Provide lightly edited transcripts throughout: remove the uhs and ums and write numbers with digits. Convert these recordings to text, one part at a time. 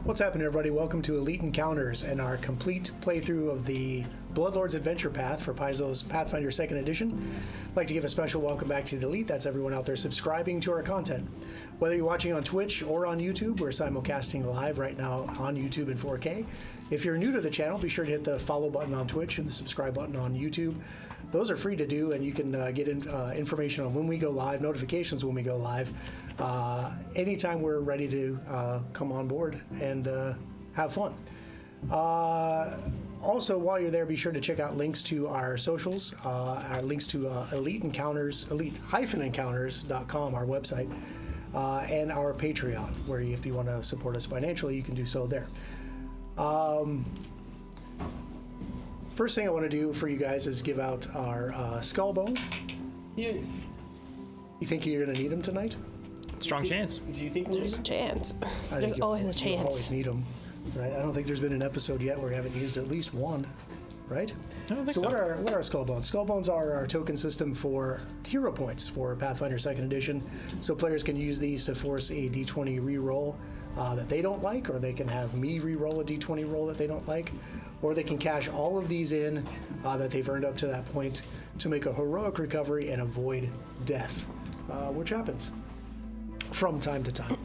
What's happening, everybody? Welcome to Elite Encounters and our complete playthrough of the Bloodlord's Adventure Path for Paizo's Pathfinder 2nd Edition. I'd like to give a special welcome back to the Elite. That's everyone out there subscribing to our content. Whether you're watching on Twitch or on YouTube, we're simulcasting live right now on YouTube in 4K. If you're new to the channel, be sure to hit the follow button on Twitch and the subscribe button on YouTube. Those are free to do, and you can get information on when we go live, notifications when we go live, anytime we're ready to come on board and have fun. Also, while you're there, be sure to check out links to our socials, our links to elite-encounters.com, our website, and our Patreon, where if you want to support us financially, you can do so there. First thing I want to do for you guys is give out our skull bones. You think you're going to need them tonight? Strong chance. Do you think there's a chance? There's always a chance. You always need them, right? I don't think there's been an episode yet where we haven't used at least one, right? I don't think so. What are skull bones? Skull bones are our token system for hero points for Pathfinder 2nd Edition. So players can use these to force a D20 reroll that they don't like, or they can have me reroll a D20 roll that they don't like, or they can cash all of these in that they've earned up to that point to make a heroic recovery and avoid death, which happens from time to time.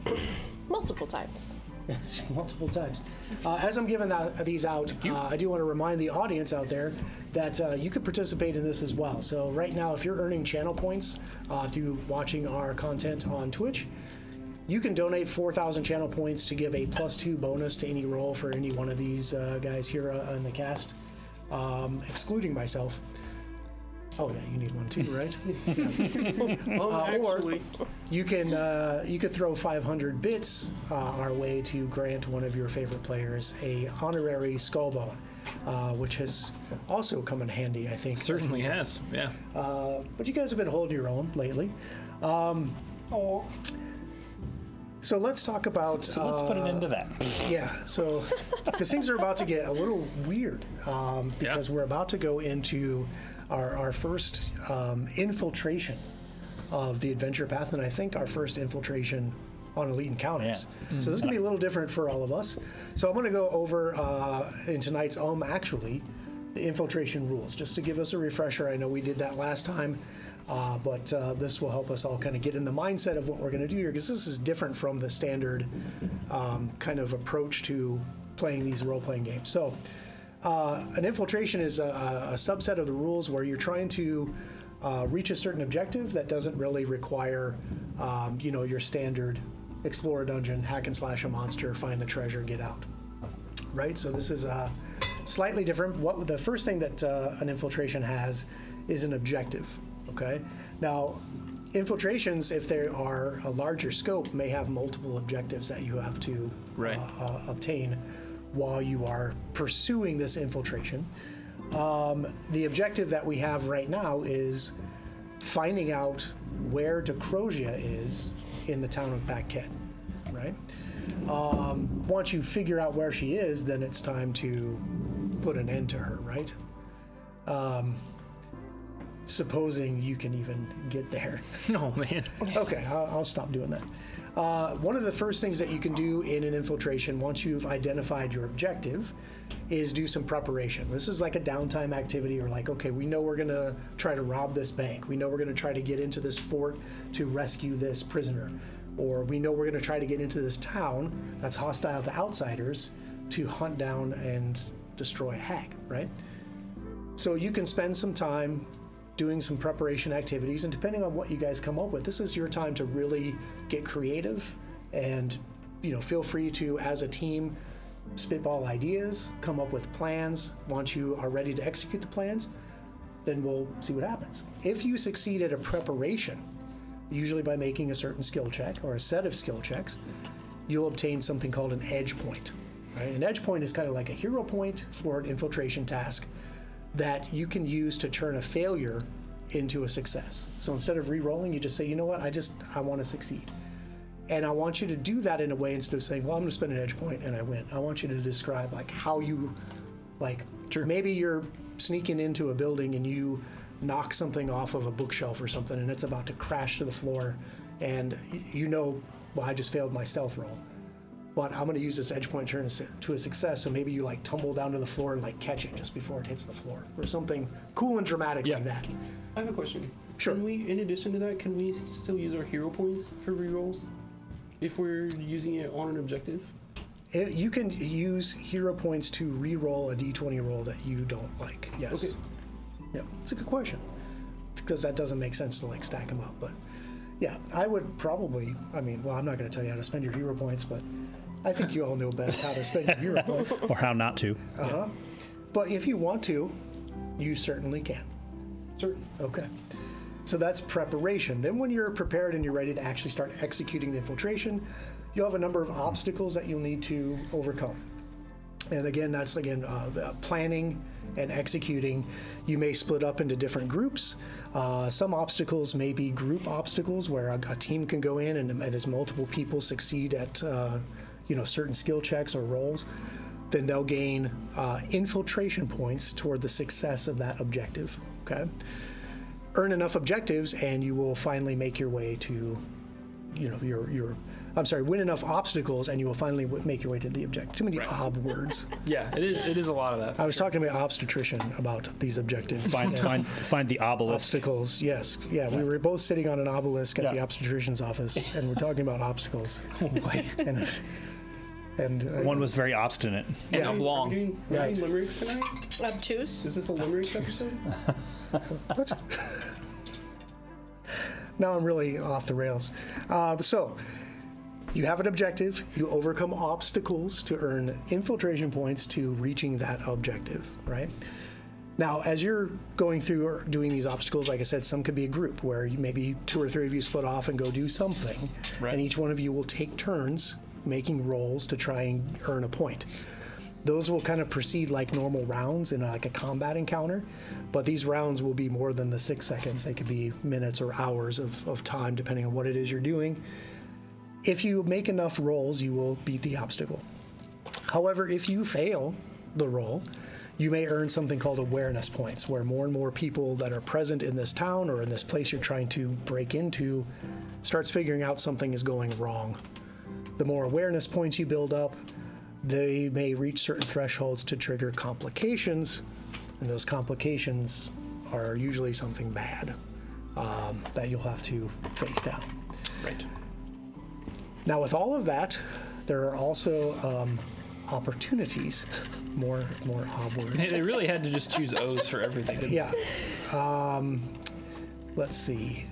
Multiple times. Yes, multiple times. As I'm giving these out, I do want to remind the audience out there that you could participate in this as well. So right now, if you're earning channel points through watching our content on Twitch, you can donate 4,000 channel points to give a +2 bonus to any roll for any one of these guys here in the cast, excluding myself. Oh yeah, you need one too, right? Or you could throw 500 bits our way to grant one of your favorite players a honorary skull bone, which has also come in handy, I think. Certainly has, yeah. But you guys have been holding your own lately. So let's talk about... So let's put an end to that. Yeah, so because things are about to get a little weird because we're about to go into our first infiltration of the adventure path, and I think our first infiltration on Elite Encounters. Yeah. So this is going to be a little different for all of us. So I'm going to go over in tonight's actually, the infiltration rules, just to give us a refresher. I know we did that last time. But this will help us all kind of get in the mindset of what we're going to do here, because this is different from the standard kind of approach to playing these role-playing games. So an infiltration is a subset of the rules where you're trying to reach a certain objective that doesn't really require your standard explore a dungeon, hack and slash a monster, find the treasure, get out. Right? So this is slightly different. The first thing that an infiltration has is an objective. Okay. Now, infiltrations, if they are a larger scope, may have multiple objectives that you have to obtain while you are pursuing this infiltration. The objective that we have right now is finding out where Decrosia is in the town of Paquette, right? Once you figure out where she is, then it's time to put an end to her, right? Supposing you can even get there. Oh, man. Okay, I'll stop doing that. One of the first things that you can do in an infiltration, once you've identified your objective, is do some preparation. This is like a downtime activity, or like, okay, we know we're going to try to rob this bank. We know we're going to try to get into this fort to rescue this prisoner. Or we know we're going to try to get into this town that's hostile to outsiders to hunt down and destroy a hag, right? So you can spend some time doing some preparation activities, and depending on what you guys come up with, this is your time to really get creative and feel free to, as a team, spitball ideas, come up with plans. Once you are ready to execute the plans, then we'll see what happens. If you succeed at a preparation, usually by making a certain skill check or a set of skill checks, you'll obtain something called an edge point. Right? An edge point is kind of like a hero point for an infiltration task that you can use to turn a failure into a success. So instead of re-rolling, you just say, you know what, I want to succeed. And I want you to do that in a way, instead of saying, well, I'm going to spend an edge point and I win. I want you to describe like how you, maybe you're sneaking into a building and you knock something off of a bookshelf or something and it's about to crash to the floor, and well, I just failed my stealth roll. but I'm going to use this edge point turn to a success. So maybe you like tumble down to the floor and like catch it just before it hits the floor, or something cool and dramatic like that. I have a question. Sure. Can we, in addition to that, can we still use our hero points for rerolls if we're using it on an objective? You can use hero points to re-roll a d20 roll that you don't like. Yes. Okay. Yeah, it's a good question, because that doesn't make sense to like stack them up. But yeah, I would probably. I mean, well, I'm not going to tell you how to spend your hero points, but I think you all know best how to spend your hero points. Or how not to. But if you want to, you certainly can. Sure. Okay. So that's preparation. Then when you're prepared and you're ready to actually start executing the infiltration, you'll have a number of obstacles that you'll need to overcome. And again, that's planning and executing. You may split up into different groups. Some obstacles may be group obstacles where a team can go in and as multiple people succeed at certain skill checks or roles, then they'll gain infiltration points toward the success of that objective. Okay. Earn enough objectives and you will finally make your way to, win enough obstacles and you will finally make your way to the objective. Too many ob words. Yeah, it is a lot of that. I was talking to my obstetrician about these objectives. Find the obelisk. Obstacles, yes. Yeah, we were both sitting on an obelisk at the obstetrician's office and we're talking about obstacles. Oh boy. And one was very obstinate. And oblong. Are we doing limericks tonight? Obtuse. Is this a limericks episode? What? Now I'm really off the rails. So you have an objective. You overcome obstacles to earn infiltration points to reaching that objective, right? Now, as you're going through or doing these obstacles, like I said, some could be a group where maybe 2 or 3 of you split off and go do something, and each one of you will take turns making rolls to try and earn a point. Those will kind of proceed like normal rounds in like a combat encounter, but these rounds will be more than the 6 seconds. They could be minutes or hours of time, depending on what it is you're doing. If you make enough rolls, you will beat the obstacle. However, if you fail the roll, you may earn something called awareness points, where more and more people that are present in this town or in this place you're trying to break into starts figuring out something is going wrong. The more awareness points you build up, they may reach certain thresholds to trigger complications, and those complications are usually something bad that you'll have to face down. Right. Now, with all of that, there are also opportunities. More odd words. They really had to just choose O's for everything, didn't they? Yeah. Let's see.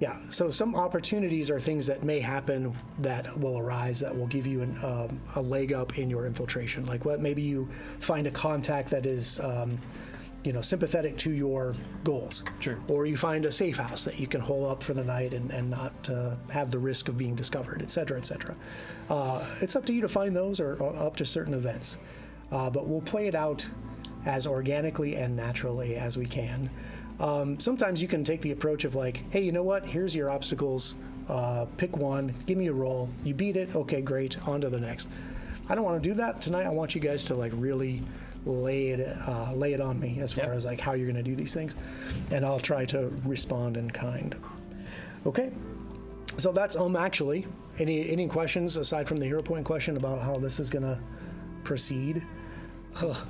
Yeah, so some opportunities are things that may happen that will arise that will give you a leg up in your infiltration. Like maybe you find a contact that is, sympathetic to your goals. Sure. Or you find a safe house that you can hole up for the night and not have the risk of being discovered, et cetera, et cetera. It's up to you to find those or up to certain events. But we'll play it out as organically and naturally as we can. Sometimes you can take the approach of like, hey, you know what? Here's your obstacles. Pick one. Give me a roll. You beat it. Okay, great. On to the next. I don't want to do that tonight. I want you guys to like really lay it on me as far as like how you're going to do these things, and I'll try to respond in kind. Okay. So that's actually any questions aside from the hero point question about how this is going to proceed?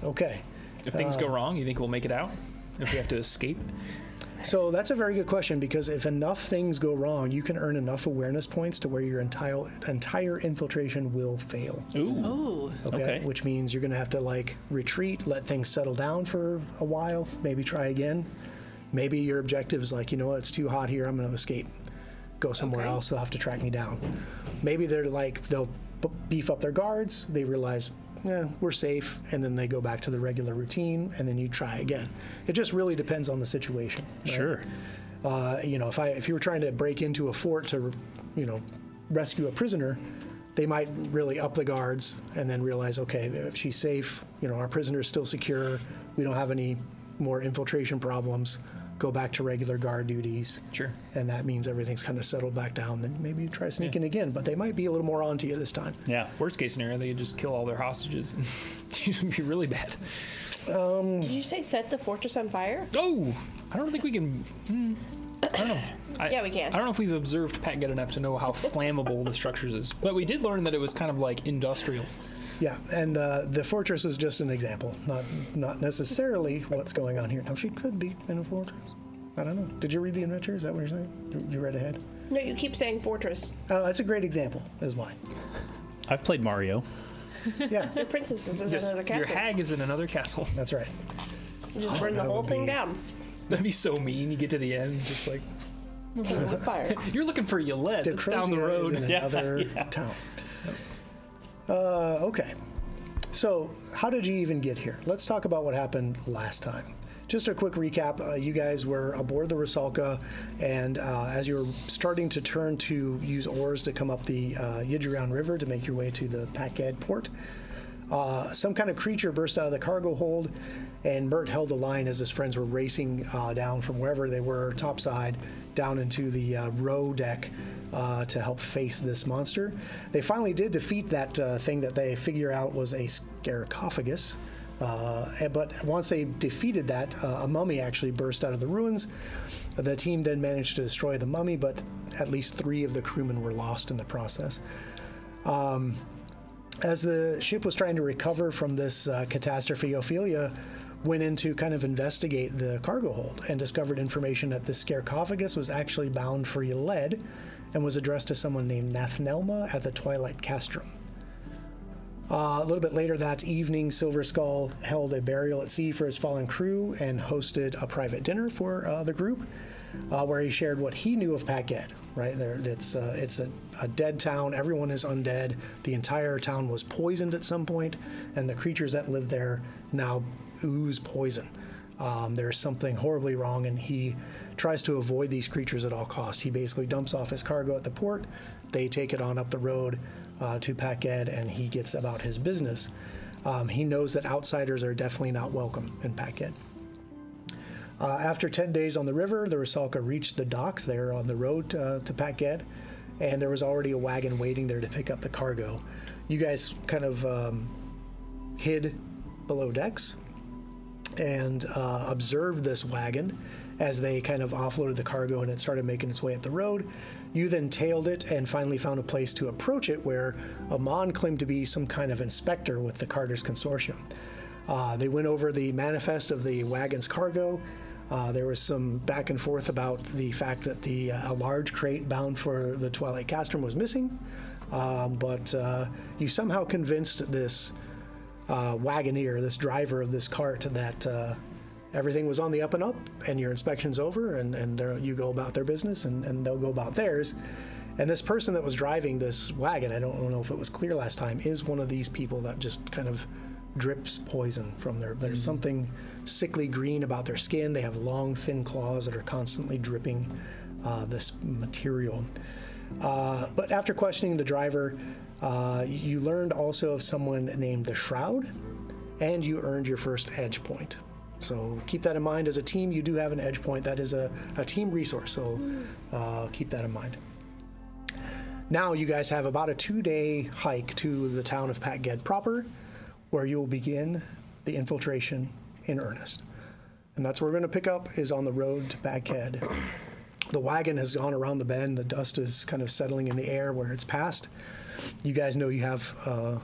Okay. If things go wrong, you think we'll make it out? If we have to escape? So that's a very good question, because if enough things go wrong, you can earn enough awareness points to where your entire infiltration will fail. Ooh. Okay. Which means you're going to have to like retreat, let things settle down for a while, maybe try again. Maybe your objective is like, you know what, it's too hot here, I'm going to escape. Go somewhere else, they'll have to track me down. Maybe they'll beef up their guards, they realize, we're safe, and then they go back to the regular routine, and then you try again. It just really depends on the situation. Right? Sure. If you were trying to break into a fort to, rescue a prisoner, they might really up the guards and then realize, okay, if she's safe, our prisoner is still secure, we don't have any more infiltration problems, go back to regular guard duties. Sure. And that means everything's kind of settled back down. Then maybe you try sneaking again, but they might be a little more onto you this time. Yeah. Worst case scenario, they could just kill all their hostages. It would be really bad. Did you say set the fortress on fire? Oh, I don't think we can. Yeah, we can. I don't know if we've observed Pat Get enough to know how flammable the structures is, but we did learn that it was kind of like industrial. Yeah, and the fortress is just an example, not necessarily what's going on here. Now, she could be in a fortress. I don't know. Did you read the adventure? Is that what you're saying? You read ahead? No, you keep saying fortress. That's a great example, is why. I've played Mario. Yeah, Your princess is in Just, another castle. your hag is in another castle. that's right. You just burn the that whole would thing be- down That'd be so mean. You get to the end, just like, with fire. you're looking for Yolette. It's down the Decrosia road. is in another town. Okay. So, how did you even get here? Let's talk about what happened last time. Just a quick recap. You guys were aboard the Rusalka, and as you were starting to turn to use oars to come up the Yidjiran River to make your way to the Paked port, some kind of creature burst out of the cargo hold, and Mert held the line as his friends were racing down from wherever they were, topside, down into the row deck to help face this monster. They finally did defeat that thing that they figure out was a sarcophagus. But once they defeated that, a mummy actually burst out of the ruins. The team then managed to destroy the mummy, but at least 3 of the crewmen were lost in the process. As the ship was trying to recover from this catastrophe, Ophelia went in to kind of investigate the cargo hold and discovered information that the sarcophagus was actually bound for lead and was addressed to someone named Nathnelma at the Twilight Castrum. A little bit later that evening, Silver Skull held a burial at sea for his fallen crew and hosted a private dinner for the group, where he shared what he knew of Paked. Right there, it's a dead town. Everyone is undead. The entire town was poisoned at some point, and the creatures that live there now ooze poison. There's something horribly wrong, and he tries to avoid these creatures at all costs. He basically dumps off his cargo at the port. They take it on up the road to Paked, and he gets about his business. He knows that outsiders are definitely not welcome in Paked. After 10 days on the river, the Rusalka reached the docks there on the road to Paked, and there was already a wagon waiting there to pick up the cargo. You guys kind of hid below decks and observed this wagon as they kind of offloaded the cargo and it started making its way up the road. You then tailed it and finally found a place to approach it where Amon claimed to be some kind of inspector with the Carter's Consortium. They went over the manifest of the wagon's cargo. There was some back and forth about the fact that a large crate bound for the Twilight Castrum was missing, but you somehow convinced this wagoneer, this driver of this cart, that everything was on the up and up, and your inspection's over, and you go about their business, and they'll go about theirs. And this person that was driving this wagon, I don't know if it was clear last time, is one of these people that just kind of drips poison from there's something sickly green about their skin. They have long, thin claws that are constantly dripping this material. But after questioning the driver, you learned also of someone named the Shroud, and you earned your first edge point. So keep that in mind. As a team, you do have an edge point. That is a team resource, so keep that in mind. Now you guys have about a 2-day hike to the town of Paked proper, where you will begin the infiltration in earnest. And that's where we're going to pick up, is on the road to Paked. The wagon has gone around the bend. The dust is kind of settling in the air where it's passed. You guys know you have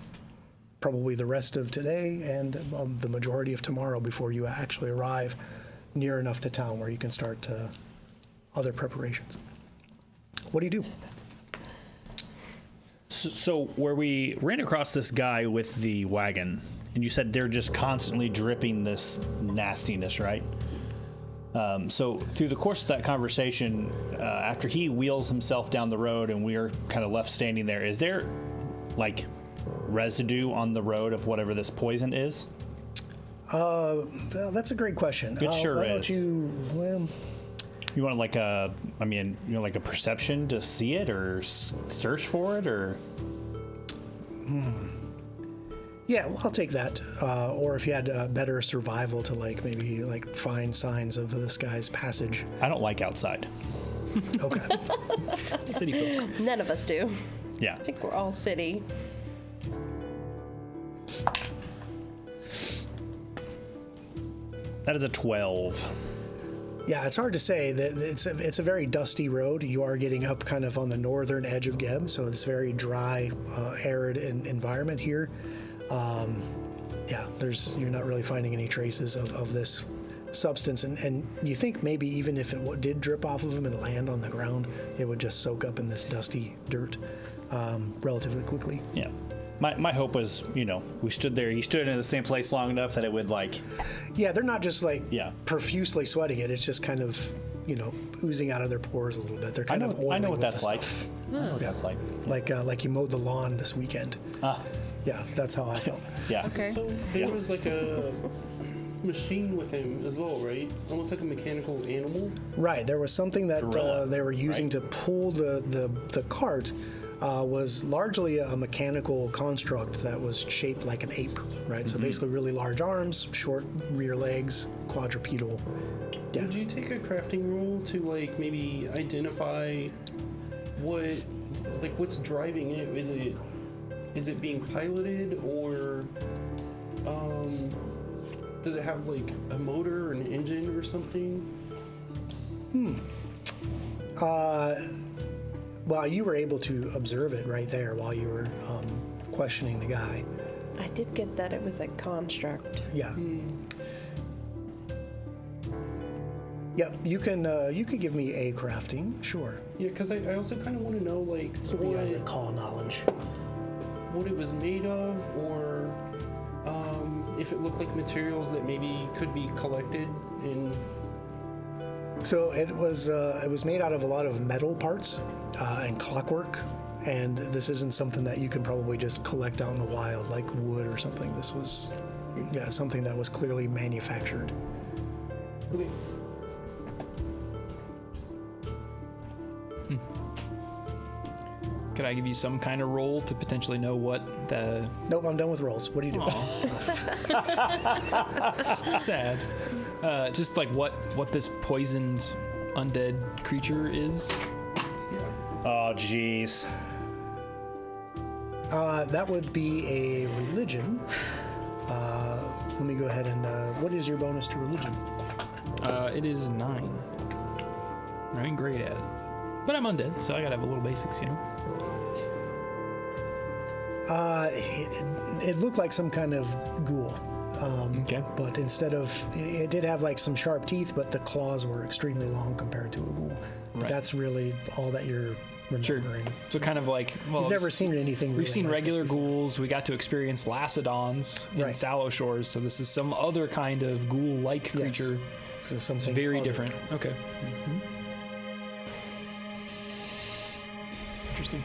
probably the rest of today and the majority of tomorrow before you actually arrive near enough to town where you can start other preparations. What do you do? So where we ran across this guy with the wagon, and you said they're just constantly dripping this nastiness, right? So through the course of that conversation, after he wheels himself down the road and we are kind of left standing there, is there like residue on the road of whatever this poison is? Well, that's a great question. It sure why is. Don't you, well, You want like a, like a perception to see it or search for it, or? yeah, well, I'll take that. Or if you had better survival to maybe find signs of this guy's passage. I don't like outside. Okay. City folk. None of us do. Yeah. I think we're all city. That is a 12. Yeah, it's hard to say. That it's a very dusty road. You are getting up kind of on the northern edge of Geb, so it's very dry, arid environment here. Yeah, you're not really finding any traces of this substance, and you think maybe even if it did drip off of him and land on the ground, it would just soak up in this dusty dirt relatively quickly. Yeah. My hope was, we stood there. He stood in the same place long enough that it would Yeah, they're not just Yeah. profusely sweating it. It's just kind of, oozing out of their pores a little bit. They're kind of oiling I know what with that's the like. stuff. I know what that's like. Like you mowed the lawn this weekend. Ah, Yeah, that's how I felt. yeah. Okay. So there was like a machine with him as well, right? Almost like a mechanical animal. Right, there was something that Gorilla, they were using right? to pull the cart. Was largely a mechanical construct that was shaped like an ape, right? So basically really large arms, short rear legs, quadrupedal. Yeah. Would you take a crafting roll to like maybe identify what's driving it? Is it being piloted, or does it have like a motor or an engine or something? Well, you were able to observe it right there while you were questioning the guy. I did get that it was a construct. Yeah. Yep. You could give me a crafting, sure. Yeah, because I also kind of want to know like This will be a recall knowledge. what it was made of, or if it looked like materials that maybe could be collected in. So it was made out of a lot of metal parts and clockwork, and this isn't something that you can probably just collect out in the wild like wood or something. This was, something that was clearly manufactured. Okay. Could I give you some kind of roll to potentially know what the Nope, I'm done with rolls. What do you do? sad? Just like what this poisoned undead creature is. Oh, jeez. That would be a religion. Let me go ahead and. What is your bonus to religion? It is 9. I ain't great at it, but I'm undead, so I gotta have a little basics, It looked like some kind of ghoul. Okay. But instead of, it did have like some sharp teeth, but the claws were extremely long compared to a ghoul. Right. That's really all that you're Sure. remembering. So kind of like, well, You've never seen anything. we've really seen like regular this before. ghouls. We got to experience Lacedons in Right. Sallow Shores, so this is some other kind of ghoul-like Yes. creature. This is It's something very other. different. Okay. Interesting.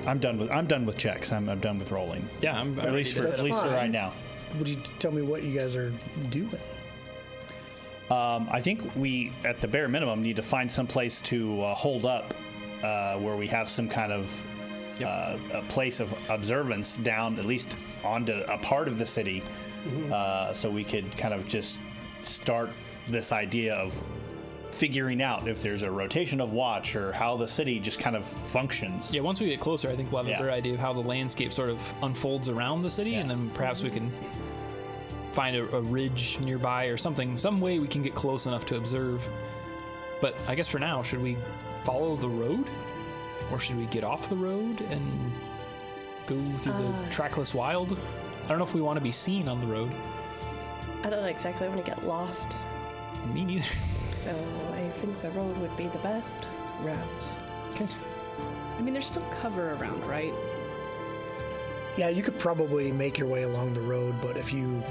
I'm done with checks. I'm done with rolling. Yeah, I'm At least for That's fine. right now. Would you tell me what you guys are doing? I think we, at the bare minimum, need to find some place to hold up, where we have some kind of a place of observance down, at least onto a part of the city, so we could kind of just start this idea of figuring out if there's a rotation of watch or how the city just kind of functions. Yeah, once we get closer, I think we'll have Yeah. a better idea of how the landscape sort of unfolds around the city, and then perhaps we can find a ridge nearby or something, some way we can get close enough to observe. But I guess for now, should we follow the road? Or should we get off the road and go through the trackless wild? I don't know if we want to be seen on the road. I don't know exactly. I want to get lost. Me neither. So I think the road would be the best route. I mean, there's still cover around, right? Yeah, you could probably make your way along the road, but if you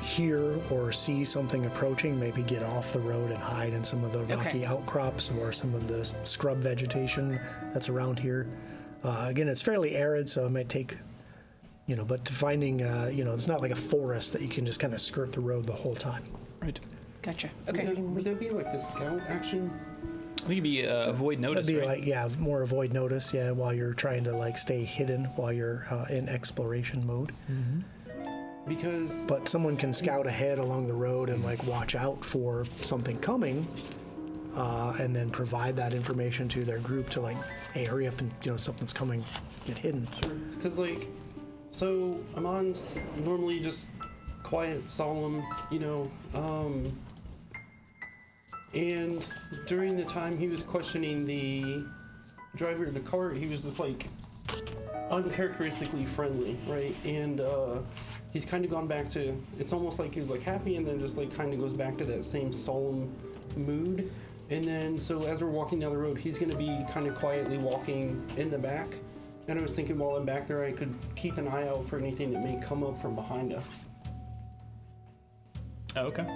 hear or see something approaching, maybe get off the road and hide in some of the rocky Okay. outcrops or some of the scrub vegetation that's around here. Again, it's fairly arid, so it might take, but to finding, it's not like a forest that you can just kind of skirt the road the whole time. Right. Gotcha. Okay. Would that be like the scout action? I think it'd be avoid notice, That'd be right? more avoid notice, while you're trying to stay hidden while you're in exploration mode. Because But someone can scout ahead along the road and watch out for something coming, and then provide that information to their group to hey, hurry up and something's coming, get hidden. because So Amon's normally just quiet, solemn, and during the time he was questioning the driver of the cart, he was just like uncharacteristically friendly, right? And he's kind of gone back to, it's almost like he was like happy and then just like kind of goes back to that same solemn mood. And then so as we're walking down the road, he's going to be kind of quietly walking in the back. And I was thinking while I'm back there, I could keep an eye out for anything that may come up from behind us. Oh, okay.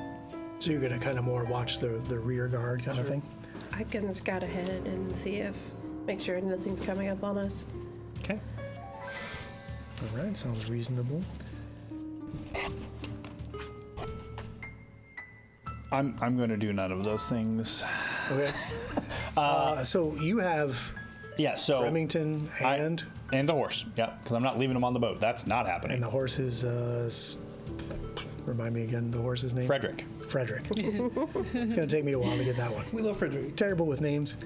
So you're going to kind of more watch the rear guard kind of thing? I can scout ahead and make sure nothing's coming up on us. Okay. All right, sounds reasonable. I'm going to do none of those things. Okay. So you have Yeah, so Remington and the horse. Yeah, because I'm not leaving them on the boat. That's not happening. and the horse is remind me again the horse's name. Frederick. Frederick. It's going to take me a while to get that one. We love Frederick. Terrible with names,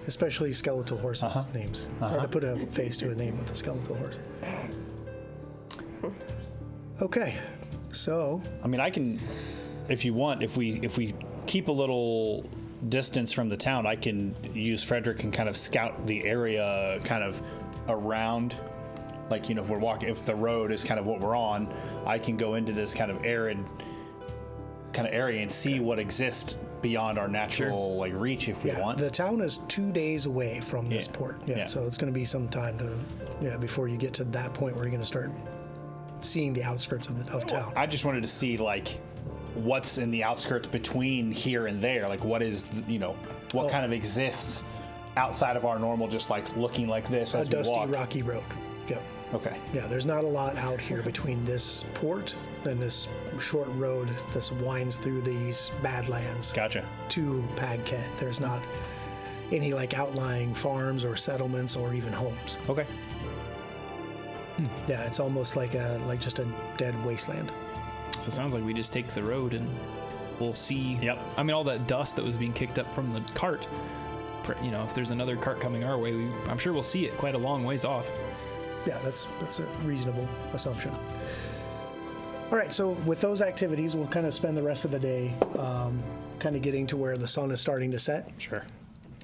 especially skeletal horses' names. It's hard to put a face to a name with a skeletal horse. Okay, so I mean, I can, if you want, if we keep a little distance from the town, I can use Frederick and kind of scout the area kind of around. Like, if we're walking, if the road is kind of what we're on, I can go into this kind of arid kind of area and see what exists beyond our natural like reach if we want. The town is 2 days away from this port. Yeah. So it's going to be some time before you get to that point where you're going to start seeing the outskirts of town. I just wanted to see like what's in the outskirts between here and there. Like what is, what kind of exists outside of our normal, just like looking like this A as we dusty, walk. rocky road. Yep. Okay. Yeah, there's not a lot out here between this port and this short road that winds through these badlands Gotcha. to Pagket. There's not any like outlying farms or settlements or even homes. Okay. Yeah, it's almost like just a dead wasteland. So it sounds like we just take the road and we'll see. Yep. I mean, all that dust that was being kicked up from the cart. If there's another cart coming our way, I'm sure we'll see it quite a long ways off. Yeah, that's a reasonable assumption. All right, so with those activities, we'll kind of spend the rest of the day kind of getting to where the sun is starting to set. Sure.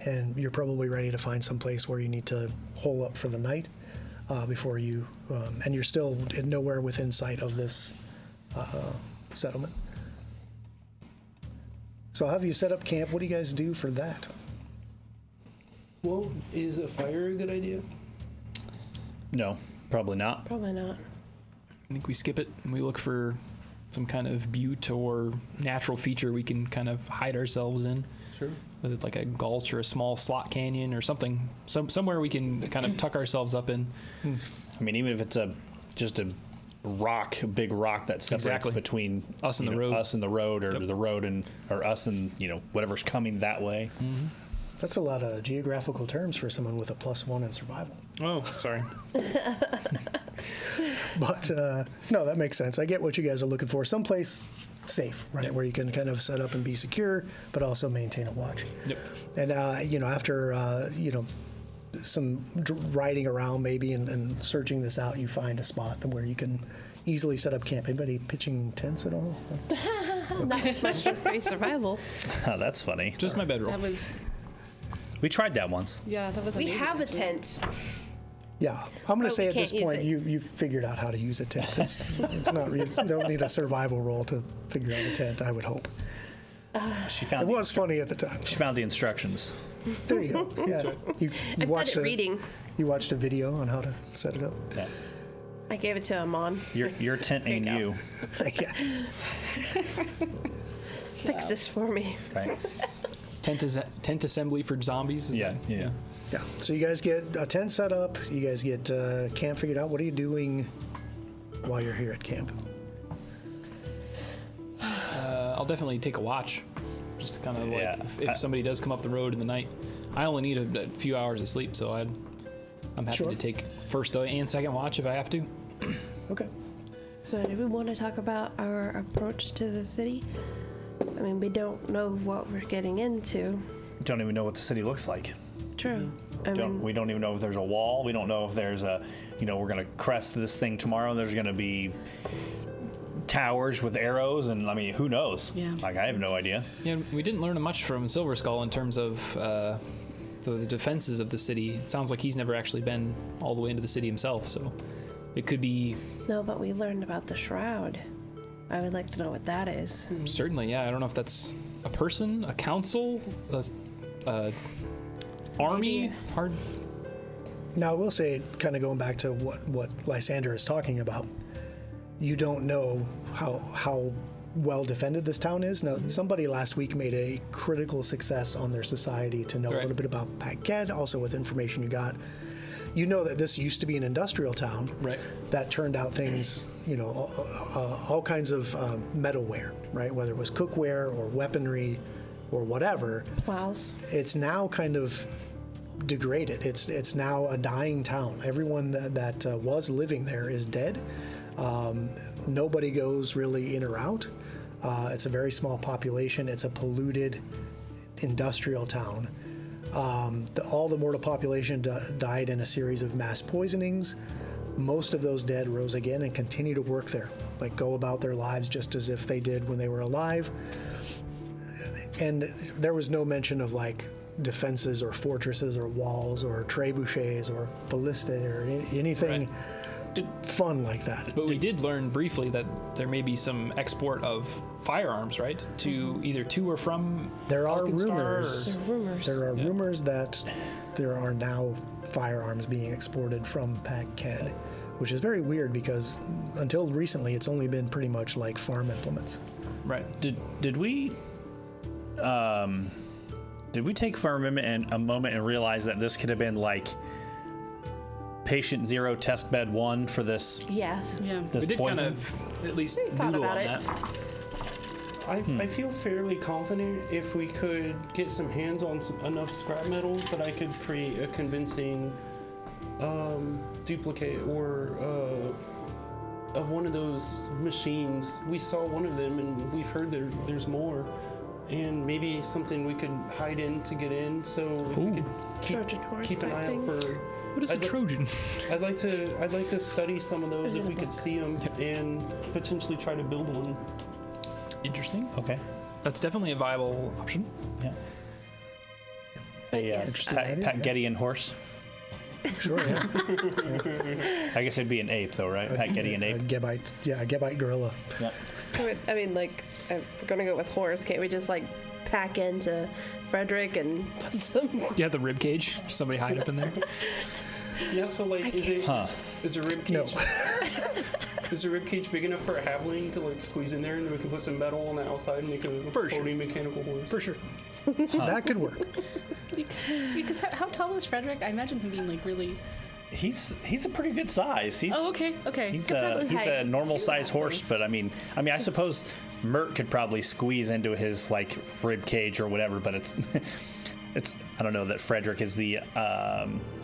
And you're probably ready to find some place where you need to hole up for the night before you, and you're still nowhere within sight of this settlement. So I'll have you set up camp. What do you guys do for that? Well, is a fire a good idea? No, probably not. Probably not. I think we skip it and we look for some kind of butte or natural feature we can kind of hide ourselves in. Sure. Whether it's like a gulch or a small slot canyon or something, somewhere we can kind of tuck ourselves up in. I mean, even if it's just a big rock that separates Exactly. between Us and the road. us and the road, or Yep. the road or us and whatever's coming that way. That's a lot of geographical terms for someone with a +1 in survival. Oh, sorry. But no, that makes sense. I get what you guys are looking for. Someplace safe, right, where you can kind of set up and be secure, but also maintain a watch. Yep. And after some riding around maybe and searching this out, you find a spot where you can easily set up camp. Anybody pitching tents at all? Not much just three survival. Oh, that's funny. Just my bedroll. That was, We tried that once. yeah, that was We amazing, have a actually. tent. Yeah, I'm going to But say we at this can't use point it. you've figured out how to use a tent. It's not you don't need a survival roll to figure out a tent. I would hope. She It found was funny at the time. she found the instructions. There you go. Yeah, you I'm good watched at reading. You watched a video on how to set it up. Yeah. I gave it to Amon. Your tent There you ain't go. you. Yeah. Fix this for me. Right. Tent assembly for zombies. Is Yeah. that- Yeah. Yeah. So you guys get a tent set up. You guys get camp figured out. What are you doing while you're here at camp? I'll definitely take a watch, just to kind of like Yeah. if somebody does come up the road in the night. I only need a few hours of sleep, so I'm happy Sure. to take first and second watch if I have to. Okay. So do we want to talk about our approach to the city? I mean, we don't know what we're getting into. Don't even know what the city looks like. True. I mean, We don't even know if there's a wall. We don't know if there's a, we're going to crest this thing tomorrow. There's going to be towers with arrows, and I mean, who knows? Yeah. Like, I have no idea. Yeah, we didn't learn much from Silver Skull in terms of the defenses of the city. It sounds like he's never actually been all the way into the city himself, so it could be... no, but we learned about the shroud. I would like to know what that is. Certainly, yeah. I don't know if that's a person, a council, a army. Maybe. Hard. Now, I will say, kind of going back to what Lysander is talking about, you don't know how well defended this town is. Now, somebody last week made a critical success on their society to know a little bit about Packhead, also with information you got. You know that this used to be an industrial town that turned out things, all kinds of metalware, right? Whether it was cookware or weaponry or whatever. Plows. It's now kind of degraded. It's now a dying town. Everyone that was living there is dead. Nobody goes really in or out. It's a very small population. It's a polluted industrial town. All the mortal population died in a series of mass poisonings. Most of those dead rose again and continue to work there, like go about their lives just as if they did when they were alive. And there was no mention of like defenses or fortresses or walls or trebuchets or ballistae or anything fun like that. But we did learn briefly that there may be some export of firearms, right? To or from. There are Alkenstar, rumors. Rumors. There are rumors that there are now firearms being exported from Packhead, which is very weird because until recently it's only been pretty much like farm implements. Right. Did we take for a moment and realize that this could have been like patient 0 test bed 1 for this Yes. Yeah. this We did poison? kind of at least We thought noodle about on it. that. I feel fairly confident if we could get some hands on enough scrap metal that I could create a convincing duplicate or of one of those machines. We saw one of them and we've heard there's more. And maybe something we could hide in to get in. So if we could Trojan horse keep an type eye out thing. for. What is a Trojan? I'd like to study some of those There's if in we a could book. see them and potentially try to build one. Interesting. Okay. That's definitely a viable option. Yeah. A Yes. Pat Getty horse. Sure, yeah. I guess it'd be an ape, though, right? Pat Getty A ape. Gebite, a Gebite gorilla. Yeah. So if we're gonna go with horse, can't we just like pack into Frederick and put some? You have the rib cage. Somebody hide up in there. Yeah, so like, is a rib cage? No. Is a rib cage big enough for a halfling to like squeeze in there, and then we can put some metal on the outside and make a For sure. floating mechanical horse? For sure. That could work. Because how tall is Frederick? I imagine him being like really. He's a pretty good size. He's Oh, okay. he's Could a probably he's a hide normal 2 size horse, halflings. but I mean I suppose Mert could probably squeeze into his like rib cage or whatever, but it's I don't know that Frederick is the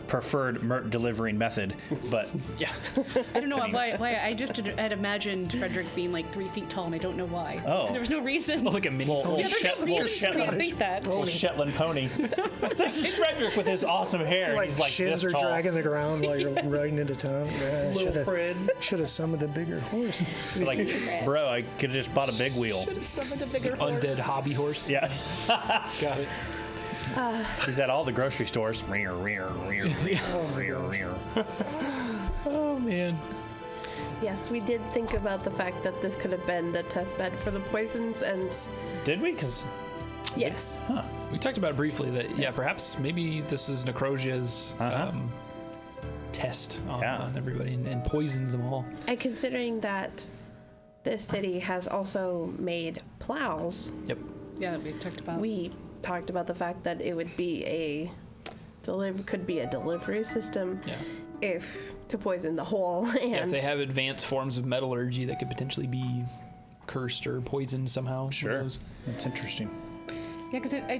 preferred Mert delivering method, but Yeah. I don't know why. I just had imagined Frederick being like 3 feet tall, and I don't know why. Oh. There was no reason. Like a mini. Little Yeah, there's no reason for me to think that. little Shetland pony. This is Frederick with his awesome hair. Like, He's like shins this are tall. dragging the ground while you're riding into town. Yeah, Little Fred. should have summoned a bigger horse. Like, bro, I could have just bought a big wheel. Summoned a bigger horse. Undead hobby horse. Yeah, Got it. he's at all the grocery stores. Oh man. Yes, we did think about the fact that this could have been the test bed for the poisons, and Did we? Because yes, We talked about it briefly that perhaps maybe this is Necrosia's test on everybody and poisoned them all. and considering that this city has also made plows, Yep. Yeah, we talked about. we talked about the fact that it would be could be a delivery system Yeah. if to poison the whole and Yeah, if they have advanced forms of metallurgy that could potentially be cursed or poisoned somehow. who sure, knows? that's interesting. Yeah, because I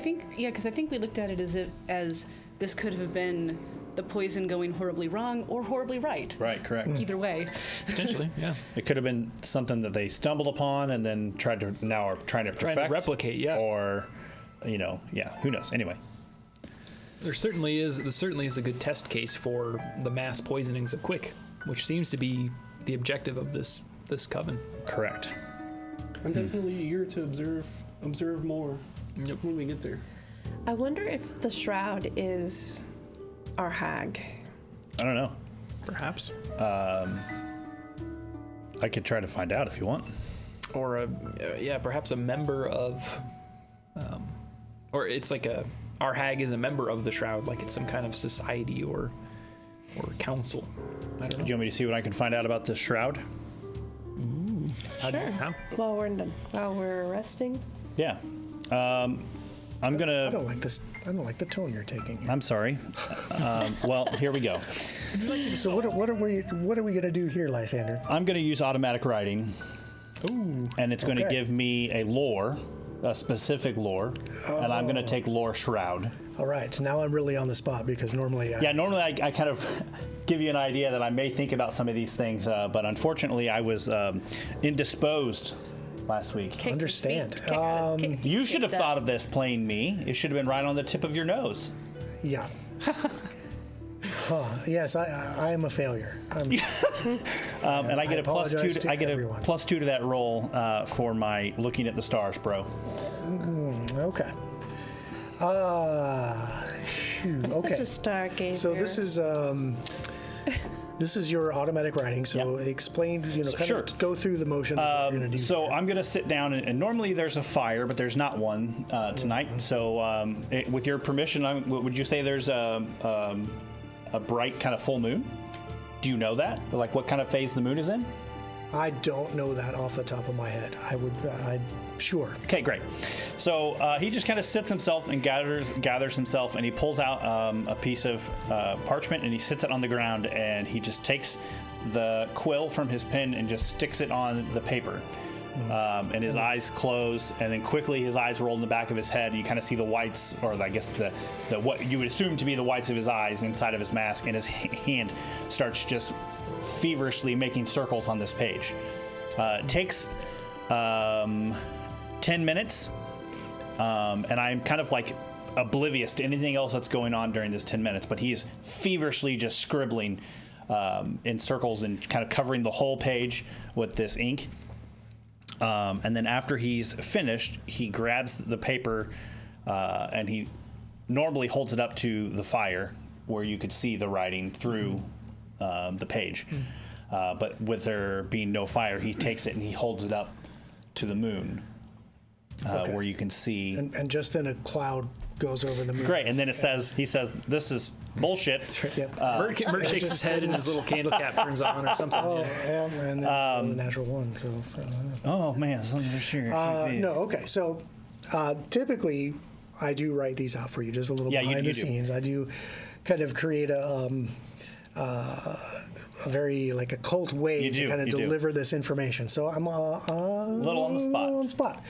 think we looked at it as this could have been the poison going horribly wrong or horribly right. Right, correct. Either way. Potentially, yeah. It could have been something that they stumbled upon and then are trying to perfect, Trying to replicate, yeah. Or, who knows? Anyway, This certainly is a good test case for the mass poisonings of Quick, which seems to be the objective of this coven. Correct. I'm definitely eager to observe more Yep. when we get there. I wonder if the shroud is our hag. I don't know. Perhaps. I could try to find out if you want. Or perhaps a member of, or it's like our hag is a member of the Shroud, like it's some kind of society or council. I don't know. Do you want me to see what I can find out about this shroud? Sure. How? While we're resting. Yeah. I'm I gonna. don't like this. I don't like the tone you're taking. I'm sorry. Well, here we go. So what are we gonna do here, Lysander? I'm gonna use automatic writing, Ooh. and it's gonna Okay. give me a lore, a specific lore, and I'm gonna take lore shroud. All right, now I'm really on the spot because normally Yeah, normally I kind of give you an idea that I may think about some of these things, but unfortunately I was indisposed last week. Understand. You should have thought of this playing me. It should have been right on the tip of your nose. Yeah. Yes, I am a failure. And I get a plus two. apologize to I get everyone. a plus 2 to that roll for my looking at the stars, bro. Okay. Shoot. I'm Okay. such a stargazer. So this is your automatic writing. So Yep. explain, kind Sure. of go through the motions of what you're going to do. So I'm going to sit down, and normally there's a fire, but there's not one tonight. So with your permission, would you say there's a bright kind of full moon? Do you know that? Like what kind of phase the moon is in? I don't know that off the top of my head. Sure. Okay, great. So he just kind of sits himself and gathers himself, and he pulls out a piece of parchment, and he sits it on the ground, and he just takes the quill from his pen and just sticks it on the paper. And his eyes close, and then quickly his eyes roll in the back of his head, and you kind of see the whites, or I guess the what you would assume to be the whites of his eyes inside of his mask, and his hand starts just feverishly making circles on this page. It takes 10 minutes, and I'm kind of like oblivious to anything else that's going on during this 10 minutes, but he's feverishly just scribbling in circles and kind of covering the whole page with this ink. And then after he's finished, he grabs the paper and he normally holds it up to the fire where you could see the writing through the page. But with there being no fire, he takes it and he holds it up to the moon Okay. where you can see. And just then a cloud goes over the moon. Great. And then he says, this is bullshit. Yep. Merc shakes his head and his little candle cap turns on or something. Oh, yeah, and then the natural one. So. Oh, man. Something for sure. No, okay. So typically, I do write these out for you, just a little Yeah, you behind the do. scenes. I do kind of create a very like a cult way You to do, kind of you do. deliver this information. So I'm a little on the spot. little on the spot.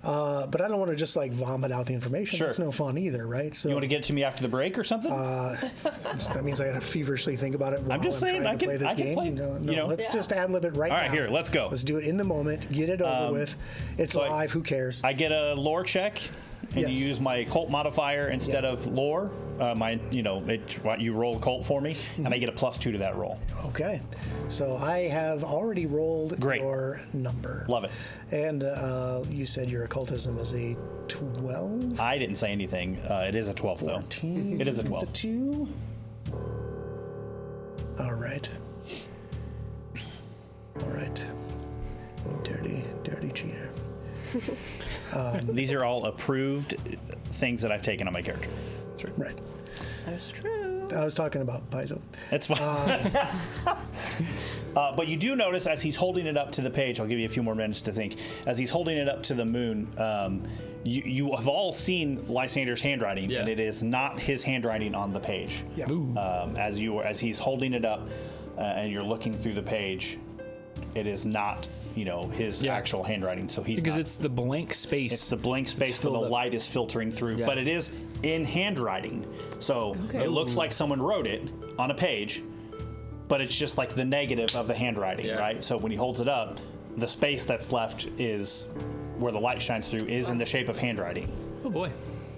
But I don't want to just like vomit out the information. Sure. That's no fun either, right? So You want to get it to me after the break or something? that means I got to feverishly think about it while I'm just saying, trying I to can- play this I can game. play- No, you know. let's just ad-lib it right All now. right, here, let's go. Let's do it in the moment. Get it over with. It's so live. Who cares? I get a lore check, and Yes. you use my cult modifier instead of lore. You roll cult for me, and I get a plus 2 to that roll. Okay, so I have already rolled Great. your number. Love it. And you said your occultism is a 12? I didn't say anything. It is a 12, though. 14? It is a The 12. 2? All right. All right. Dirty, dirty cheater. These are all approved things that I've taken on my character. Right. That's true. I was talking about Paizo. That's fine. But you do notice as he's holding it up to the page, I'll give you a few more minutes to think. As he's holding it up to the moon, you have all seen Lysander's handwriting, Yeah. and it is not his handwriting on the page. Yeah. As he's holding it up and you're looking through the page, it is not his Yeah. actual handwriting. So he's Because not, it's the blank space. it's the blank space where the filled up. light is filtering through, Yeah. but it is in handwriting. So it looks like someone wrote it on a page, but it's just like the negative of the handwriting, Yeah. right? So when he holds it up, the space that's left is where the light shines through is in the shape of handwriting. Oh boy.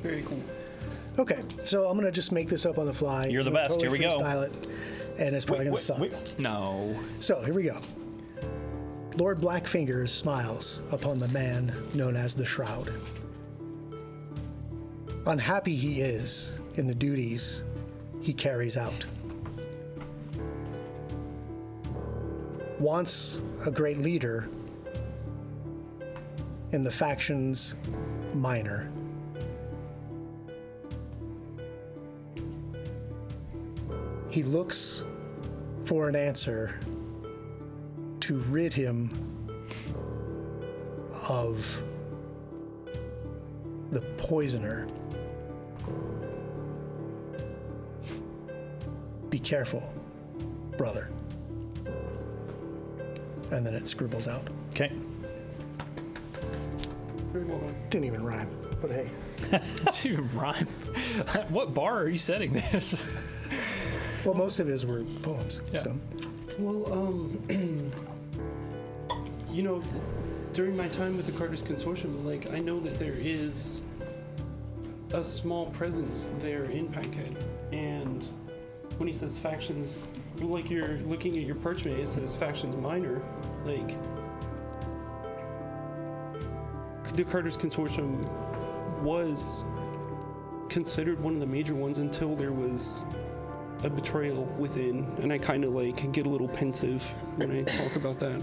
Very cool. Okay, so I'm gonna just make this up on the fly. You're the I'm gonna best. Here we go. freestyle it, and it's probably gonna suck. No. So here we go. Lord Blackfingers smiles upon the man known as the Shroud. Unhappy he is in the duties he carries out. Once a great leader in the factions minor. He looks for an answer to rid him of the poisoner. Be careful, brother. And then it scribbles out. Okay. Very well done. Didn't even rhyme, but hey. It's even rhyme. What bar are you setting this? Well, most of his were poems. Yeah. So. Well, you know, during my time with the Carter's Consortium, like, I know that there is a small presence there in Packhead. And when he says factions, like, you're looking at your parchment, it says factions minor. Like, the Carter's Consortium was considered one of the major ones until there was a betrayal within, and I kind of like get a little pensive when I talk about that.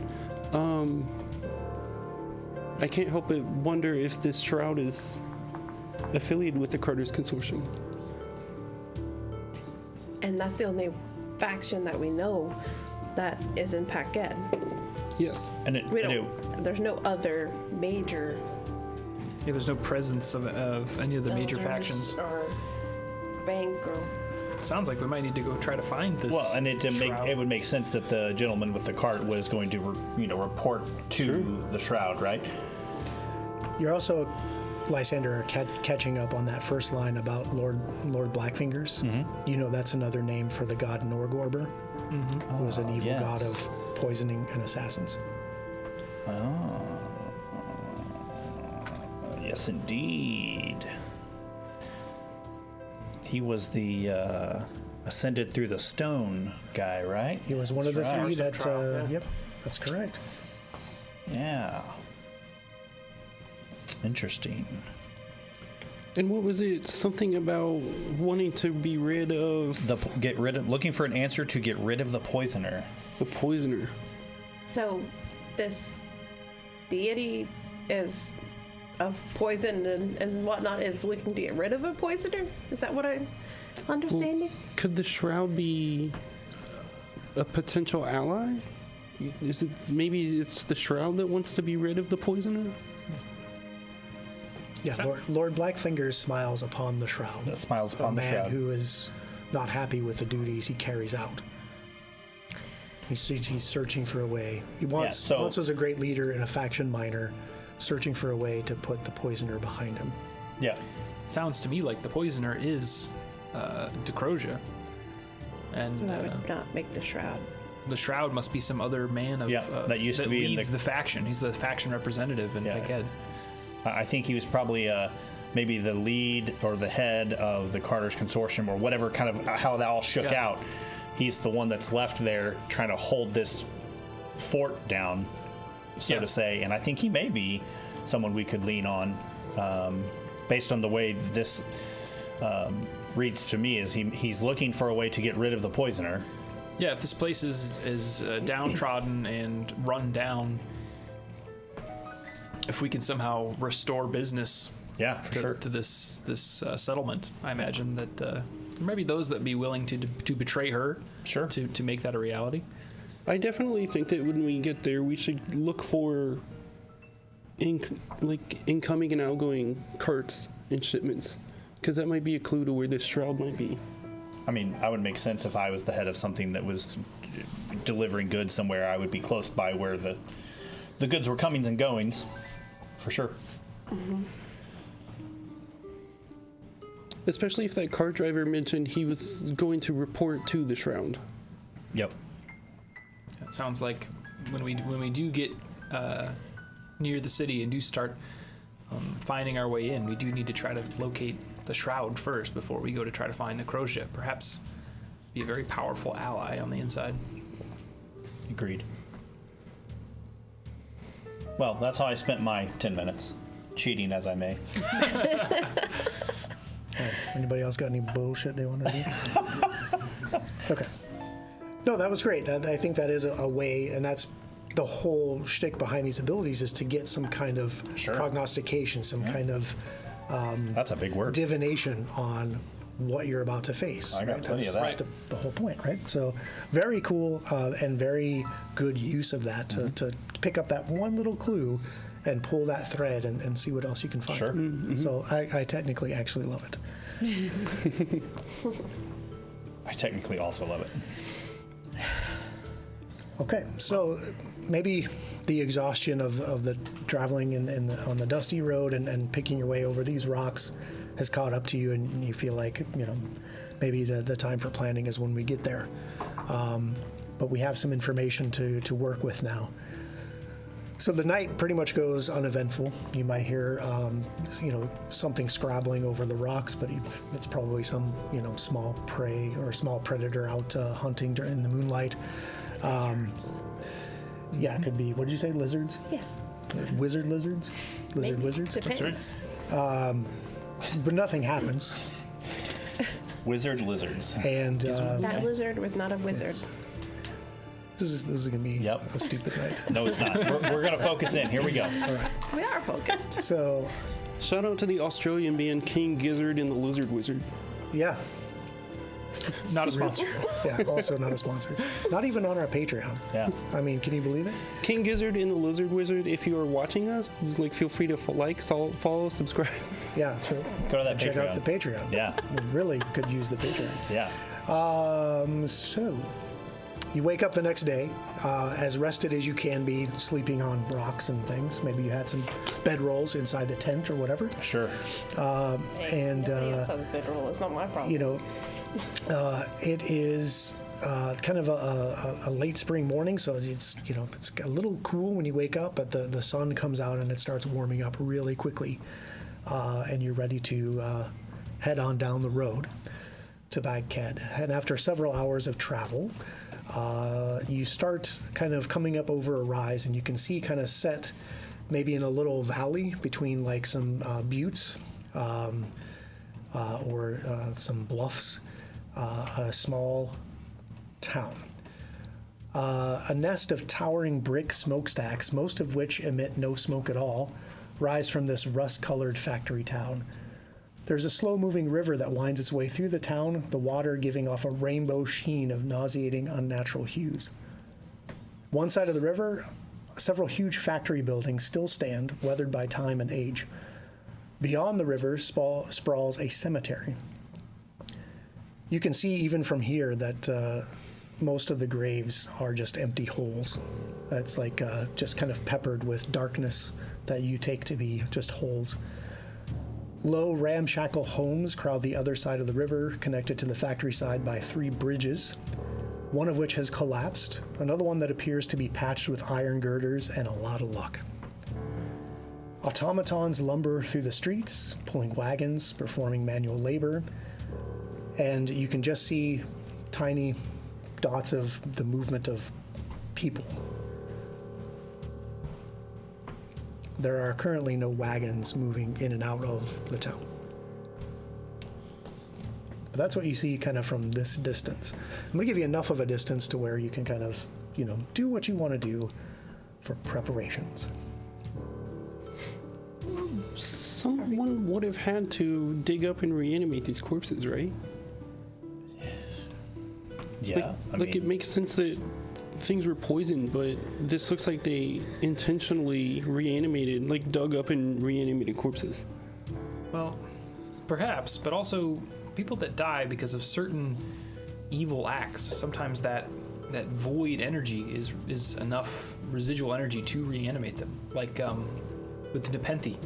I can't help but wonder if this Shroud is affiliated with the Carter's Consortium. And that's the only faction that we know that is in Packhead. Yes. And it, We and don't. There's no other major. Yeah, there's no presence of any of the major elders factions. or bank or. Sounds like we might need to go try to find this. well, and shroud. it would make sense that the gentleman with the cart was going to report to the Shroud, right? You're also, Lysander, catching up on that first line about Lord Blackfingers. You know that's another name for the god Norgorber, who was an evil god of poisoning and assassins. Yes, indeed. He was the ascended through the stone guy, right? He was one of the That's right. three that. Trial, yeah. Yep, that's correct. Yeah. Interesting. And what was it? Something about wanting to be rid of Looking for an answer to get rid of the poisoner. the poisoner. So, this deity is of poison and whatnot is looking to get rid of a poisoner? Is that what I'm understanding? Could the Shroud be a potential ally? Is it maybe it's the Shroud that wants to be rid of the poisoner? Yeah, So- Lord Blackfingers smiles upon the Shroud. That smiles A upon the man Shroud. who is not happy with the duties he carries out. He's searching for a way. He once was a great leader in a faction minor, searching for a way to put the poisoner behind him. Yeah. Sounds to me like the poisoner is Decrosia. And So that would not make the Shroud. the Shroud must be some other man of that used to be in leads the- the faction. He's the faction representative in Yeah. Packhead. I think he was probably maybe the lead or the head of the Carter's Consortium or whatever kind of how that all shook Yeah. out. He's the one that's left there trying to hold this fort down, so Yeah. to say. And I think he may be someone we could lean on based on the way this reads to me is he's looking for a way to get rid of the poisoner. Yeah, if this place is downtrodden and run down, if we can somehow restore business Yeah, for sure. to this settlement, I imagine that there may be those that be willing to betray her, Sure. to make that a reality. I definitely think that when we get there, we should look for incoming and outgoing carts and shipments, because that might be a clue to where this Shroud might be. I mean, I would make sense if I was the head of something that was delivering goods somewhere. I would be close by where the goods were comings and goings, for sure. Especially if that car driver mentioned he was going to report to the Shroud. Yep. It sounds like when we do get near the city and do start finding our way in, we do need to try to locate the shroud first before we go to try to find a crow ship. Perhaps be a very powerful ally on the inside. Agreed. Well, that's how I spent my 10 minutes, cheating as I may. Anybody else got any bullshit they want to do? Okay. No, that was great. I think that is a way, and that's the whole shtick behind these abilities, is to get some kind of prognostication, some kind of That's a big word. divination on what you're about to face. I got right? plenty That's of that. The whole point, right? So very cool and very good use of that to pick up that one little clue and pull that thread and see what else you can find. Sure. So I technically actually love it. I technically also love it. Okay, so maybe the exhaustion of the traveling on the dusty road and picking your way over these rocks has caught up to you, and you feel like, maybe the time for planning is when we get there. But we have some information to work with now. So the night pretty much goes uneventful. You might hear, something scrabbling over the rocks, but it's probably some, small prey or small predator out hunting during the moonlight. Yeah, it could be. What did you say? Lizards? Yes. Wizards? Lizard Maybe. wizards? Depends. But nothing happens. Wizard lizards. And That lizard was not a wizard. this is gonna be Yep. a stupid night. No, it's not. We're going to focus in. Here we go. We are focused. So, Shout out to the Australian band King Gizzard and the Lizard Wizard. yeah, Not a sponsor. yeah. Also not a sponsor. Not even on our Patreon. Yeah. I mean, can you believe it? King Gizzard and the Lizard Wizard, if you are watching us, feel free to follow, subscribe. Yeah. So Go to that check out Patreon. the Patreon. Yeah. We really could use the Patreon. Yeah. So you wake up the next day, as rested as you can be, sleeping on rocks and things. Maybe you had some bedrolls inside the tent or whatever. Sure. And It's not my problem. it is kind of a late spring morning, so it's a little cool when you wake up, but the sun comes out and it starts warming up really quickly, and you're ready to head on down the road to Baghdad. And after several hours of travel, you start kind of coming up over a rise, and you can see kind of set maybe in a little valley between like some buttes or some bluffs, a small town. A nest of towering brick smokestacks, most of which emit no smoke at all, rise from this rust-colored factory town. There's a slow-moving river that winds its way through the town, the water giving off a rainbow sheen of nauseating, unnatural hues. One side of the river, several huge factory buildings still stand, weathered by time and age. Beyond the river sprawls a cemetery. You can see even from here that most of the graves are just empty holes. That's like just kind of peppered with darkness that you take to be just holes. Low, ramshackle homes crowd the other side of the river, connected to the factory side by 3 bridges, one of which has collapsed, another one that appears to be patched with iron girders and a lot of luck. Automatons lumber through the streets, pulling wagons, performing manual labor, and you can just see tiny dots of the movement of people. There are currently no wagons moving in and out of the town. But that's what you see kind of from this distance. I'm going to give you enough of a distance to where you can kind of, do what you want to do for preparations. Someone would have had to dig up and reanimate these corpses, right? Yeah. It makes sense that things were poisoned, but this looks like they intentionally reanimated, dug up and reanimated corpses. Well, perhaps, but also people that die because of certain evil acts, sometimes that void energy is enough residual energy to reanimate them. Like with the Nepenthe,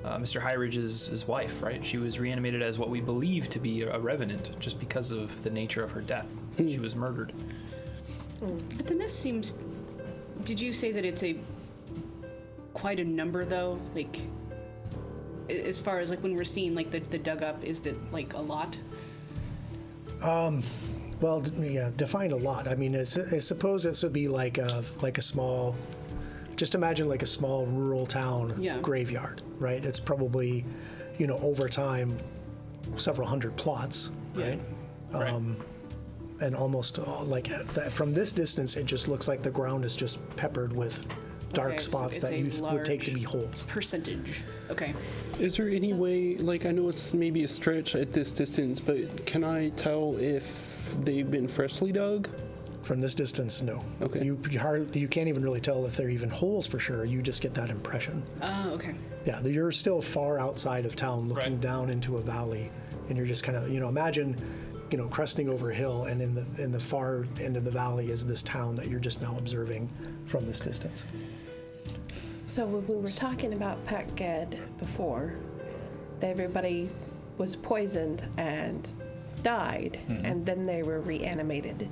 Mr. Highridge's wife, right? She was reanimated as what we believe to be a revenant just because of the nature of her death. She was murdered. But then this seems. Did you say that it's quite a number though? as far as like when we're seeing like the dug up, is it like a lot? Well, yeah, define a lot. I mean, I suppose this would be like a small. Just imagine like a small rural town graveyard, right? It's probably, over time, several hundred plots, right? Right. And almost from this distance, it just looks like the ground is just peppered with dark Okay, so spots it's that a you would take to be holes. Percentage. Okay. Is there any way, I know it's maybe a stretch at this distance, but can I tell if they've been freshly dug? From this distance, no. Okay. You can't even really tell if they're even holes for sure. You just get that impression. Oh, okay. Yeah, you're still far outside of town, looking Right. down into a valley, and you're just kind of, imagine, cresting over a hill, and in the far end of the valley is this town that you're just now observing from this distance. So when we were talking about Pac-Ged before, that everybody was poisoned and died, and then they were reanimated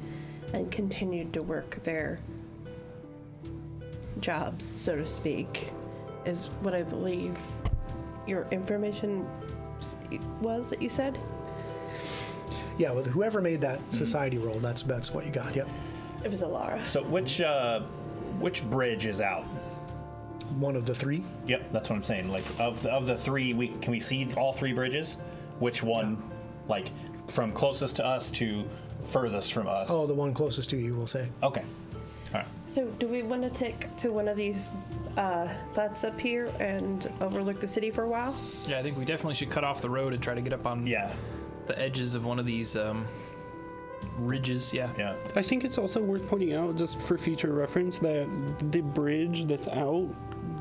and continued to work their jobs, so to speak, is what I believe your information was that you said? Yeah, with whoever made that society roll, that's what you got. Yep. It was Alara. So which bridge is out? One of the three. Yep, that's what I'm saying. Like of the three, can we see all three bridges? Which one, like from closest to us to furthest from us? Oh, the one closest to you, we'll say. Okay. All right. So do we want to take to one of these flats up here and overlook the city for a while? Yeah, I think we definitely should cut off the road and try to get up on Yeah. the edges of one of these ridges. Yeah. Yeah. I think it's also worth pointing out, just for future reference, that the bridge that's out,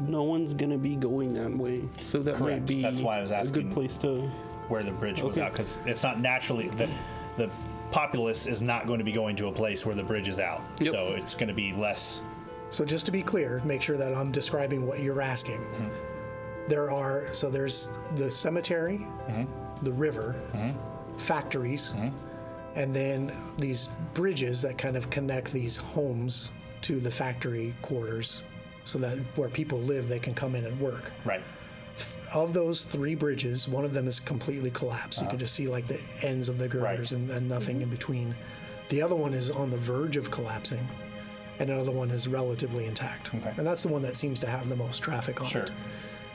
no one's going to be going that way. So that might Correct. be That's why I was a asking good place to... where the bridge was Okay. out, because it's not naturally the populace is not going to be going to a place where the bridge is out. Yep. So it's going to be less. So just to be clear, make sure that I'm describing what you're asking. There's the cemetery, the river, factories, and then these bridges that kind of connect these homes to the factory quarters, so that where people live, they can come in and work. Right. Of those three bridges, one of them is completely collapsed. You can just see like the ends of the girders and nothing in between. The other one is on the verge of collapsing, and another one is relatively intact. Okay. And that's the one that seems to have the most traffic on Sure. it.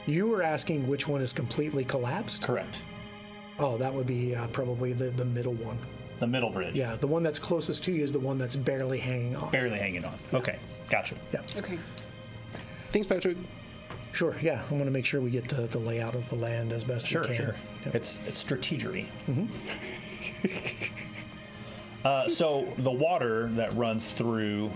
You were asking which one is completely collapsed? Correct. Oh, that would be probably the middle one. The middle bridge. Yeah, the one that's closest to you is the one that's barely hanging on. Barely hanging on. Okay. Gotcha. Yeah, Okay. Thanks, Patrick. sure. Yeah, I want to make sure we get the layout of the land as best Sure, we can. sure. Yep. It's strategery. So the water that runs through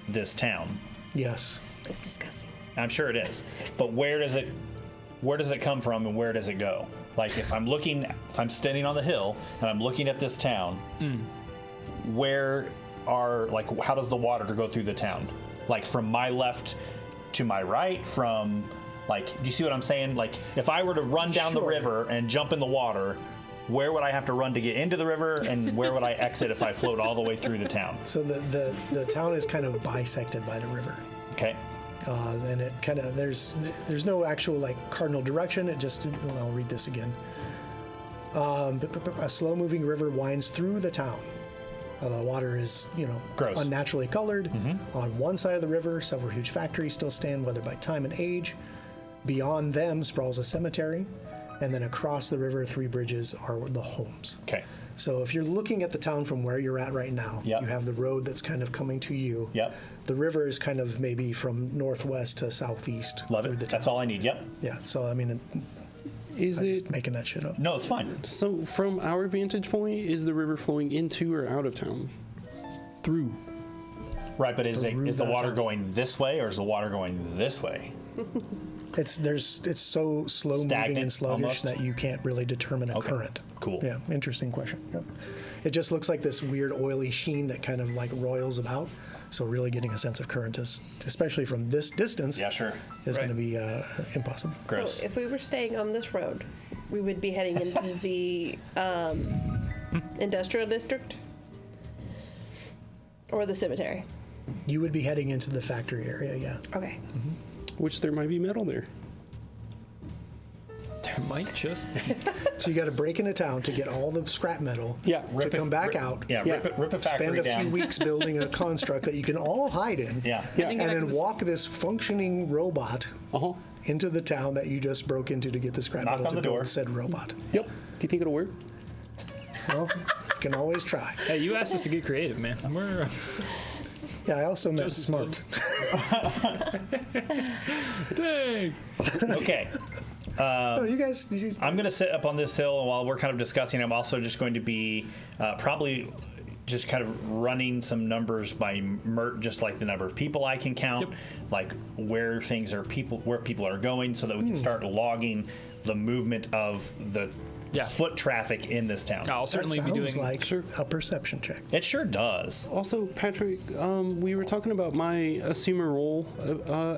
this town, Yes. It's disgusting. I'm sure it is, but where does it come from and where does it go? Like if I'm standing on the hill and I'm looking at this town, how does the water go through the town? Like from my left to my right, do you see what I'm saying? Like if I were to run down the Sure. river and jump in the water, where would I have to run to get into the river, and where would I exit if I float all the way through the town? So the town is kind of bisected by the river. Okay. And it kind of there's no actual cardinal direction. It just I'll read this again. A slow-moving river winds through the town. The water is Gross. unnaturally colored. On one side of the river, several huge factories still stand, weathered by time and age. Beyond them sprawls a cemetery, and then across the river, three bridges are the homes. Okay. So if you're looking at the town from where you're at right now, Yep. you have the road that's kind of coming to you. Yep. The river is kind of maybe from northwest to southeast. Love through it. the town. That's all I need. Yep. Yeah. So I mean, Is I'm it... just making that shit up. No, it's fine. So from our vantage point, is the river flowing into or out of town? Through. Right, but is the that water town. going this way or is the water going this way? It's so slow moving Stagnant, and sluggish almost? that you can't really determine a Okay. current. Cool. Yeah. Interesting question. Yeah. It just looks like this weird oily sheen that kind of roils about. So really getting a sense of current is, especially from this distance, Yeah, sure. is Right. going to be impossible. Gross. So if we were staying on this road, we would be heading into the industrial district or the cemetery. You would be heading into the factory area. Yeah. Okay. Which there might be metal there. There Might just be. So you got to break into town to get all the scrap metal. Yeah, To rip it- come back rip- out. Yeah, rip a factory Spend a down. few weeks building a construct that you can all hide in. Yeah. And then walk this functioning robot Uh-huh. into the town that you just broke into to get the scrap Knock metal on to the build door. said robot. Yep. Do you think it'll work? Well, you can always try. Hey, you asked us to get creative, man. We're Yeah, I also meant Joseph's smart. dang. Okay. No, you guys. I'm going to sit up on this hill, and while we're kind of discussing, I'm also just going to be probably just kind of running some numbers by just like the number of people I can count, Yep. like where people are going, so that we can start logging the movement of the foot traffic in this town. I'll That certainly be sounds doing. like a perception check. It sure does. Also, Patrick, we were talking about my assume a role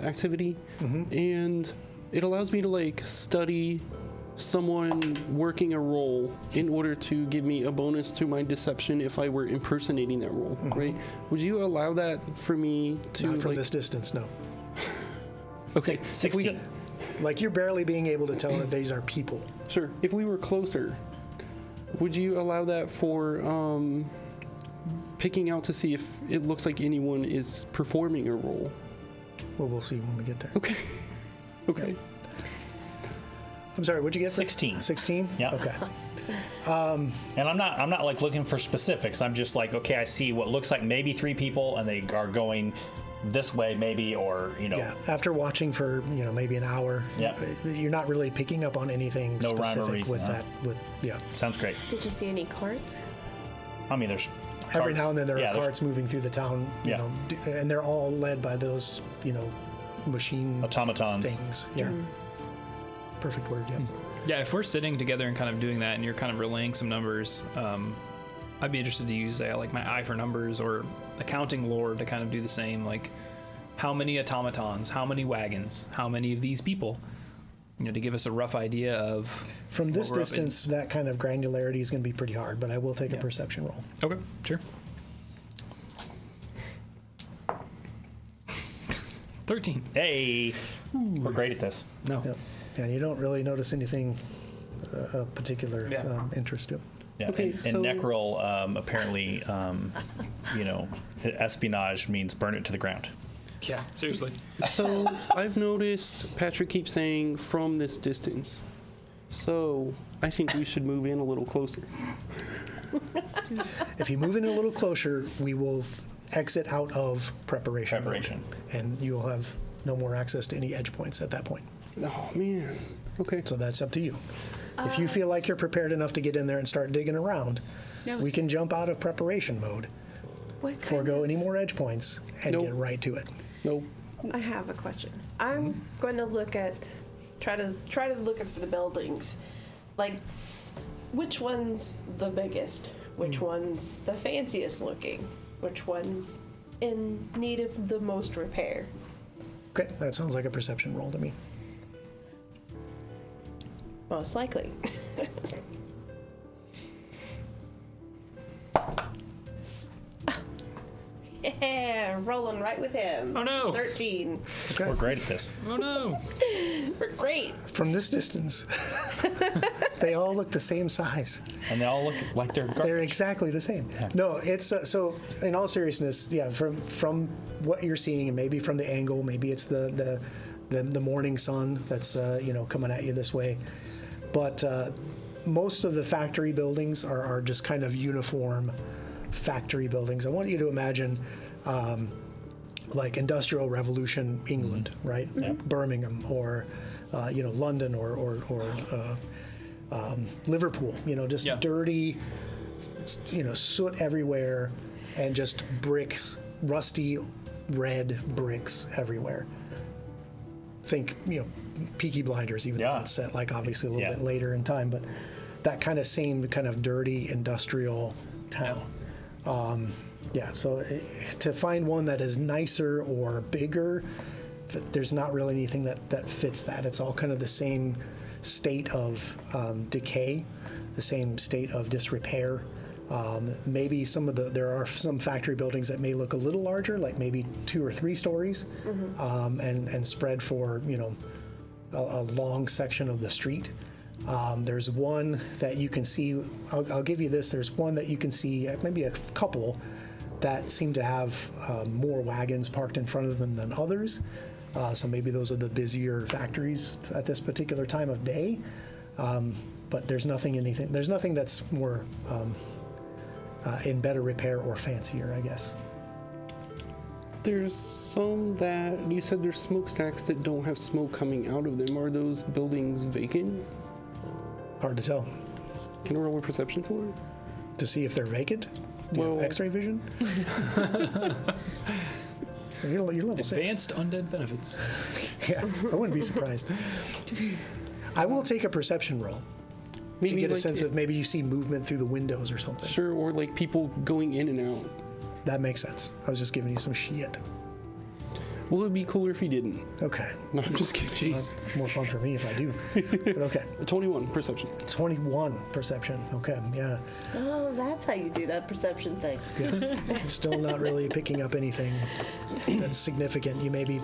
activity, and it allows me to like study someone working a role in order to give me a bonus to my deception if I were impersonating that role, right? Would you allow that for me to Not from like? this distance, no. Okay, if we 16. got- Like you're barely being able to tell that these are people. Sure. If we were closer, would you allow that for picking out to see if it looks like anyone is performing a role? Well, we'll see when we get there. Okay. Okay. I'm sorry, what'd you get? 16. 16? Yeah. Okay. And I'm not like looking for specifics. I'm just like, okay, I see what looks like maybe 3 people, and they are going this way, maybe, or Yeah. After watching for maybe an hour, Yeah. you're not really picking up on anything No rhyme or specific reason, with huh? that. Sounds great. Did you see any carts? I mean, there's Every carts. now and then there Yeah, are there's carts moving through the town, Yeah. and they're all led by those machine automatons. things. Yeah. Perfect word. Yeah. Yeah, if we're sitting together and kind of doing that, and you're kind of relaying some numbers, I'd be interested to use like my eye for numbers or accounting lore to kind of do the same. Like, how many automatons, how many wagons, how many of these people, to give us a rough idea of. From what this we're up distance, that kind of granularity is going to be pretty hard, but I will take a Yeah. perception roll. Okay, sure. 13. Hey, we're great at this. No. Yep. And you don't really notice anything of particular Yeah. Interest to. Yeah. Okay, and so- Necrol apparently, espionage means burn it to the ground. Yeah, seriously. So I've noticed Patrick keeps saying from this distance. So I think we should move in a little closer. If you move in a little closer, we will exit out of preparation. mode, Preparation. and you will have no more access to any edge points at that point. Oh man. Okay. So that's up to you. If you feel like you're prepared enough to get in there and start digging around, No. we can jump out of preparation mode, What kind forego any more edge points, and Nope. get right to it. Nope. I have a question. I'm going to try to look at for the buildings. Like, which one's the biggest? Which one's the fanciest looking? Which one's in need of the most repair? Okay, that sounds like a perception roll to me. Most likely. Yeah, rolling right with him. Oh, no. 13. We're great at this. Oh no. We're great. From this distance, they all look the same size. And they all look like they're garbage. They're exactly the same. No, it's so. In all seriousness, yeah. From what you're seeing, and maybe from the angle, maybe it's the morning sun that's coming at you this way, but most of the factory buildings are just kind of uniform factory buildings. I want you to imagine like Industrial Revolution England, right? Birmingham or London or Liverpool. Just Yeah. dirty, soot everywhere, and just bricks, rusty red bricks everywhere. Think Peaky Blinders, even though Yeah. it's set like obviously a little Yeah. bit later in time, but that kind of same kind of dirty industrial town. So to find one that is nicer or bigger, there's not really anything that fits that. It's all kind of the same state of decay, the same state of disrepair. Maybe there are some factory buildings that may look a little larger, like maybe 2 or 3 stories, and spread for a long section of the street. There's one that you can see. I'll give you this. There's one that you can see, maybe a couple, that seem to have more wagons parked in front of them than others. So maybe those are the busier factories at this particular time of day. But there's nothing that's more in better repair or fancier, I guess. There's some that you said there's smokestacks that don't have smoke coming out of them. Are those buildings vacant? Hard to tell. Can I roll a perception for it? To see if they're vacant? Do you have Well- X-ray vision? You're level 6. Advanced undead benefits. Yeah, I wouldn't be surprised. I will take a perception roll to get a sense of maybe you see movement through the windows or something. Sure, or like people going in and out. That makes sense. I was just giving you some shit. Well, it'd be cooler if you didn't. Okay. No, I'm just kidding. Well, it's more fun for me if I do. But okay. 21 perception. 21 perception. Okay, yeah. Oh, that's how you do that perception thing. Yeah. Still not really picking up anything that's significant. You maybe,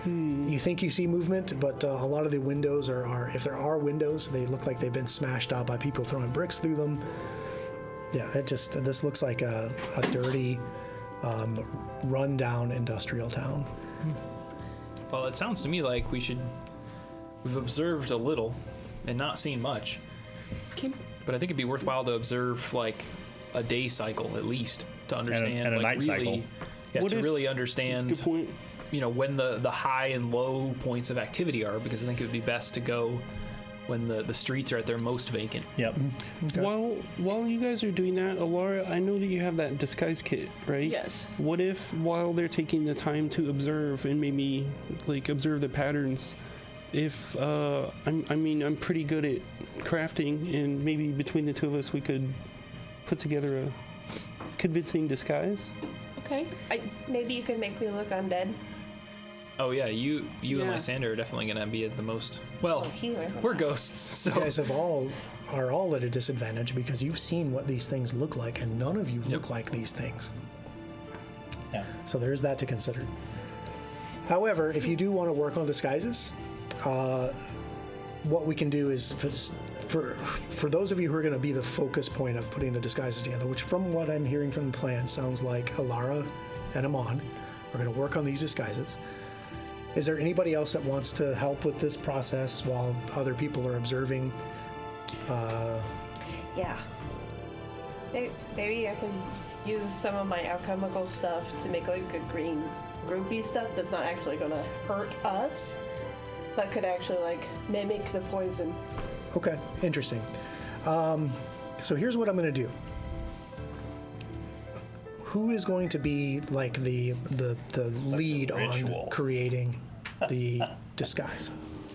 you think you see movement, but a lot of the windows are, if there are windows, they look like they've been smashed out by people throwing bricks through them. Yeah, this looks like a dirty, run-down industrial town. Well, it sounds to me like we've observed a little and not seen much. But I think it'd be worthwhile to observe like a day cycle at least to understand and a like night really, cycle. Yeah, What to if- really understand Good point. when the high and low points of activity are, because I think it would be best to go when the streets are at their most vacant. Yep. Okay. While you guys are doing that, Alara, I know that you have that disguise kit, right? Yes. What if while they're taking the time to observe and maybe like observe the patterns, if I'm pretty good at crafting, and maybe between the two of us we could put together a convincing disguise? Okay. Maybe you can make me look undead. Oh yeah, you and Yeah. Lysander are definitely gonna be at the most. Well, healers and we're that. ghosts, so You guys are all at a disadvantage because you've seen what these things look like, and none of you look like these things. Yeah. So there's that to consider. However, if you do want to work on disguises, what we can do is for those of you who are going to be the focus point of putting the disguises together, which from what I'm hearing from the plan sounds like Alara and Amon are going to work on these disguises. Is there anybody else that wants to help with this process while other people are observing? Yeah. Maybe I can use some of my alchemical stuff to make like a green groupie stuff that's not actually going to hurt us, but could actually like mimic the poison. Okay, interesting. So here's what I'm going to do. Who is going to be like the lead on ritual. creating the disguise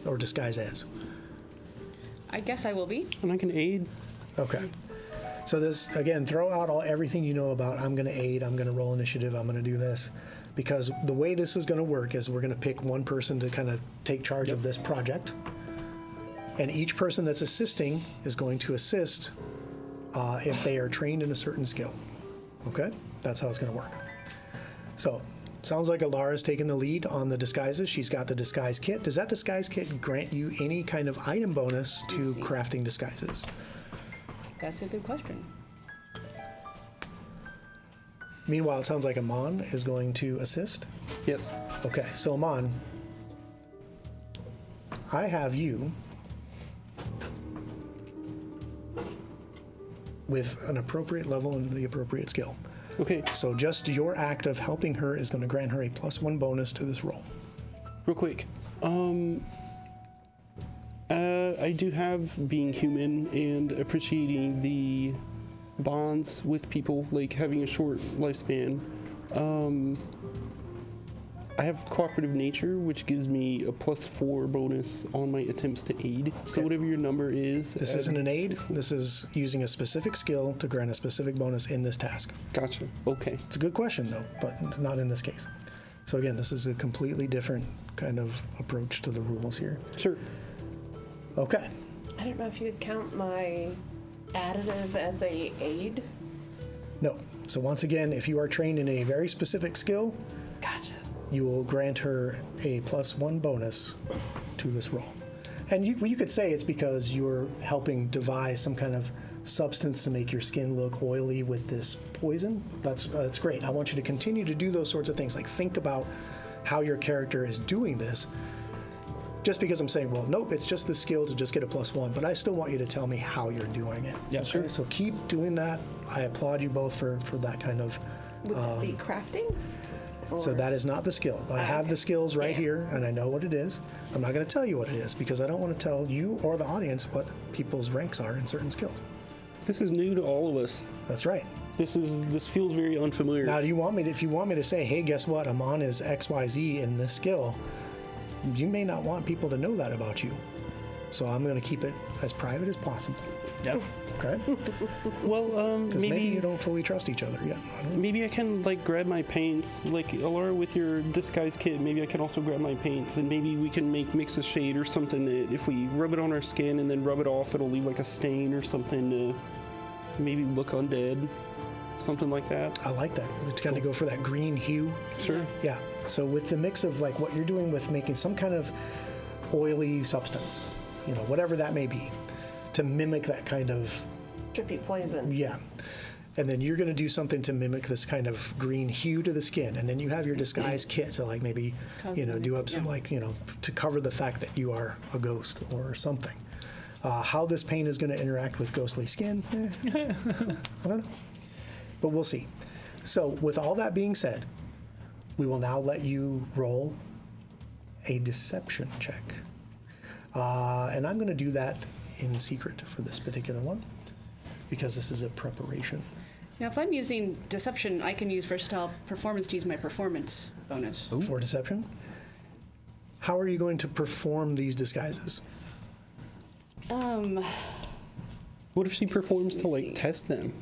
or disguise as? I guess I will be. And I can aid. Okay. So this again, throw out everything you know about. I'm going to aid. I'm going to roll initiative. I'm going to do this, because the way this is going to work is we're going to pick one person to kind of take charge of this project, and each person that's assisting is going to assist if they are trained in a certain skill. Okay, that's how it's going to work. So sounds like Alara's taking the lead on the disguises. She's got the disguise kit. Does that disguise kit grant you any kind of item bonus to see. crafting disguises? That's a good question. Meanwhile, it sounds like Amon is going to assist. Yes. Okay, so Amon, I have you with an appropriate level and the appropriate skill. Okay. So just your act of helping her is going to grant her a +1 bonus to this roll. Real quick. I do have being human and appreciating the bonds with people, like having a short lifespan. I have cooperative nature, which gives me a +4 bonus on my attempts to aid. So Okay. whatever your number is. This isn't an aid. This is using a specific skill to grant a specific bonus in this task. Gotcha. Okay. It's a good question, though, but not in this case. So again, this is a completely different kind of approach to the rules here. Sure. Okay. I don't know if you would count my additive as a aid. No. So once again, if you are trained in a very specific skill, Gotcha. you will grant her a +1 bonus to this roll. And you could say it's because you're helping devise some kind of substance to make your skin look oily with this poison. That's great. I want you to continue to do those sorts of things. Like, think about how your character is doing this. Just because I'm saying, well, nope, it's just the skill to just get a +1, but I still want you to tell me how you're doing it. Yeah, sure. So keep doing that. I applaud you both for that kind of. Would that be crafting? So Or- that is not the skill. I have the skills right Damn. here, and I know what it is. I'm not going to tell you what it is because I don't want to tell you or the audience what people's ranks are in certain skills. This is new to all of us. That's right. This feels very unfamiliar. Now, if you want me to say, hey, guess what? Amon is XYZ in this skill, you may not want people to know that about you. So I'm going to keep it as private as possible. Yep. Okay? Well, Because maybe you maybe don't fully trust each other yet. I don't know. maybe I can like grab my paints, like Alara with your disguise kit. Maybe I can also grab my paints, and maybe we can mix a shade or something that if we rub it on our skin and then rub it off, it'll leave like a stain or something to maybe look undead, something like that. I like that. It's kind of go for that green hue. Sure. Yeah. So with the mix of like what you're doing with making some kind of oily substance, whatever that may be, to mimic that kind of, Drippy poison. yeah. And then you're going to do something to mimic this kind of green hue to the skin. And then you have your disguise kit to like maybe, do up some to cover the fact that you are a ghost or something. How this paint is going to interact with ghostly skin, I don't know. But we'll see. So with all that being said, we will now let you roll a deception check. And I'm going to do that in secret for this particular one because this is a preparation. Now, if I'm using deception, I can use versatile performance to use my performance bonus. For deception. How are you going to perform these disguises? What if she performs to Let me like see. test them?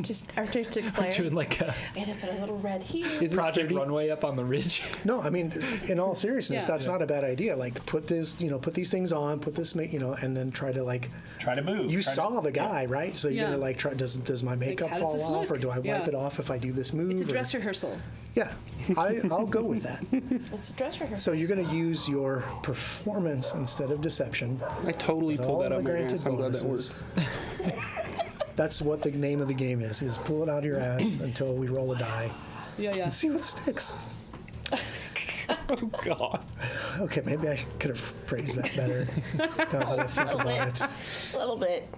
Just artistic flair. Doing like a I'm gonna put a little red here. Is it Project sturdy? Runway up on the ridge. No, I mean, in all seriousness, Yeah. that's not a bad idea. Like, put this, put these things on, put this, and then try to like. Try to move. You Try saw to, the guy, right? So you're Yeah. gonna like try. Does my makeup how does fall this off, look? or do I wipe Yeah. it off if I do this move? It's a or- dress rehearsal. Yeah, I'll go with that. It's a dress rehearsal. So you're going to use your performance instead of deception. I totally With pulled all that the out my granted ass. I'm glad that bonuses. worked. That's what the name of the game is pull it out of your ass until we roll a die Yeah, yeah. and see what sticks. Oh God. Okay, maybe I could have phrased that better now that I think about it. A little bit.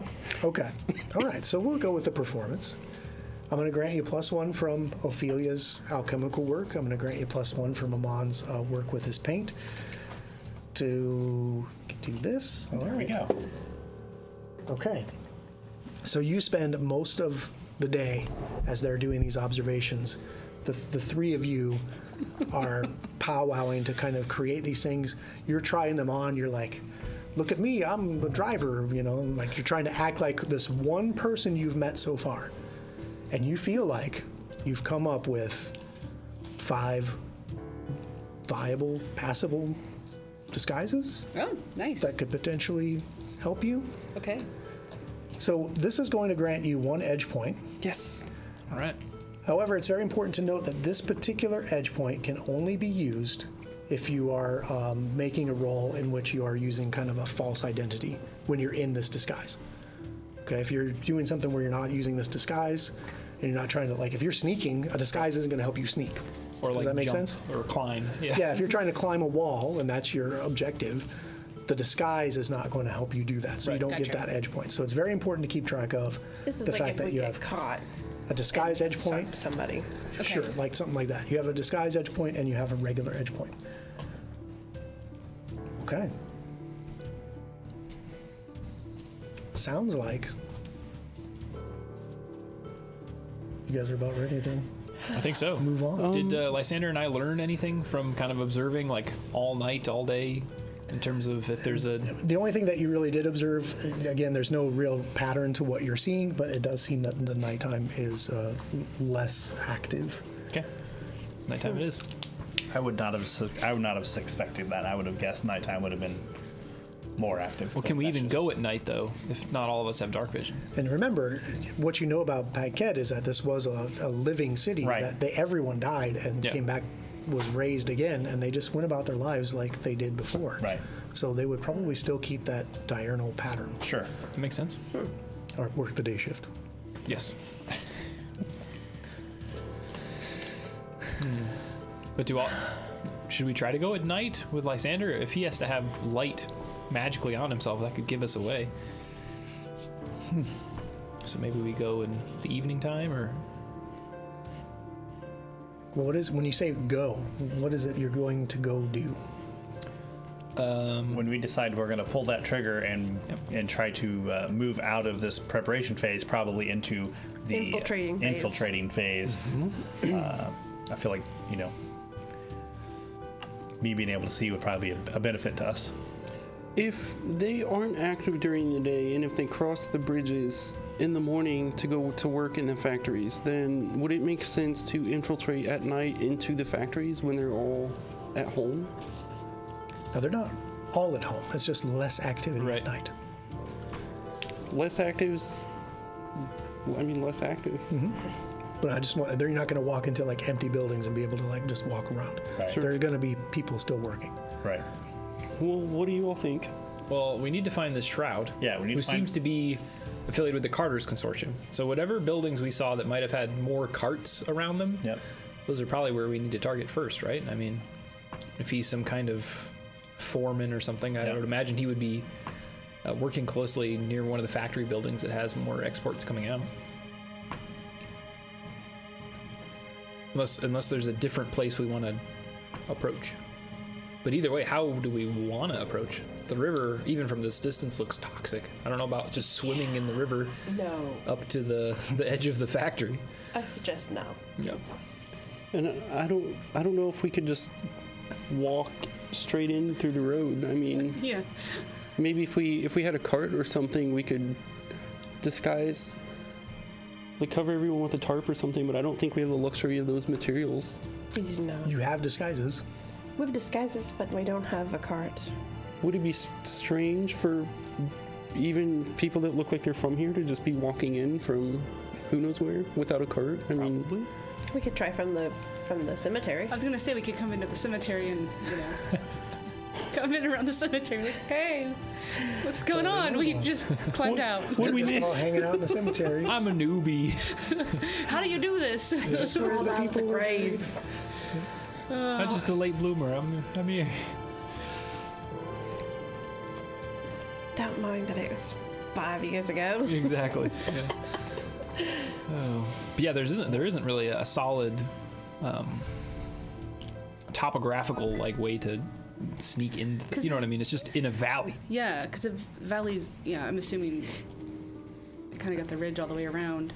Okay, all right, so we'll go with the performance. I'm going to grant you +1 from Ophelia's alchemical work. I'm going to grant you +1 from Amon's work with his paint. To do this. All There we right. go. Okay. So you spend most of the day as they're doing these observations. The three of you are powwowing to kind of create these things. You're trying them on. You're like, look at me, I'm a driver, like you're trying to act like this one person you've met so far. And you feel like you've come up with 5 viable, passable disguises Oh, nice. that could potentially help you. Okay. So this is going to grant you 1 edge point. Yes. All right. However, it's very important to note that this particular edge point can only be used if you are making a role in which you are using kind of a false identity when you're in this disguise. Okay, if you're doing something where you're not using this disguise and you're not trying to, like, if you're sneaking, a disguise isn't going to help you sneak. Or like Does that make jump sense? or climb. Yeah. Yeah, if you're trying to climb a wall and that's your objective, the disguise is not going to help you do that, so you Right, don't get gotcha. that edge point. So it's very important to keep track of This is the like fact if that we you get have caught. a disguise edge Stop point. somebody. Sure, like something like that. You have a disguise edge point and you have a regular edge point. Okay. Sounds like you guys are about ready to I think so. move on. Did Lysander and I learn anything from kind of observing like all night, all day, in terms of if there's a The only thing that you really did observe, again, there's no real pattern to what you're seeing, but it does seem that the nighttime is less active. okay, nighttime it is. I would not have suspected that. I would have guessed nighttime would have been more active. Well, but can we that's even just- go at night though? If not all of us have dark vision. And remember, what you know about Paquette is that this was a living city. Right. That everyone died and Yeah. came back was raised again, and they just went about their lives like they did before. Right. So they would probably still keep that diurnal pattern Sure. That makes sense. or work the day shift. Yes. But should we try to go at night with Lysander? If he has to have light magically on himself, that could give us away. So maybe we go in the evening time, or Well, when you say go, what is it you're going to go do? When we decide we're going to pull that trigger and try to move out of this preparation phase, probably into the Infiltrating phase. I feel like, me being able to see would probably be a benefit to us. If they aren't active during the day, and if they cross the bridges in the morning to go to work in the factories, then would it make sense to infiltrate at night into the factories when they're all at home? Now, they're not all at home. It's just less activity Right. at night. Less active. But they're not going to walk into like empty buildings and be able to like just walk around. Right. There are going to be people still working. Right. Well, what do you all think? well, we need to find this Shroud. Yeah, we need who to find- seems to be affiliated with the Carters Consortium. So whatever buildings we saw that might have had more carts around them, Yep. those are probably where we need to target first, right? I mean, if he's some kind of foreman or something, I Yeah. would imagine he would be working closely near one of the factory buildings that has more exports coming out. Unless there's a different place we want to approach. But either way, how do we want to approach? The river, even from this distance, looks toxic. I don't know about just swimming in the river No, up to the edge of the factory. I suggest no. Yeah. And I don't know if we could just walk straight in through the road. I mean, Yeah. maybe if we had a cart or something, we could disguise, like cover everyone with a tarp or something. But I don't think we have the luxury of those materials. We do not. You have disguises. We have disguises, but we don't have a cart. Would it be strange for even people that look like they're from here to just be walking in from who knows where without a cart? I mean, We could try from the cemetery. I was gonna say we could come into the cemetery and come in around the cemetery. Like, hey, what's going on? We just climbed out. what did we Just all miss? hanging out in the cemetery. I'm a newbie. How do you do this? That's where Crawled the out of the people grave. I'm just a late bloomer. I'm here. Don't mind that it was 5 years ago. Exactly. Yeah. Oh. But yeah, there isn't really a solid topographical way to sneak into. You know what I mean? It's just in a valley. Yeah, because the valleys. Yeah, I'm assuming it kind of got the ridge all the way around.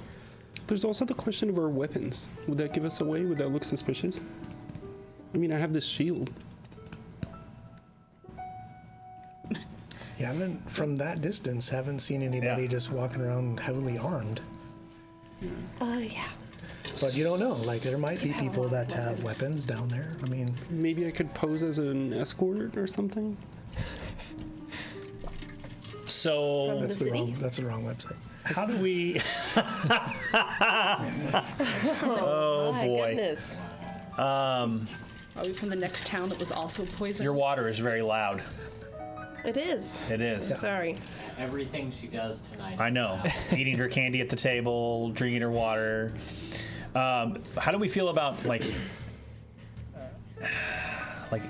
There's also the question of our weapons. Would that give us away? Would that look suspicious? I mean, I have this shield. You haven't, from that distance, haven't seen anybody Yeah. just walking around heavily armed. Yeah. But you don't know. Like, there might be people that have weapons down there. I mean, Maybe I could pose as an escort or something. So From that's the city? wrong website. how do we? Oh Oh boy. Goodness. Are we from the next town that was also poisoned? Your water is very loud. It is. It is. Sorry. Everything she does tonight. I know. Eating her candy at the table, drinking her water. How do we feel about like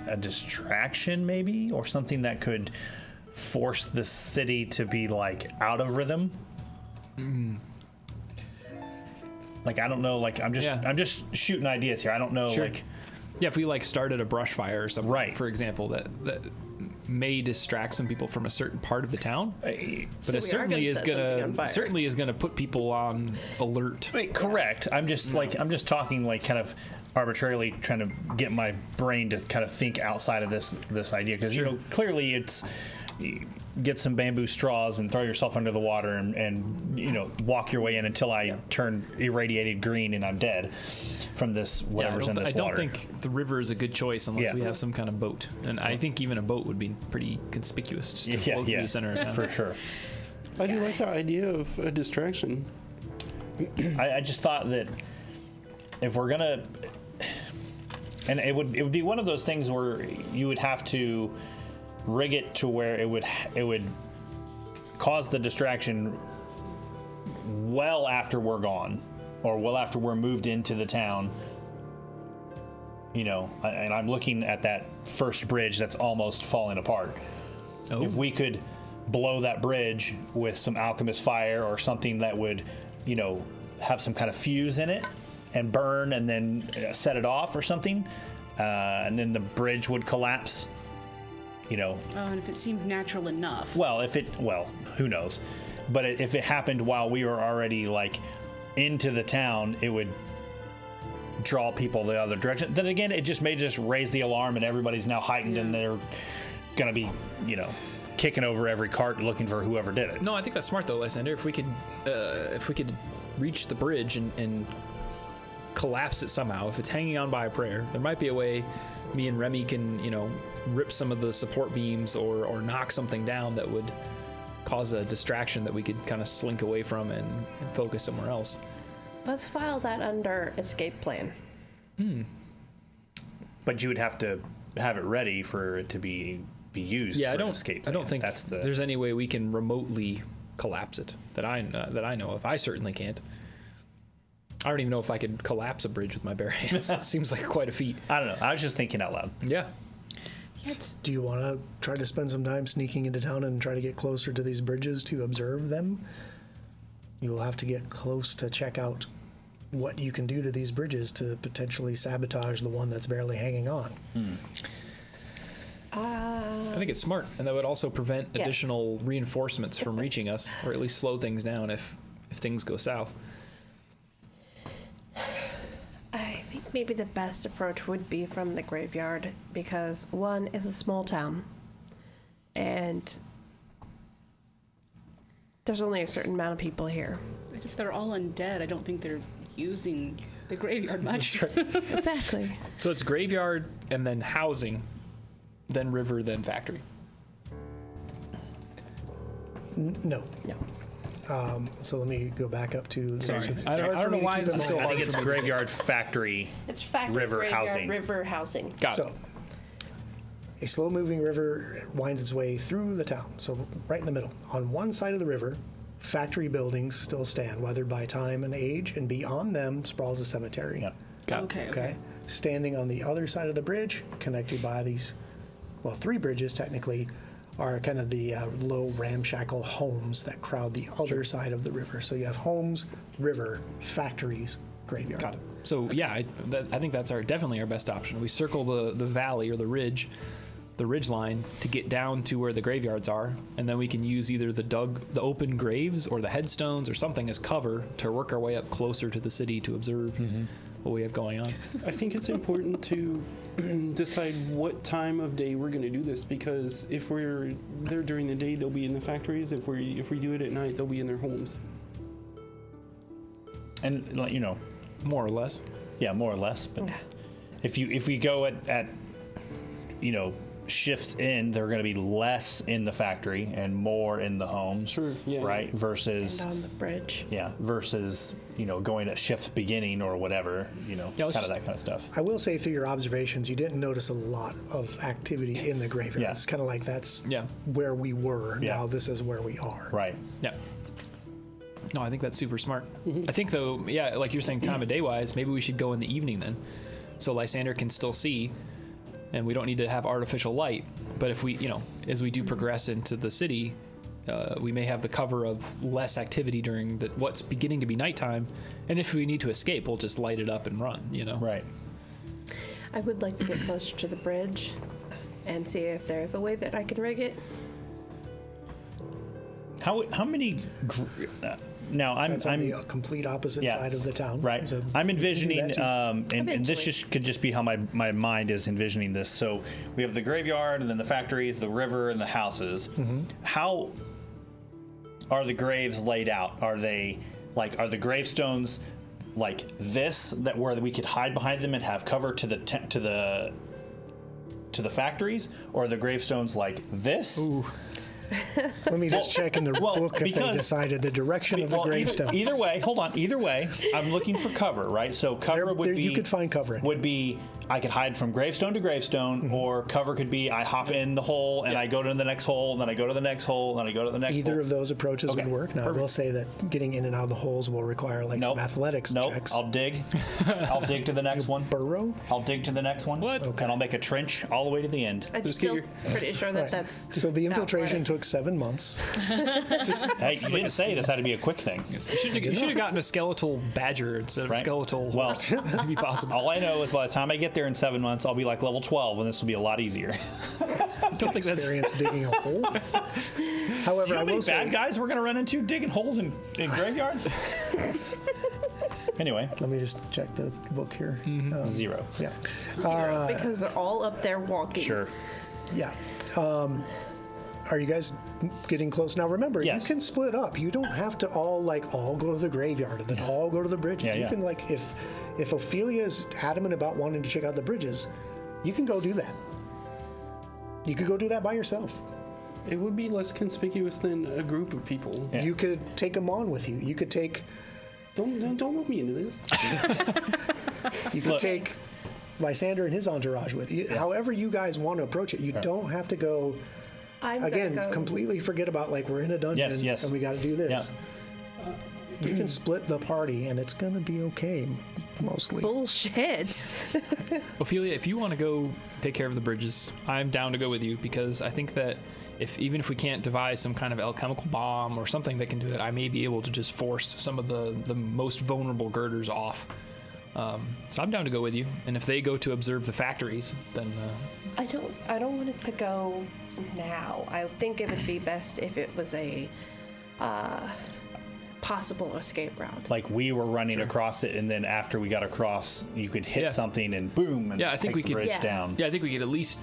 a distraction maybe, or something that could force the city to be out of rhythm? Like, I don't know. Like, I'm just shooting ideas here. I don't know. Sure. Yeah, if we started a brush fire or something, Right. for example, that may distract some people from a certain part of the town, but So it we are certainly gonna is set something on fire. certainly is gonna put people on alert. Wait, correct. I'm just I'm just talking kind of arbitrarily trying to get my brain to kind of think outside of this idea, because clearly it's you get some bamboo straws and throw yourself under the water and walk your way in until I turn irradiated green and I'm dead from this whatever's in this I don't water. think the river is a good choice unless Yeah. we have some kind of boat, and I think even a boat would be pretty conspicuous just to float through the center of town. for sure. I do like the idea of a distraction. I just thought that if we're gonna And it would be one of those things where you would have to rig it to where it would cause the distraction well after we're gone, or well after we're moved into the town. You know, and I'm looking at that first bridge that's almost falling apart. Oh. If we could blow that bridge with some alchemist fire or something that would, you know, have some kind of fuse in it and burn and then set it off or something, and then the bridge would collapse, you know. Oh, and if it seemed natural enough. Well, who knows? But if it happened while we were already like into the town, it would draw people the other direction. Then again, it just may just raise the alarm and everybody's now heightened and they're gonna be, you know, kicking over every cart looking for whoever did it. No, I think that's smart though, Lysander. If we could reach the bridge and collapse it somehow, if it's hanging on by a prayer, there might be a way me and Remy can, you know, rip some of the support beams or knock something down that would cause a distraction that we could kind of slink away from and focus somewhere else. Let's file that under escape plan. But you would have to have it ready for it to be used. Yeah, for I don't. an escape I don't plan. think there's any way we can remotely collapse it that I know of. I certainly can't. I don't even know if I could collapse a bridge with my bare hands. It seems like quite a feat. I don't know. I was just thinking out loud. Yeah. Do you want to try to spend some time sneaking into town and try to get closer to these bridges to observe them? You will have to get close to check out what you can do to these bridges to potentially sabotage the one that's barely hanging on. I think it's smart, and that would also prevent Yes. additional reinforcements from reaching us, or at least slow things down if things go south. I think maybe the best approach would be from the graveyard because one is a small town and there's only a certain amount of people here. If they're all undead, I don't think they're using the graveyard much. Exactly. So it's graveyard and then housing, then river, then factory. No. No. So let me go back up to. Sorry. It's I hard don't for know me to why keep this in is so mind. I hard think it's for me to do. graveyard factory. It's factory, River graveyard, housing. river housing. Got So, it. a slow-moving river winds its way through the town. So right in the middle, on one side of the river, factory buildings still stand, weathered by time and age, and beyond them sprawls a cemetery. Yeah. Got it. Okay. Standing on the other side of the bridge, connected by these, well, three bridges technically, are kind of the low ramshackle homes that crowd the other side of the river. So you have homes, river, factories, graveyard. Got it. So yeah, I think that's definitely our best option. We circle the valley or the ridge line to get down to where the graveyards are, and then we can use either the open graves or the headstones or something as cover to work our way up closer to the city to observe what we have going on. I think it's important to decide what time of day we're going to do this, because if we're there during the day, they'll be in the factories. If we do it at night, they'll be in their homes. And you know, More or less. yeah, more or less. But if we go at you know, shifts in, they're going to be less in the factory and more in the homes. Sure, yeah. Right. Versus And on the bridge. versus, you know, going at shift beginning or whatever, you know, Yeah, let's kind of just- that kind of stuff. I will say, through your observations, you didn't notice a lot of activity in the graveyard. Yeah. It's kind of like that's Yeah. where we were. Yeah. Now this is where we are. Right. Yeah. No, I think that's super smart. I think though, yeah, like you're saying, time of day wise, maybe we should go in the evening then, so Lysander can still see, and we don't need to have artificial light. But if we, you know, as we do progress into the city, we may have the cover of less activity during what's beginning to be nighttime, and if we need to escape, we'll just light it up and run. You know. Right. I would like to get closer to the bridge and see if there's a way that I can rig it. How many? Now I'm That's on the complete opposite yeah, side of the town. right. So I'm we can do envisioning, that too. and this Eventually. could just be how my mind is envisioning this. So we have the graveyard, and then the factories, the river, and the houses. How are the graves laid out? Are they are the gravestones like this, that where we could hide behind them and have cover to the factories, or are the gravestones like this? Ooh. Let me just check in the well, book if they because- decided the direction of the gravestone. Either way, hold on. Either way, I'm looking for cover, right? So cover would be you could find cover in would be I could hide from gravestone to gravestone, or cover could be I hop in the hole and I go to the next hole, and then I go to the next hole, and then I go to the next hole. Either of those approaches Okay, would work. Now, I will say that getting in and out of the holes will require like some athletics checks. I'll dig. I'll dig to the next one. Burrow? I'll dig to the next one. What? And I'll make a trench all the way to the end. I'm Just still get pretty sure that Right. that's. So the infiltration athletics. took 7 months. Hey, you didn't say this had to be a quick thing. You should have gotten a skeletal badger instead of a Right. skeletal Well, horse. That'd be possible. All I know is by the time I get there in 7 months, I'll be like level 12, and this will be a lot easier. I don't think that's. Experience digging a hole. However, How I many will say, bad guys we're gonna run into digging holes in graveyards? Anyway, let me just check the book here. 0. Yeah. Because they're all up there walking. Sure. Yeah. Are you guys getting close now? Remember, Yes. you can split up. You don't have to all go to the graveyard and then all go to the bridge. Yeah, you yeah. can if Ophelia is adamant about wanting to check out the bridges, you can go do that. You could go do that by yourself. It would be less conspicuous than a group of people. Yeah. You could take them on with you. You could take Don't rope me into this. Look. take Lysander and his entourage with you. However you guys want to approach it. You don't have to go I'm again gonna go. completely forget about we're in a dungeon Yes. and we got to do this. You can split the party and it's gonna be okay, mostly. Bullshit. Ophelia, if you want to go take care of the bridges, I'm down to go with you because I think that even if we can't devise some kind of alchemical bomb or something that can do it, I may be able to just force some of the most vulnerable girders off. So I'm down to go with you. And if they go to observe the factories, then I don't want it to go now. I think it would be best if it was a possible escape route. Like we were running across it, and then after we got across, you could hit Yeah. something and boom, and Yeah, I think take we the could- bridge Yeah. down. I think we could at least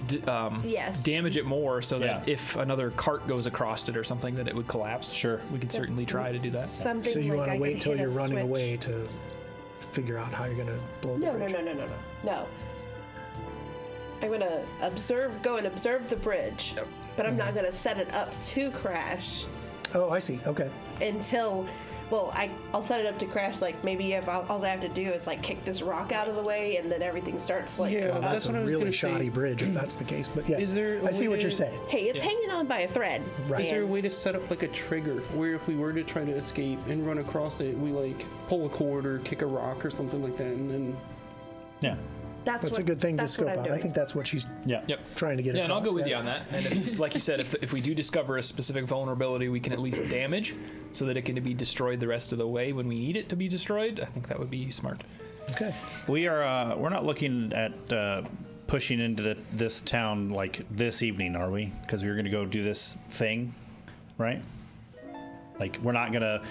Yes. damage it more so that Yeah. if another cart goes across it or something, that it would collapse. Sure. We could certainly try to do that. Something So you like want I to wait could till hit you're a running switch. away to figure out how you're gonna blow the No. bridge. No. I'm gonna go and observe the bridge, but I'm not gonna set it up to crash Oh, I see. Okay. until. Well, I'll set it up to crash. Like maybe if all I have to do is kick this rock out of the way, and then everything starts Yeah. Well, that's That's what I a was really gonna say. shoddy bridge if that's the case. But yeah, Is there a I see what way- you're saying. Hey, it's hanging on by a thread. Right. Is there a and- way to set up a trigger where if we were to try to escape and run across it, we pull a cord or kick a rock or something like that, and then Yeah. That's a good thing to that's scope what I'm out. I doing. think that's what she's Yeah. Yep. trying to get Yeah, and I'll across. go with you on that. And if, like you said, if we do discover a specific vulnerability, we can at least damage so that it can be destroyed the rest of the way when we need it to be destroyed. I think that would be smart. Okay. We are. We're not looking at pushing into this town this evening, are we? Because we were going to go do this thing, right? We're not going to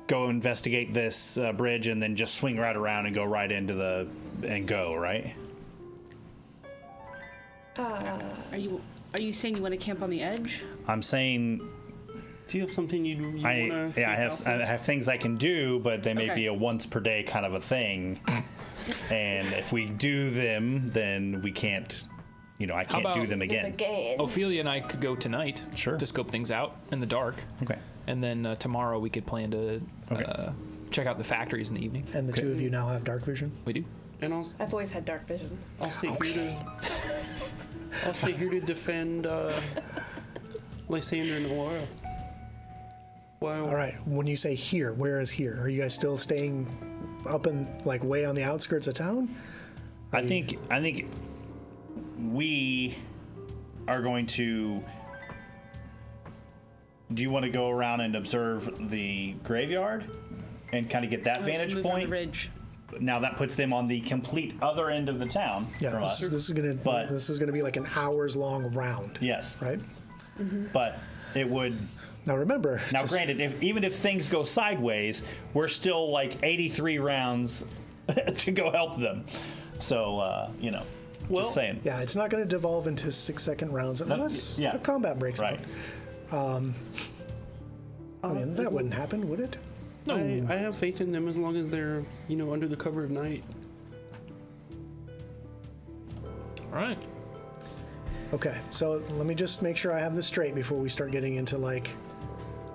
go investigate this bridge and then just swing right around and go right into and go, right? Are you saying you want to camp on the edge? I'm saying do you have something you want to? I have things I can do, but they may Okay. be a once per day kind of a thing. And if we do them, then we can't. I can't do about- them again. Again. Ophelia and I could go tonight Sure. to scope things out in the dark. Okay. And then tomorrow we could plan to Okay. check out the factories in the evening. And the two of you now have dark vision. We do. And I've always had dark vision. I'll stay here to defend Lysander and Alara. Wow. All right. When you say here, where is here? Are you guys still staying up in way on the outskirts of town? I think we are going to. Do you want to go around and observe the graveyard and kind of get that Or just vantage move on point? the ridge. Now that puts them on the complete other end of the town Yeah. from us. This is gonna be like an hours long round. Yes, Right. but it would. Now remember. Now, just- granted, even if things go sideways, we're still 83 rounds to go help them. So just saying. Yeah, it's not going to devolve into 6-second rounds unless yeah. a combat breaks Right. out. I mean, that wouldn't happen, would it? No. I have faith in them as long as they're under the cover of night. All right. Okay, so let me just make sure I have this straight before we start getting into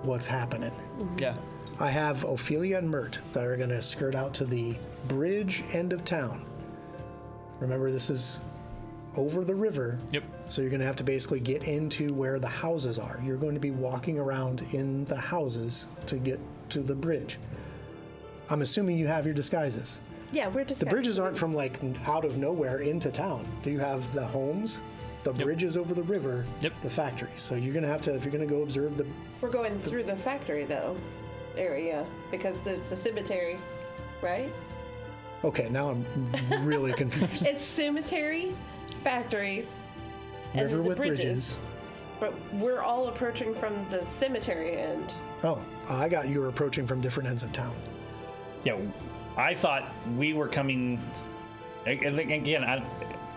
what's happening. Yeah. I have Ophelia and Mert that are going to skirt out to the bridge end of town. Remember, this is over the river. Yep. So you're going to have to basically get into where the houses are. You're going to be walking around in the houses to get to the bridge. I'm assuming you have your disguises. Yeah, we're just The bridges aren't from like out of nowhere into town. Do you have the homes, the bridges over the river, the factories? So you're going to have to, if you're going to go observe the... We're going through the factory though area because it's a cemetery, right? Okay, now I'm really confused. It's cemetery, factories, and River then the with bridges. But we're all approaching from the cemetery end. Oh, I got you were approaching from different ends of town. Yeah, I thought we were coming. Again,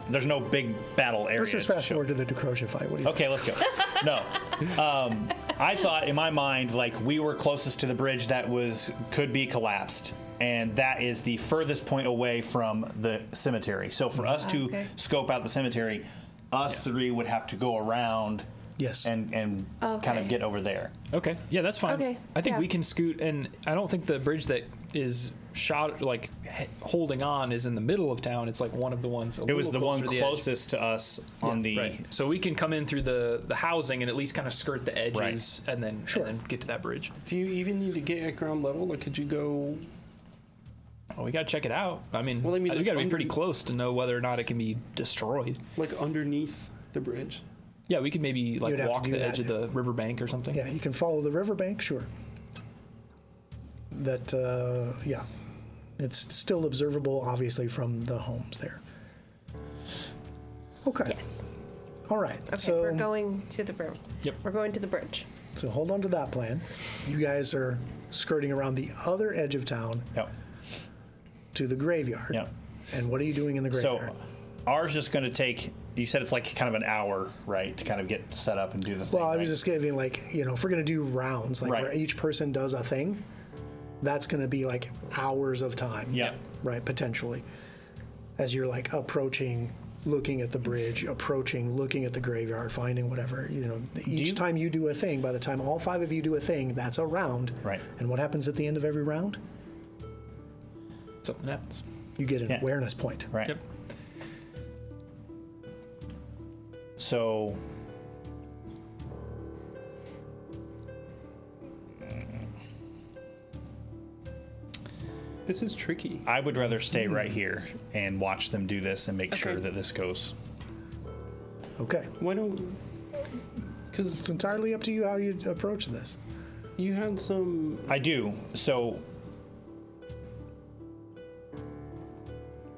there's no big battle area. Let's just fast forward to the Decrocia fight. What do you Okay, let's go. No, I thought in my mind like we were closest to the bridge that could be collapsed, and that is the furthest point away from the cemetery. So for us to scope out the cemetery, us three would have to go around. Yes. And kind of get over there. Okay. Yeah, that's fine. Okay, I think yeah. we can scoot, and I don't think the bridge that is shot like holding on is in the middle of town. It's like one of the ones. It was the one to the closest to us on the. Right. So we can come in through the housing and at least kind of skirt the edges, and then get to that bridge. Do you even need to get at ground level, or could you go? Well, we got to check it out. I mean, Well, I mean, we like got to be pretty close to know whether or not it can be destroyed. Like underneath the bridge? Yeah, we could maybe like You'd have to walk do the that. edge of the riverbank or something. Yeah, you can follow the riverbank, sure. That, yeah. It's still observable, obviously, from the homes there. Okay. Yes. All right. Okay, so, we're going to the bridge. Yep. We're going to the bridge. So hold on to that plan. You guys are skirting around the other edge of town Yep. to the graveyard. Yep. And what are you doing in the graveyard? So ours just going to take. You said it's like kind of an hour, right, to kind of get set up and do the thing. Well, I was right? just giving like, if we're going to do rounds, like Right. where each person does a thing, that's going to be like hours of time. Yeah. Right, potentially. As you're like approaching, looking at the bridge, approaching, looking at the graveyard, finding whatever, each time you do a thing, by the time all 5 of you do a thing, that's a round. Right. And what happens at the end of every round? Something happens. You get an Yeah. awareness point. Right. Yep. So. This is tricky. I would rather stay right here and watch them do this and make sure Okay. that this goes. Okay. Why don't? It's Because entirely up to you how you approach this. you had some. I do. So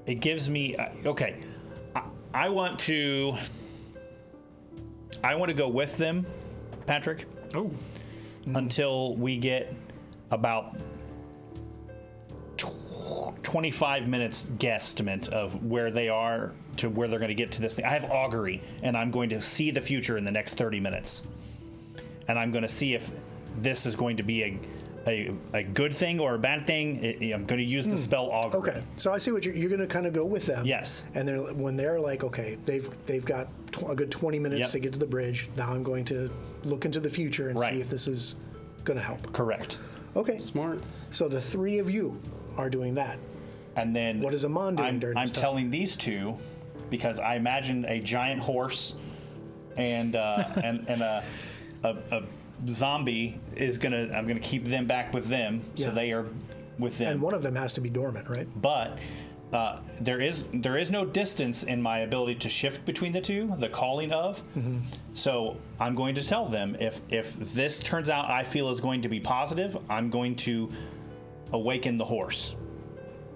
it gives me okay. I want to go with them, Patrick, Oh. until we get about 25 minutes guesstimate of where they are to where they're going to get to this thing. I have augury, and I'm going to see the future in the next 30 minutes. And I'm going to see if this is going to be a good thing or a bad thing. I'm going to use the spell augury. Okay. So I see what you're going to kind of go with them. Yes. And when they're like, okay, they've got a good 20 minutes Yep. to get to the bridge. Now I'm going to look into the future and Right. see if this is going to help. Correct. Okay. Smart. So the 3 of you are doing that. And then What is Amon doing I'm, during I'm this time? telling these two because I imagine a giant horse and and a zombie is gonna. I'm gonna keep them back with them, Yeah. so they are with them. And one of them has to be dormant, right? But there is no distance in my ability to shift between the two, the calling of. Mm-hmm. So I'm going to tell them if this turns out I feel is going to be positive, I'm going to awaken the horse.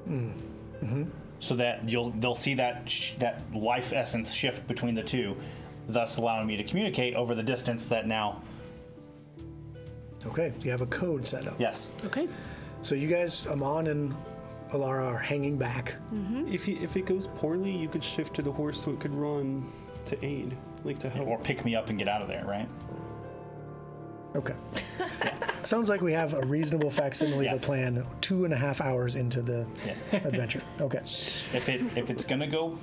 Mm-hmm. So that they'll see that that life essence shift between the two, thus allowing me to communicate over the distance that now. Okay. You have a code set up. Yes. Okay. So you guys, Amon and Alara, are hanging back. If it goes poorly, you could shift to the horse so it could run to aid, like to help. Or pick me up and get out of there, right? Okay. Sounds like we have a reasonable facsimile Yeah. of a plan 2.5 hours into the Yeah. adventure. Okay. If it's gonna go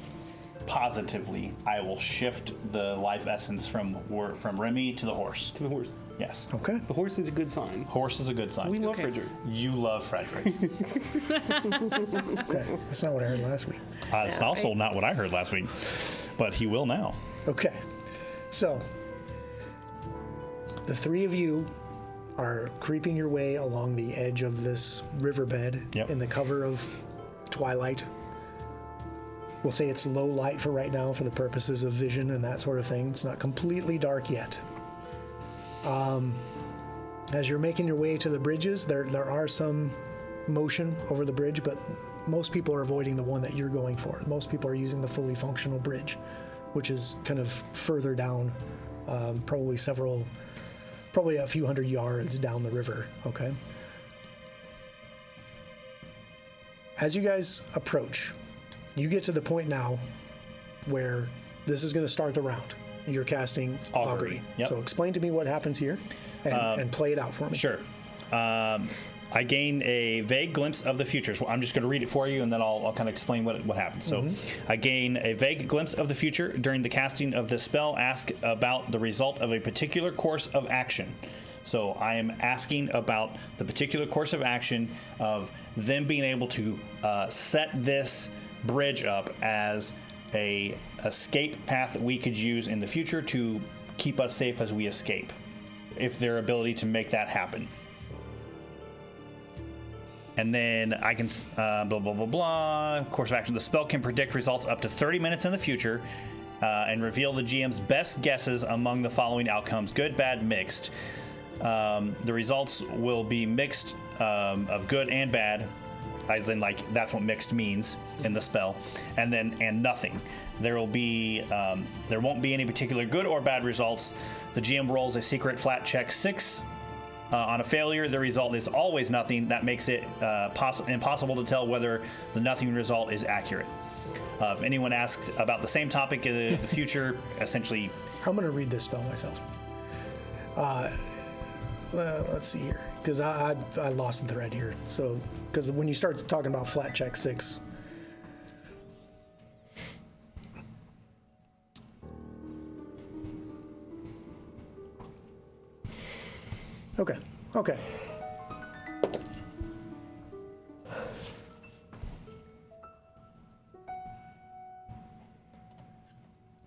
positively, I will shift the life essence from Remy to the horse. To the horse. Yes. Okay. The horse is a good sign. Horse is a good sign. We love Okay. Frederick. You love Frederick. Okay. That's not what I heard last week. It's also not what I heard last week, but he will now. Okay. So, the three of you are creeping your way along the edge of this riverbed Yep. in the cover of twilight. We'll say it's low light for right now for the purposes of vision and that sort of thing. It's not completely dark yet. As you're making your way to the bridges, there are some motion over the bridge, but most people are avoiding the one that you're going for. Most people are using the fully functional bridge, which is kind of further down, probably a few hundred yards down the river, okay? As you guys approach, you get to the point now where this is going to start the round. You're casting Augury. Yep. So explain to me what happens here and play it out for me. Sure. I gain a vague glimpse of the future. So I'm just going to read it for you, and then I'll kind of explain what happens. So I gain a vague glimpse of the future during the casting of this spell. Ask about the result of a particular course of action. So I am asking about the particular course of action of them being able to set this bridge up as a escape path that we could use in the future to keep us safe as we escape, if their ability to make that happen. And then I can blah blah blah blah. Course of action: the spell can predict results up to 30 minutes in the future and reveal the GM's best guesses among the following outcomes: good, bad, mixed. The results will be mixed of good and bad, as in like that's what mixed means in the spell, and nothing. There won't be any particular good or bad results. The GM rolls a secret flat check 6. On a failure, the result is always nothing. That makes it impossible to tell whether the nothing result is accurate. If anyone asks about the same topic in the future, essentially... I'm going to read this spell myself. Let's see here, because I lost the thread here. So, because when you start talking about flat check 6, okay.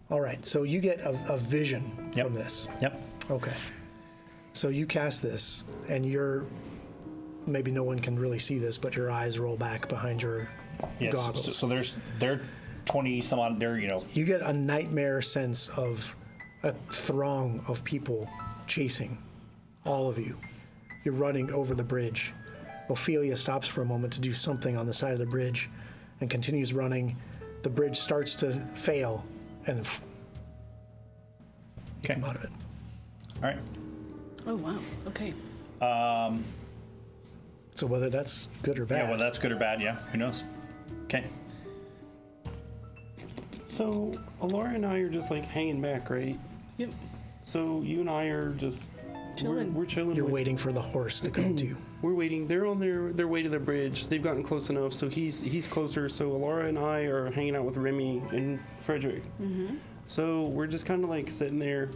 All right, so you get a vision from this. Yep. Okay. So you cast this, and maybe no one can really see this, but your eyes roll back behind your Yes. goggles. So they're 20 some odd. They're You get a nightmare sense of a throng of people chasing all of you. You're running over the bridge. Ophelia stops for a moment to do something on the side of the bridge and continues running. The bridge starts to fail and okay. come out of it. All right. Oh wow. Okay. So whether that's good or bad. Yeah, well, that's good or bad. Yeah, who knows? Okay. So Alara and I are just like hanging back, right? Yep. So you and I are just Chilling. We're chilling. You're waiting for the horse to come to you. We're waiting. They're on their way to the bridge. They've gotten close enough, so he's closer. So Alara and I are hanging out with Remy and Frederick. Mm-hmm. So we're just kind of like sitting there.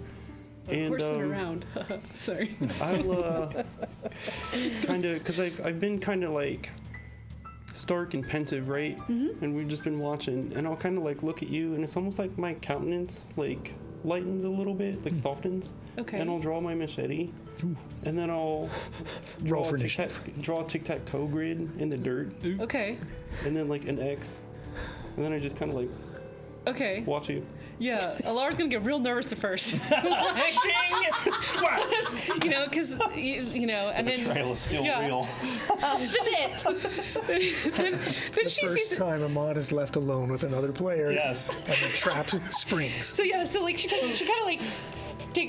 And Horsing around. Sorry. I'll kind of, because I've been kind of like stark and pensive, right? Mm-hmm. And we've just been watching, and I'll kind of like look at you, and it's almost like my countenance like lightens a little bit, like softens. Okay. And I'll draw my machete, and then I'll Roll for initiative. draw a tic-tac-toe grid in the dirt, Okay. and then like an X, and then I just kind of like Okay. watch you. Yeah, Alara's gonna get real nervous at first. Like, because and then Trail is still yeah. real. Shit! then The she first sees. time Ahmad is left alone with another player. Yes. And the trap springs. So yeah, so like she kind of like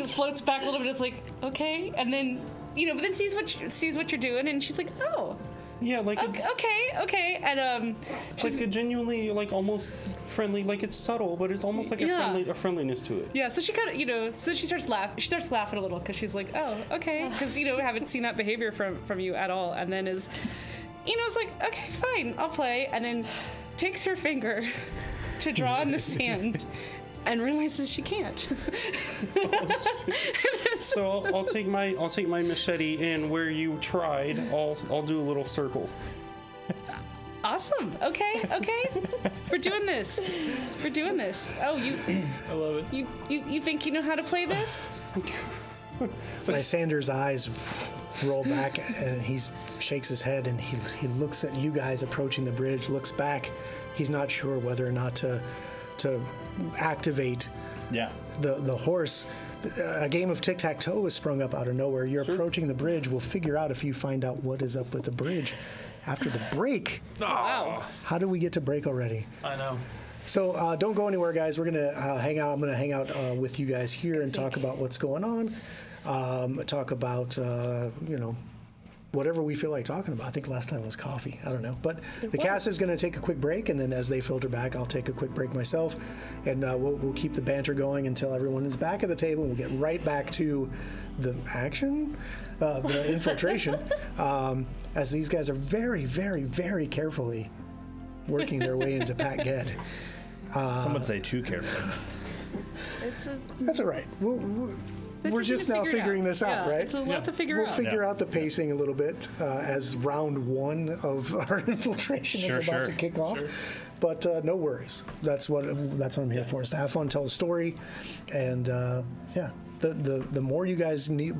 floats back a little bit. It's like okay, and then but then sees what you're doing, and she's like, oh, Yeah, like okay, and like a genuinely like almost friendly, like it's subtle, but it's almost like Yeah. a friendliness to it. yeah. So she kind of so she starts laughing a little because she's like, oh, okay, because haven't seen that behavior from you at all, and then is, it's like okay, fine, I'll play, and then takes her finger to draw in the sand and realizes she can't. So I'll take my machete, and where you tried, I'll do a little circle. Awesome. Okay. We're doing this. Oh, I love it. you think you know how to play this? Lysander's eyes roll back, and he shakes his head, and he looks at you guys approaching the bridge, looks back. He's not sure whether or not to activate the horse. A game of tic-tac-toe has sprung up out of nowhere. You're approaching the bridge. We'll figure out if you find out what is up with the bridge after the break. Wow. How do we get to break already? I know. So don't go anywhere, guys. We're gonna hang out. I'm gonna hang out with you guys here and talk about what's going on. Talk about whatever we feel like talking about. I think last time was coffee. I don't know. But the cast is going to take a quick break, and then as they filter back, I'll take a quick break myself, and we'll keep the banter going until everyone is back at the table. We'll get right back to the action, the infiltration, as these guys are very, very, very carefully working their way into Pat Ged. Some would say too carefully. That's all right. We're just now figuring this out, right? It's a lot to figure out. We'll figure out the pacing a little bit as round one of our infiltration is about to kick off. Sure. But no worries. That's what I'm here for, is to have fun, tell a story, and the more you guys need,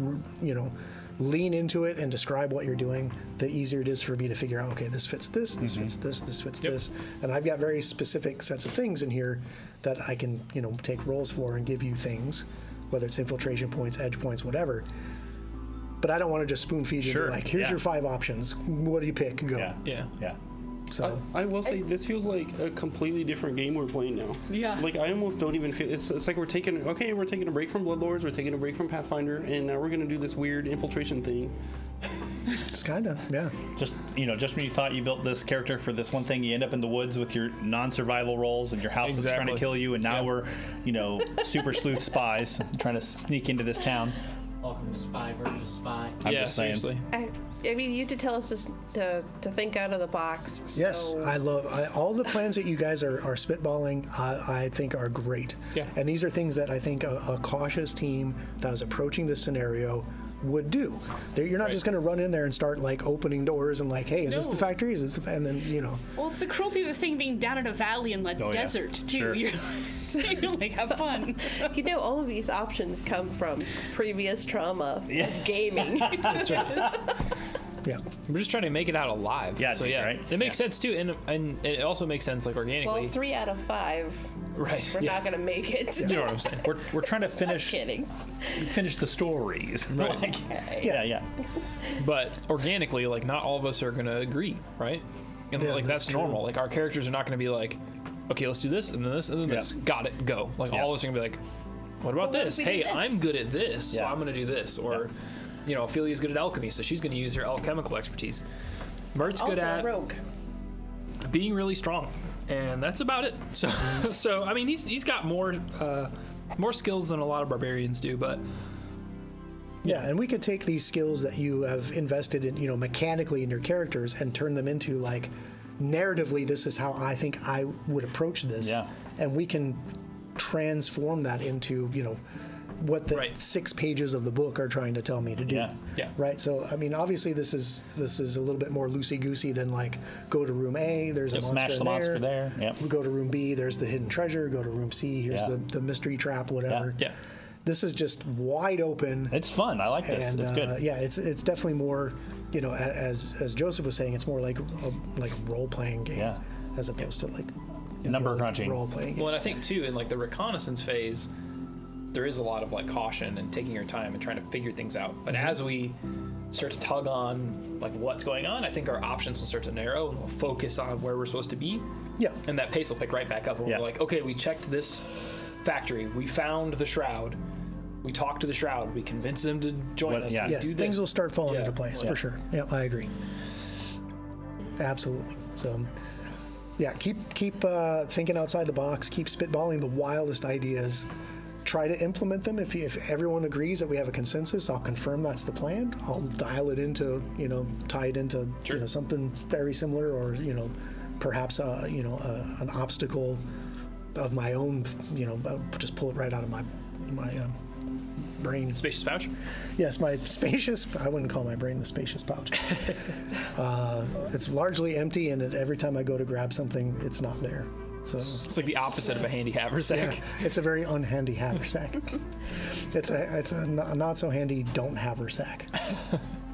lean into it and describe what you're doing, the easier it is for me to figure out, okay, this fits this, this fits this, this fits this. And I've got very specific sets of things in here that I can, take rolls for and give you things, whether it's infiltration points, edge points, whatever. But I don't want to just spoon feed you and be like, here's your 5 options. What do you pick? Go. Yeah. So I will say this feels like a completely different game we're playing now. Yeah. Like I almost don't even feel it's like we're taking a break from Bloodlords, we're taking a break from Pathfinder, and now we're gonna do this weird infiltration thing. it's kind of, yeah. Just when you thought you built this character for this one thing, you end up in the woods with your non-survival rolls, and your house is trying to kill you, and now we're, super sleuth spies trying to sneak into this town. Welcome to Spy versus Spy. I'm just saying. Seriously. I mean, you did tell us to think out of the box. So. Yes, I love all the plans that you guys are spitballing. I think are great. Yeah. And these are things that I think a cautious team that is approaching this scenario would do. You're not just going to run in there and start like opening doors and like, hey, is this the factory? Is this and then Well, it's the cruelty of this thing being down in a valley in the desert too. Sure. You're like, have fun. All of these options come from previous trauma of gaming. That's right. Yeah. We're just trying to make it out alive. Yeah, So right? it makes sense too, and it also makes sense like organically. Well, 3 out of 5. Right. We're not gonna make it. You know what I'm saying? We're trying to finish the stories. Right. Like, yeah. But organically, like not all of us are gonna agree, right? And Yeah, like that's normal. Like our characters are not gonna be like, okay, let's do this and then this and then this. Got it, go. Like all of us are gonna be like, what about Well, what this? if we Hey, do this? I'm good at this, so Yeah. I'm gonna do this. Or, Ophelia's good at alchemy, so she's gonna use her alchemical expertise. Mert's Also good a at rogue. being really strong, and that's about it. So I mean, he's got more skills than a lot of barbarians do, but Yeah, and we could take these skills that you have invested in, mechanically in your characters and turn them into like narratively, this is how I think I would approach this. Yeah. And we can transform that into, what the 6 pages of the book are trying to tell me to do. Yeah. Right. So I mean, obviously this is a little bit more loosey-goosey than like go to room A, there's a monster smash the in monster there. Yep. We go to room B, there's the hidden treasure. Go to room C, here's the mystery trap, whatever. yeah. This is just wide open. It's fun. I like this. And, It's good. Yeah, it's definitely more, as Joseph was saying, it's more like a role-playing game as opposed to like Number crunching. role-playing game. Well, and I think too, in like the reconnaissance phase, there is a lot of like caution and taking your time and trying to figure things out. But as we start to tug on like what's going on, I think our options will start to narrow and we'll focus on where we're supposed to be. Yeah. And that pace will pick right back up. And we're like, okay, we checked this factory, we found the shroud, we talked to the shroud, we convinced them to join us. yeah. We Yes, do this. things will start falling Yeah. into place Yeah. for sure. Yeah, I agree. Absolutely. So, yeah, keep thinking outside the box. Keep spitballing the wildest ideas. Try to implement them. If everyone agrees that we have a consensus, I'll confirm that's the plan. I'll dial it into, tie it into something very similar, or perhaps an obstacle of my own, I'll just pull it right out of my brain. Spacious pouch. Yes, my spacious. I wouldn't call my brain the spacious pouch. It's largely empty, and every time I go to grab something, it's not there. So It's like the opposite of a handy haversack. yeah, it's a very unhandy haversack. It's a not so handy don't haversack.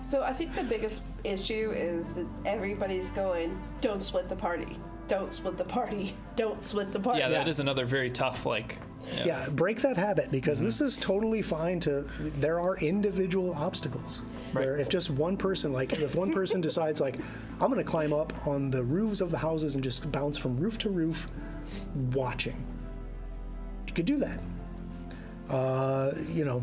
So I think the biggest issue is that everybody's going, don't split the party. Don't split the party. Don't split the party. Yeah, that is another very tough, like... Yeah, break that habit, because this is totally fine there are individual obstacles. Right. Where if just one person, if one person decides, I'm going to climb up on the roofs of the houses and just bounce from roof to roof watching. You could do that.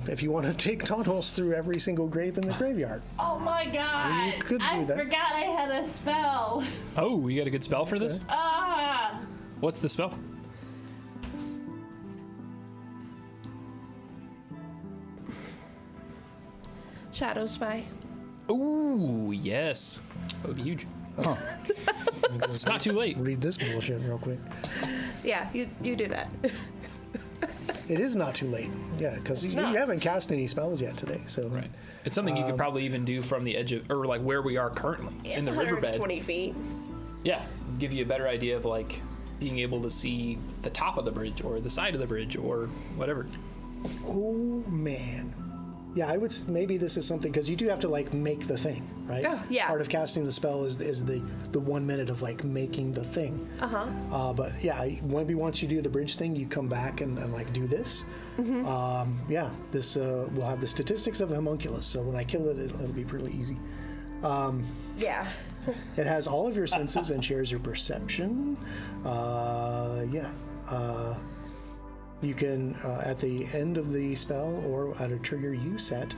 If you want to take tunnels through every single grave in the graveyard. Oh my god! You could do that. I forgot I had a spell. Oh, you got a good spell for this? Ah! What's the spell? Shadow Spy. Ooh, yes. That would be huge. Huh. It's not too late. Read this bullshit real quick. Yeah, you do that. It is not too late. Yeah, because you haven't cast any spells yet today. So Right. It's something you could probably even do from the edge of, or like where we are currently in the riverbed. 120 feet. Yeah, give you a better idea of like being able to see the top of the bridge or the side of the bridge or whatever. Oh man. Yeah, I would. Maybe this is something, because you do have to make the thing, right? Oh, yeah. Part of casting the spell is the 1 minute of making the thing. But yeah, maybe once you do the bridge thing, you come back and do this. Yeah, this will have the statistics of a homunculus. So when I kill it, it'll be really easy. Yeah. It has all of your senses and shares your perception. You can, at the end of the spell or at a trigger you set,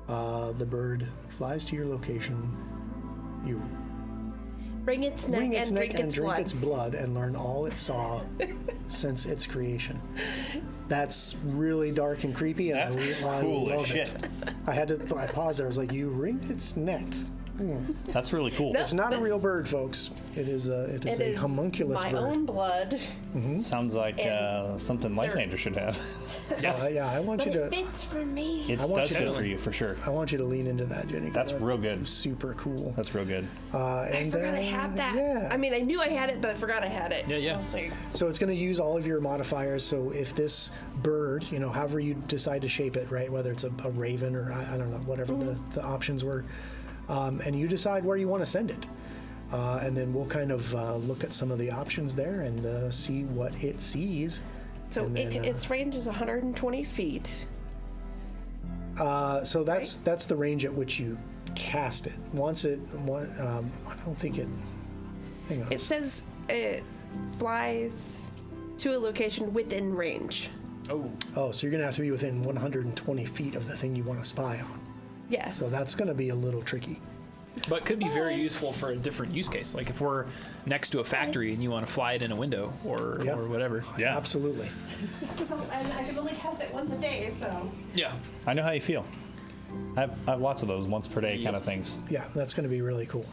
the bird flies to your location. You Wring its neck wring its and neck drink and its drink blood. its blood and learn all it saw since its creation. That's really dark and creepy, and That's I cool as love shit. it. I paused there. I was like, "You wringed its neck." That's really cool. It's not a real bird, folks. It is a homunculus my bird. own blood. Sounds like something Lysander should have. So, I want But you it to. fits for me. It want does you fit to- for you, for sure. I want you to lean into that, Jenny. 'cause That's real good. Super cool. That's real good. I forgot I had that. Yeah. I mean, I knew I had it, but I forgot I had it. Yeah. I'll see. So it's going to use all of your modifiers. So if this bird, however you decide to shape it, right, whether it's a raven or I don't know, whatever the options were, and you decide where you want to send it. And then we'll kind of look at some of the options there and see what it sees. So And then, its range is 120 feet. So that's the range at which you cast it. I don't think it. Hang on. It says it flies to a location within range. Oh, so you're going to have to be within 120 feet of the thing you want to spy on. Yes. So that's going to be a little tricky. But could be very useful for a different use case. Like if we're next to a factory and you want to fly it in a window or whatever. Yeah. Absolutely. And I can only cast it once a day, so. Yeah. I know how you feel. I have lots of those once per day kind of things. Yeah, that's going to be really cool.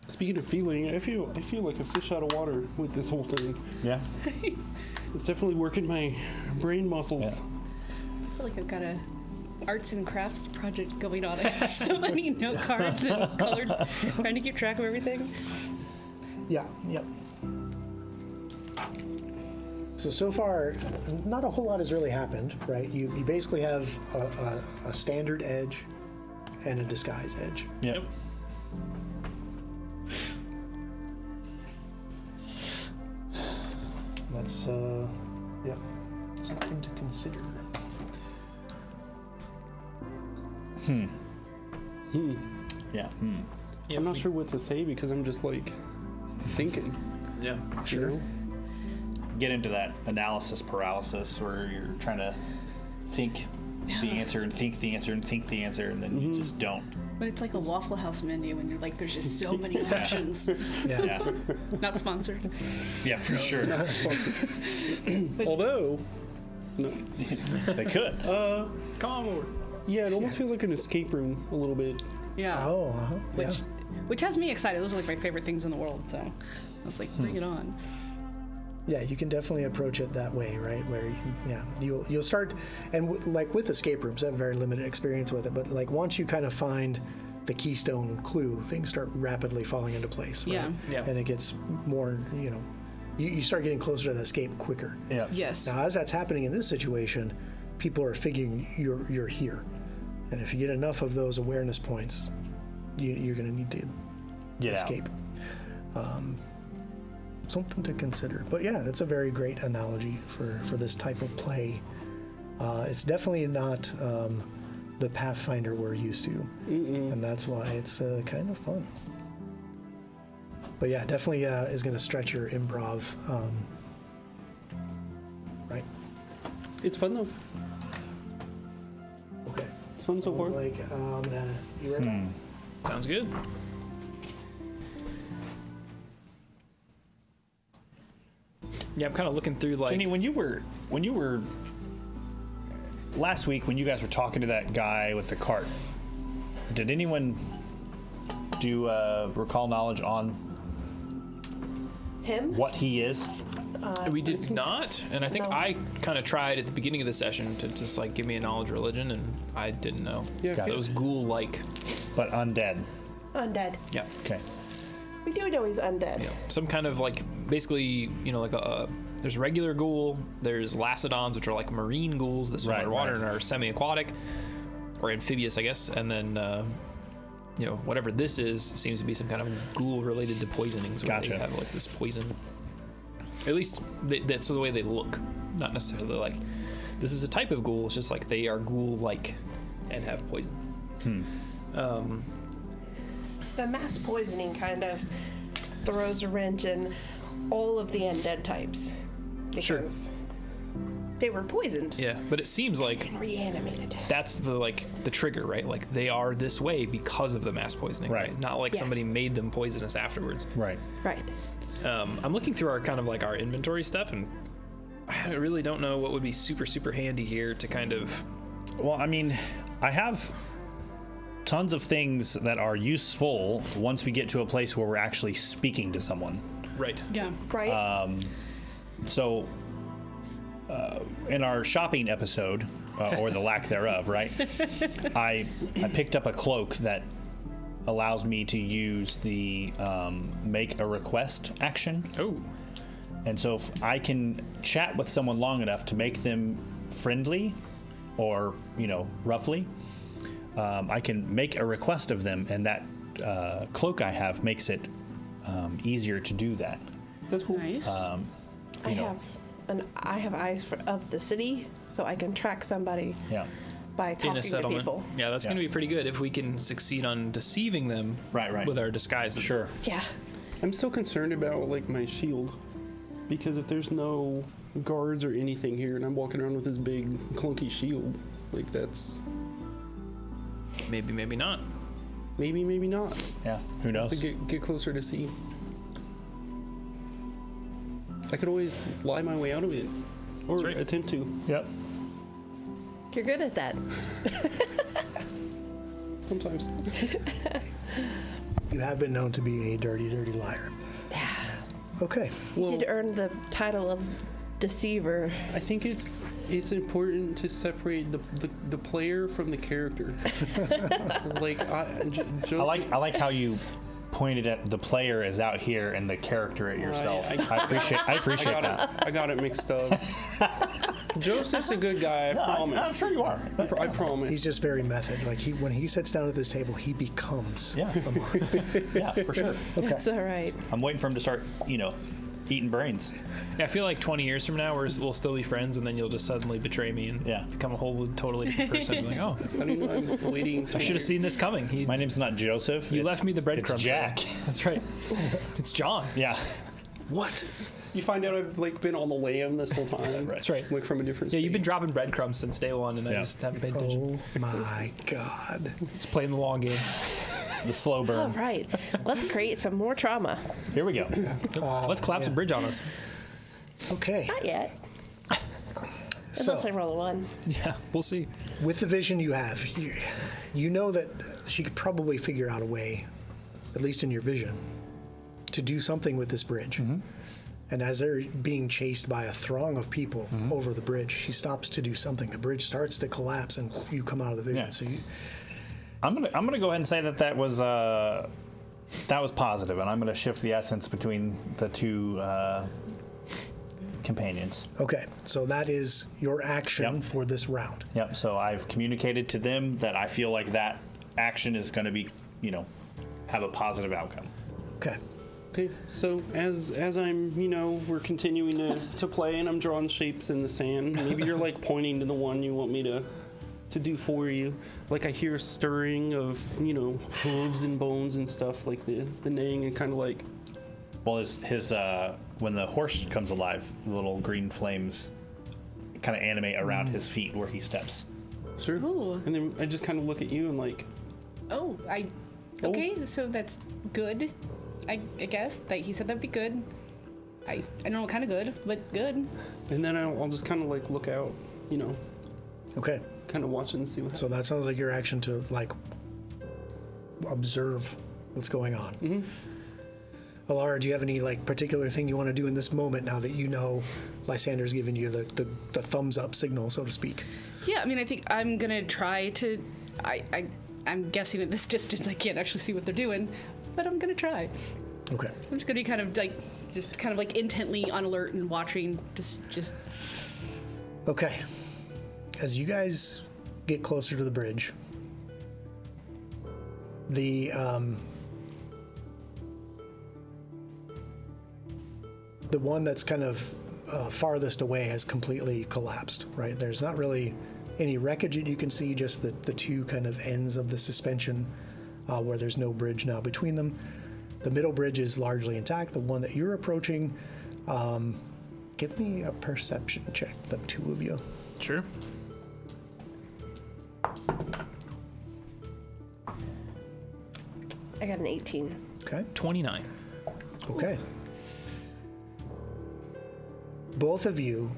Speaking of feeling, I feel like a fish out of water with this whole thing. Yeah. It's definitely working my brain muscles. Yeah. I feel like I've got a arts and crafts project going on. I have so many note cards and colored, trying to keep track of everything. Yeah, yep. So far, not a whole lot has really happened, right? You basically have a standard edge and a disguise edge. Yep. That's, something to consider. Yeah. I'm not sure what to say because I'm just thinking. Yeah. You know? Get into that analysis paralysis where you're trying to think the answer and think the answer and think the answer, and then you just don't. But it's like a Waffle House menu when you're like, there's just so many options. Yeah. Not sponsored. Yeah, for sure. Although, no. They could. Come on board. Yeah, it almost feels like an escape room a little bit. Yeah. Oh, yeah. Which has me excited. Those are like my favorite things in the world. So I was like, bring it on. Yeah, you can definitely approach it that way, right? Where you'll start, and like with escape rooms, I have very limited experience with it, but like once you kind of find the keystone clue, things start rapidly falling into place. Right? Yeah. And it gets more, you start getting closer to the escape quicker. Yeah. Yes. Now, as that's happening in this situation, people are figuring you're here, and if you get enough of those awareness points, you're going to need to Get escape. Something to consider. But yeah, that's a very great analogy for this type of play. It's definitely not the Pathfinder we're used to, and that's why it's kind of fun. But yeah, definitely is going to stretch your improv. Right? It's fun though. Okay. It's fun so far. Like, you ready? Sounds good. Yeah, I'm kind of looking through like. Jenny, when you were last week when you guys were talking to that guy with the cart, did anyone do recall knowledge on Him? what he is? We did not, and I think No. I kind of tried at the beginning of the session to just like give me a knowledge religion, and I didn't know. Yeah, It was ghoul-like. But undead. Undead. Yeah. Okay. We do know he's undead. Yeah. Some kind of like basically, like there's regular ghoul, there's lacedons, which are like marine ghouls that swim Right, underwater right. and are semi-aquatic or amphibious, I guess, and then whatever this is seems to be some kind of ghoul related to poisonings. Where Gotcha. They have like this poison. At least that's the way they look. Not necessarily like this is a type of ghoul. It's just like they are ghoul-like and have poison. The mass poisoning kind of throws a wrench in all of the undead types. Sure. Because they were poisoned Yeah, but it seems like and reanimated. that's the trigger, right? Like they are this way because of the mass poisoning, Right. right? Not like Yes. somebody made them poisonous afterwards. Right. Right. I'm looking through our kind of like our inventory stuff, and I really don't know what would be super handy here to kind of. Well, I mean, I have tons of things that are useful once we get to a place where we're actually speaking to someone. Right. Yeah. Right? So, in our shopping episode, or the lack thereof, right? I picked up a cloak that allows me to use the make a request action. Oh. And so if I can chat with someone long enough to make them friendly or, roughly, I can make a request of them, and that cloak I have makes it easier to do that. That's cool. Nice. I have eyes of the city, so I can track somebody Yeah. by In talking a to settlement. people. Yeah, that's going to be pretty good if we can succeed on deceiving them. Right. With our disguises. Sure. Yeah. I'm still concerned about like my shield, because if there's no guards or anything here, and I'm walking around with this big clunky shield, like that's Maybe not. maybe not. Yeah. Who knows? To get closer to see. I could always lie my way out of it, or That's right. attempt to. Yep. You're good at that. Sometimes. You have been known to be a dirty liar. Okay. Well, Did earn the title of deceiver. I think it's important to separate the player from the character. Like Joseph, I like how you pointed at the player as out here and the character at yourself. I appreciate that. I got it mixed up. Joseph's a good guy, I promise. I'm sure you are. I promise. He's just very method. Like when he sits down at this table, he becomes. Yeah. a monk. Yeah, for sure. That's all right. I'm waiting for him to start, eating brains. Yeah, I feel like 20 years from now we'll still be friends, and then you'll just suddenly betray me and Yeah. become a whole totally different person. Like, oh, I don't know. I'm waiting. I should have seen this coming. My name's not Joseph. You it's- left me the breadcrumbs. It's Jack. That's right. It's John. Yeah. What? You find out I've like been on the lam this whole time. That's right. Like from a different. Yeah, state. you've been dropping breadcrumbs since day one, and I Yeah. just haven't paid attention. Oh my God. It's playing the long game. The slow All burn. right. Let's create some more trauma. Here we go. Let's collapse a bridge on us. Okay. Not yet. So Unless I roll a 1. Yeah, we'll see. with the vision you have, you know that she could probably figure out a way, at least in your vision, to do something with this bridge. And as they're being chased by a throng of people over the bridge, she stops to do something. The bridge starts to collapse, and you come out of the vision. Yeah. So you, I'm gonna go ahead and say that was positive, and I'm gonna shift the essence between the two companions. okay, so that is your action Yep. for this round. Yep. So I've communicated to them that I feel like that action is going to be, have a positive outcome. Okay. Okay, so as I'm, we're continuing to play and I'm drawing shapes in the sand, maybe you're like pointing to the one you want me to do for you. Like I hear stirring of, hooves and bones and stuff, like the neighing and kind of like. Well, his when the horse comes alive, the little green flames kind of animate around his feet where he steps. Sure. Ooh. And then I just kind of look at you and like. Oh, okay, so that's good. I guess that he said that'd be good. I don't know what kind of good, but good. And then I'll just kind of like look out, Okay. kind of watch and see what happens. So that sounds like your action to like observe what's going on. Mm-hmm. Alara, do you have any like particular thing you want to do in this moment now that you know Lysander's giving you the thumbs up signal, so to speak? Yeah, I mean, I think I'm gonna try to. I'm guessing at this distance I can't actually see what they're doing, but I'm gonna try. Okay. I'm just gonna be kind of like intently on alert and watching. Just. Okay. As you guys get closer to the bridge, the one that's kind of farthest away has completely collapsed, right? There's not really any wreckage that you can see, just the two kind of ends of the suspension where there's no bridge now between them. The middle bridge is largely intact. The one that you're approaching, give me a perception check, the two of you. Sure. I got an 18. Okay. 29. Okay. Both of you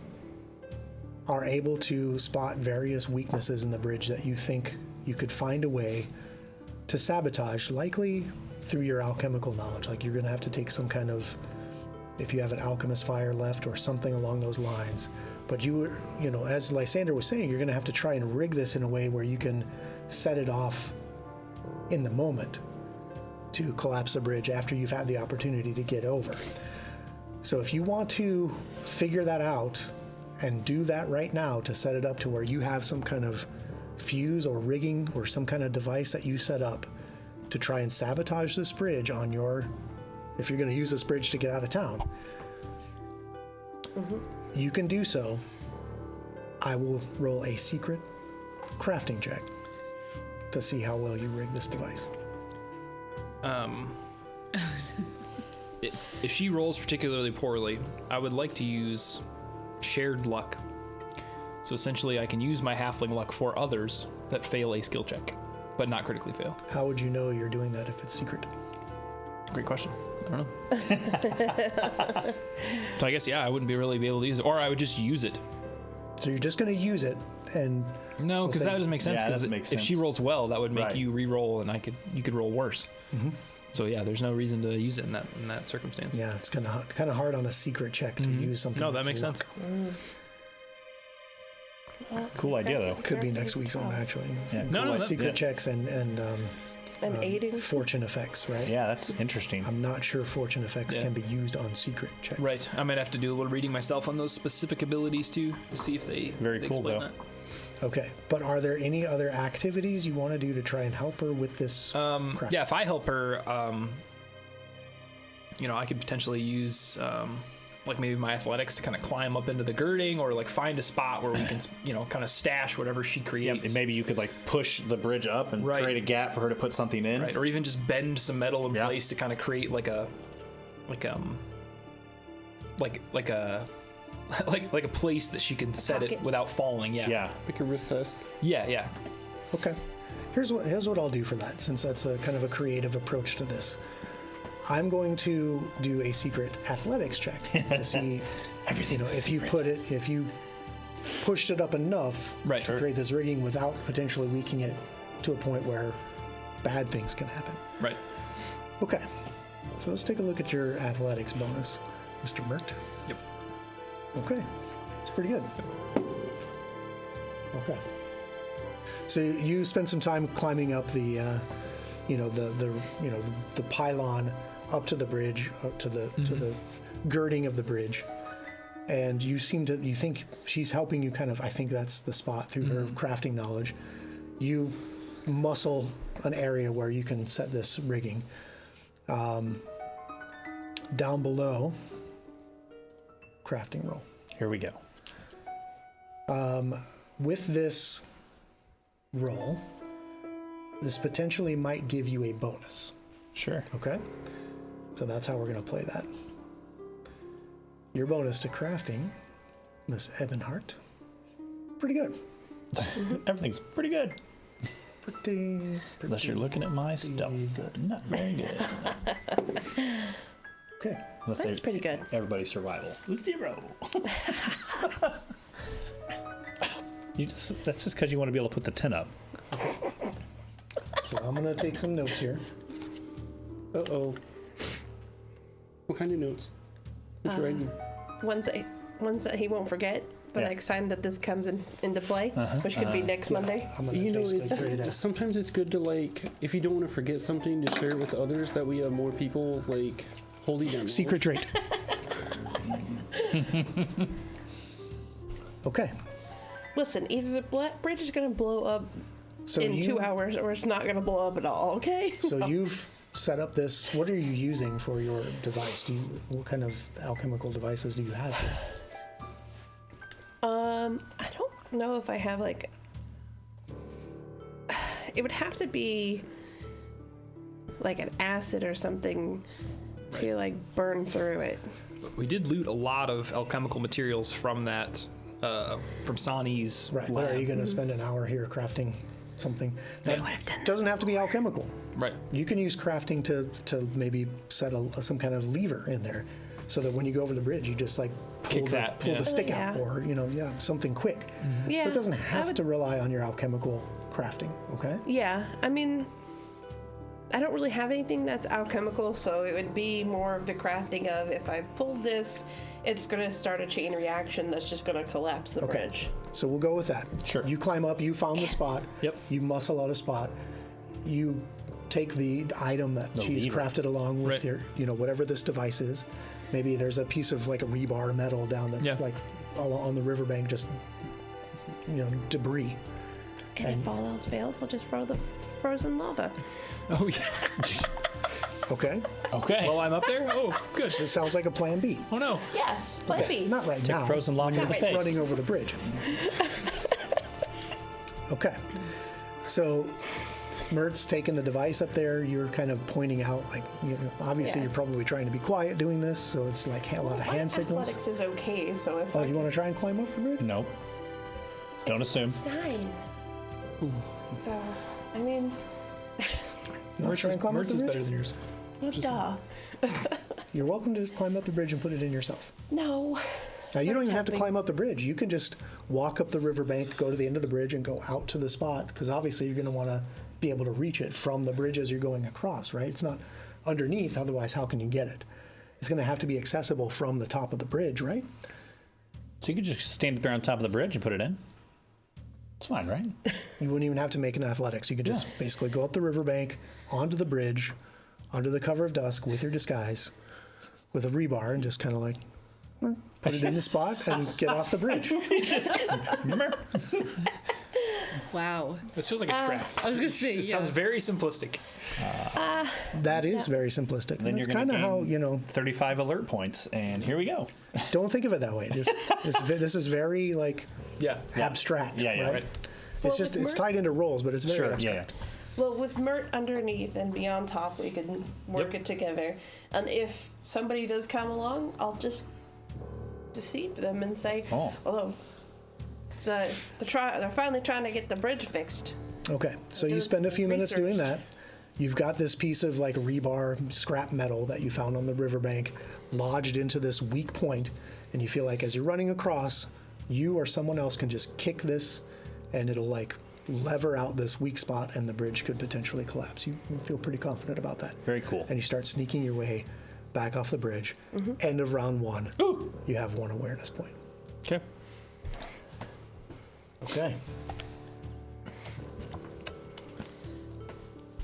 are able to spot various weaknesses in the bridge that you think you could find a way to sabotage, likely through your alchemical knowledge. Like you're going to have to take some kind of, if you have an alchemist fire left or something along those lines. But as Lysander was saying, you're going to have to try and rig this in a way where you can set it off in the moment to collapse the bridge after you've had the opportunity to get over. So if you want to figure that out and do that right now to set it up to where you have some kind of fuse or rigging or some kind of device that you set up to try and sabotage this bridge on if you're going to use this bridge to get out of town, you can do so. I will roll a secret crafting check to see how well you rig this device. If she rolls particularly poorly, I would like to use shared luck. So essentially, I can use my halfling luck for others that fail a skill check, but not critically fail. How would you know you're doing that if it's secret? Great question. I don't know. So I guess, yeah, I wouldn't really be able to use it, or I would just use it. So you're just going to use it, and No, because that doesn't make sense. Yeah, that Because doesn't make if she sense. rolls well, that would make Right. you re-roll, and you could roll worse. So yeah, there's no reason to use it in that circumstance. yeah, it's kind of hard on a secret check to use something. No, that that's makes luck. sense. Cool idea, though. Could be next week's one, actually. Yeah, No, cool no, Secret idea. checks and aiding. fortune effects, right? Yeah, that's interesting. I'm not sure fortune effects Yeah. can be used on secret checks. Right. I might have to do a little reading myself on those specific abilities too, to see if they Very they cool, explain though. that. Okay, but are there any other activities you want to do to try and help her with this? craft? Yeah, if I help her, I could potentially use like maybe my athletics to kind of climb up into the girding, or like find a spot where we can, kind of stash whatever she Yeah, creates. and maybe you could like push the bridge up and Right. create a gap for her to put something in. Right, or even just bend some metal in Yeah. place to kind of create like a place that she can set it Pocket. without falling. Yeah. Yeah. Like a recess. Yeah. Okay. Here's what I'll do for that, since that's a kind of a creative approach to this. I'm going to do a secret athletics check to see if you pushed it up enough Right. to Sure. create this rigging without potentially weakening it to a point where bad things can happen. Right. Okay. So let's take a look at your athletics bonus. Mr. Mert? Yep. Okay. It's pretty good. Okay. So you spend some time climbing up the the pylon up to the bridge, up to the girding of the bridge, and you think she's helping you kind of. I think that's the spot through her crafting knowledge. You muscle an area where you can set this rigging. Down below, crafting roll. Here we go. With this roll, this potentially might give you a bonus. Sure. Okay? So that's how we're going to play that. Your bonus to crafting, Miss Ebonhart, pretty good. Everything's pretty good. Pretty Unless you're looking at my stuff. good. Not very good. Okay. Unless That's pretty good. Everybody's survival. 0. That's just because you want to be able to put the 10 up. So I'm going to take some notes here. Uh-oh. What kind of notes? What you writing? Ones that he won't forget the Yeah. next time that this comes into play, which could be next Monday. I'm going You to know, basically grade it. sometimes it's good to, like, if you don't want to forget something, to share it with others. That we have more people, like, holding them. Secret trait. Okay. Listen, either the bridge is going to blow up So in 2 hours or it's not going to blow up at all, okay? So you've set up this. What are you using for your device? What kind of alchemical devices do you have here? I don't know if I have, like... It would have to be like an acid or something to, like, burn through it. We did loot a lot of alchemical materials from that, from Sani's Right. lab. Are you going to spend an hour here crafting something? That doesn't have to be alchemical. Right. You can use crafting to maybe set some kind of lever in there, so that when you go over the bridge, you just like pull the stick out, or something quick. Yeah. So it doesn't have to rely on your alchemical crafting. Okay. Yeah, I mean, I don't really have anything that's alchemical, so it would be more of the crafting of, if I pull this, it's going to start a chain reaction that's just going to collapse the bridge. So we'll go with that. Sure. You climb up. You found the spot. Yep. You muscle out a spot. You take the item that she's lever. crafted along with Right. your, whatever this device is. Maybe there's a piece of like a rebar metal down that's like all on the riverbank, just debris. And if all else fails, I'll just throw the frozen lava. Oh, yeah. Okay. Okay. Well, I'm up there? Oh, good. This sounds like a plan B. Oh, no. Yes, plan B. Not right now. frozen lava when to the you're face. running over the bridge. Okay. So Mert's taking the device up there. You're kind of pointing out, like, obviously Yeah. you're probably trying to be quiet doing this, so it's like a lot of hand signals. Athletics is okay, so if Oh, you want to try and climb up the bridge? Nope. Don't assume. It's 9. So, I mean, You want to try and climb up Mertz the is bridge? better than yours. duh. You're welcome to climb up the bridge and put it in yourself. No. Now, you don't Mert's even have to helping. climb up the bridge. You can just walk up the riverbank, go to the end of the bridge, and go out to the spot, because obviously you're going to want to be able to reach it from the bridge as you're going across, right? It's not underneath, otherwise how can you get it? It's going to have to be accessible from the top of the bridge, right? So you could just stand up there on top of the bridge and put it in. It's fine, right? You wouldn't even have to make an athletics. You could just basically go up the riverbank, onto the bridge, under the cover of dusk with your disguise, with a rebar, and just kind of like put it in the spot and get off the bridge. Wow. This feels like a trap. I was gonna say, It yeah. sounds very simplistic. That is very simplistic. Then That's you're going kind to of how, 35 alert points, and here we go. don't think of it that way. This is very like Yeah. abstract. Yeah, yeah. right? Right. It's just it's tied into roles, but it's very Sure. Yeah. abstract. Well, with Mert underneath and me on top, we can work it together. And if somebody does come along, I'll just deceive them and say, Oh. "Although they're finally trying to get the bridge fixed." Okay, so you do spend a some few minutes doing research. that. You've got this piece of like rebar scrap metal that you found on the riverbank lodged into this weak point, and you feel like as you're running across, you or someone else can just kick this, and it'll like lever out this weak spot, and the bridge could potentially collapse. You feel pretty confident about that. Very cool. And you start sneaking your way back off the bridge. End of round 1. You have 1 awareness point. Okay. Okay.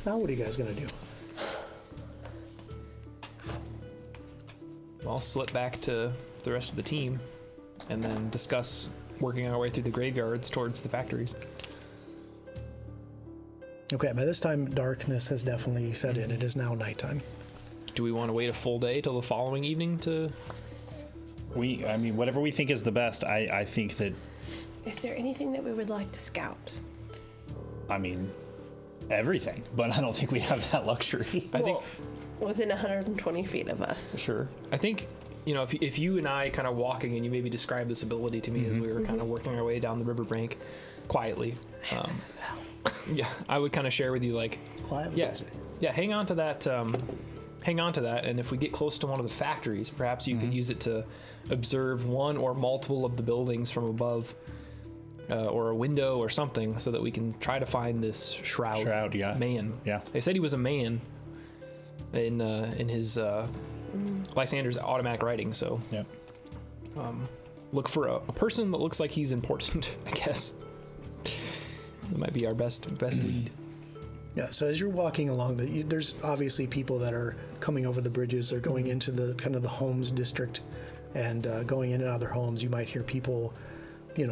Now what are you guys gonna do? I'll slip back to the rest of the team and then discuss working our way through the graveyards towards the factories. Okay, by this time, darkness has definitely set in. It is now nighttime. Do we want to wait a full day till the following evening to... I mean, whatever we think is the best, I think that, Is there anything that we would like to scout? I mean, everything, but I don't think we have that luxury. I think... Within 120 feet of us. Sure. I think, if you and I kind of walking and you maybe describe this ability to me as we were kind of working our way down the riverbank quietly. Yeah, I would kind of share with you like, Quietly. yeah, hang on to that, and if we get close to one of the factories, perhaps you could use it to observe one or multiple of the buildings from above, or a window or something, so that we can try to find this shroud yeah. man. Yeah. They said he was a man in his Lysander's automatic writing, so Yeah. look for a person that looks like he's important, I guess. That might be our best lead. Yeah, so as you're walking along, there's obviously people that are coming over the bridges or going into the kind of the homes district and going in and out of their homes. You might hear people,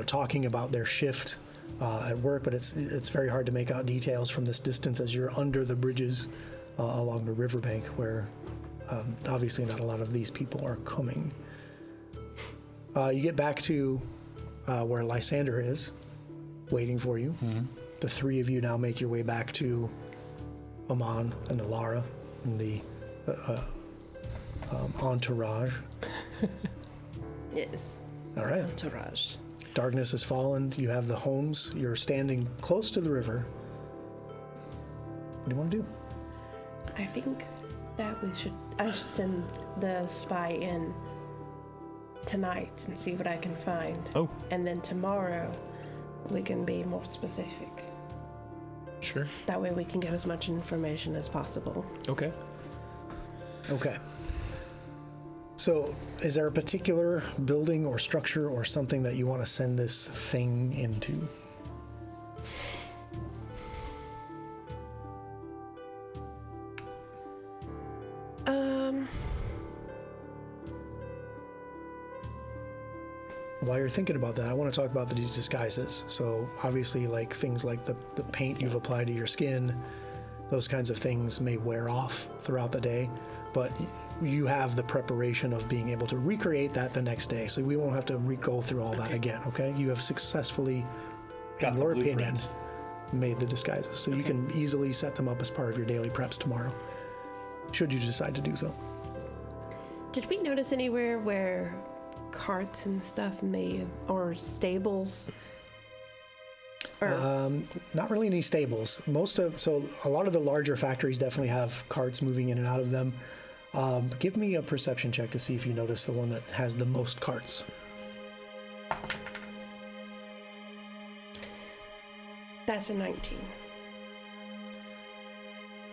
talking about their shift at work, but it's very hard to make out details from this distance as you're under the bridges along the riverbank where obviously not a lot of these people are coming. You get back to where Lysander is, waiting for you. The 3 of you now make your way back to Amon and Alara and the entourage. Yes. All right. Entourage. Darkness has fallen. You have the homes. You're standing close to the river. What do you want to do? I think that I should send the spy in tonight and see what I can find. Oh, And then tomorrow we can be more specific. sure. That way we can get as much information as possible. Okay. Okay. So, is there a particular building or structure or something that you want to send this thing into? While you're thinking about that, I want to talk about these disguises. So obviously, like things like the paint you've applied to your skin, those kinds of things may wear off throughout the day, but you have the preparation of being able to recreate that the next day. So we won't have to go through all that again, okay? You have successfully, Got in the your opinion, blueprints. made the disguises. So you can easily set them up as part of your daily preps tomorrow, should you decide to do so. Did we notice anywhere where carts and stuff or stables? Or Not really any stables. So a lot of the larger factories definitely have carts moving in and out of them. Give me a perception check to see if you notice the one that has the most carts. that's a 19.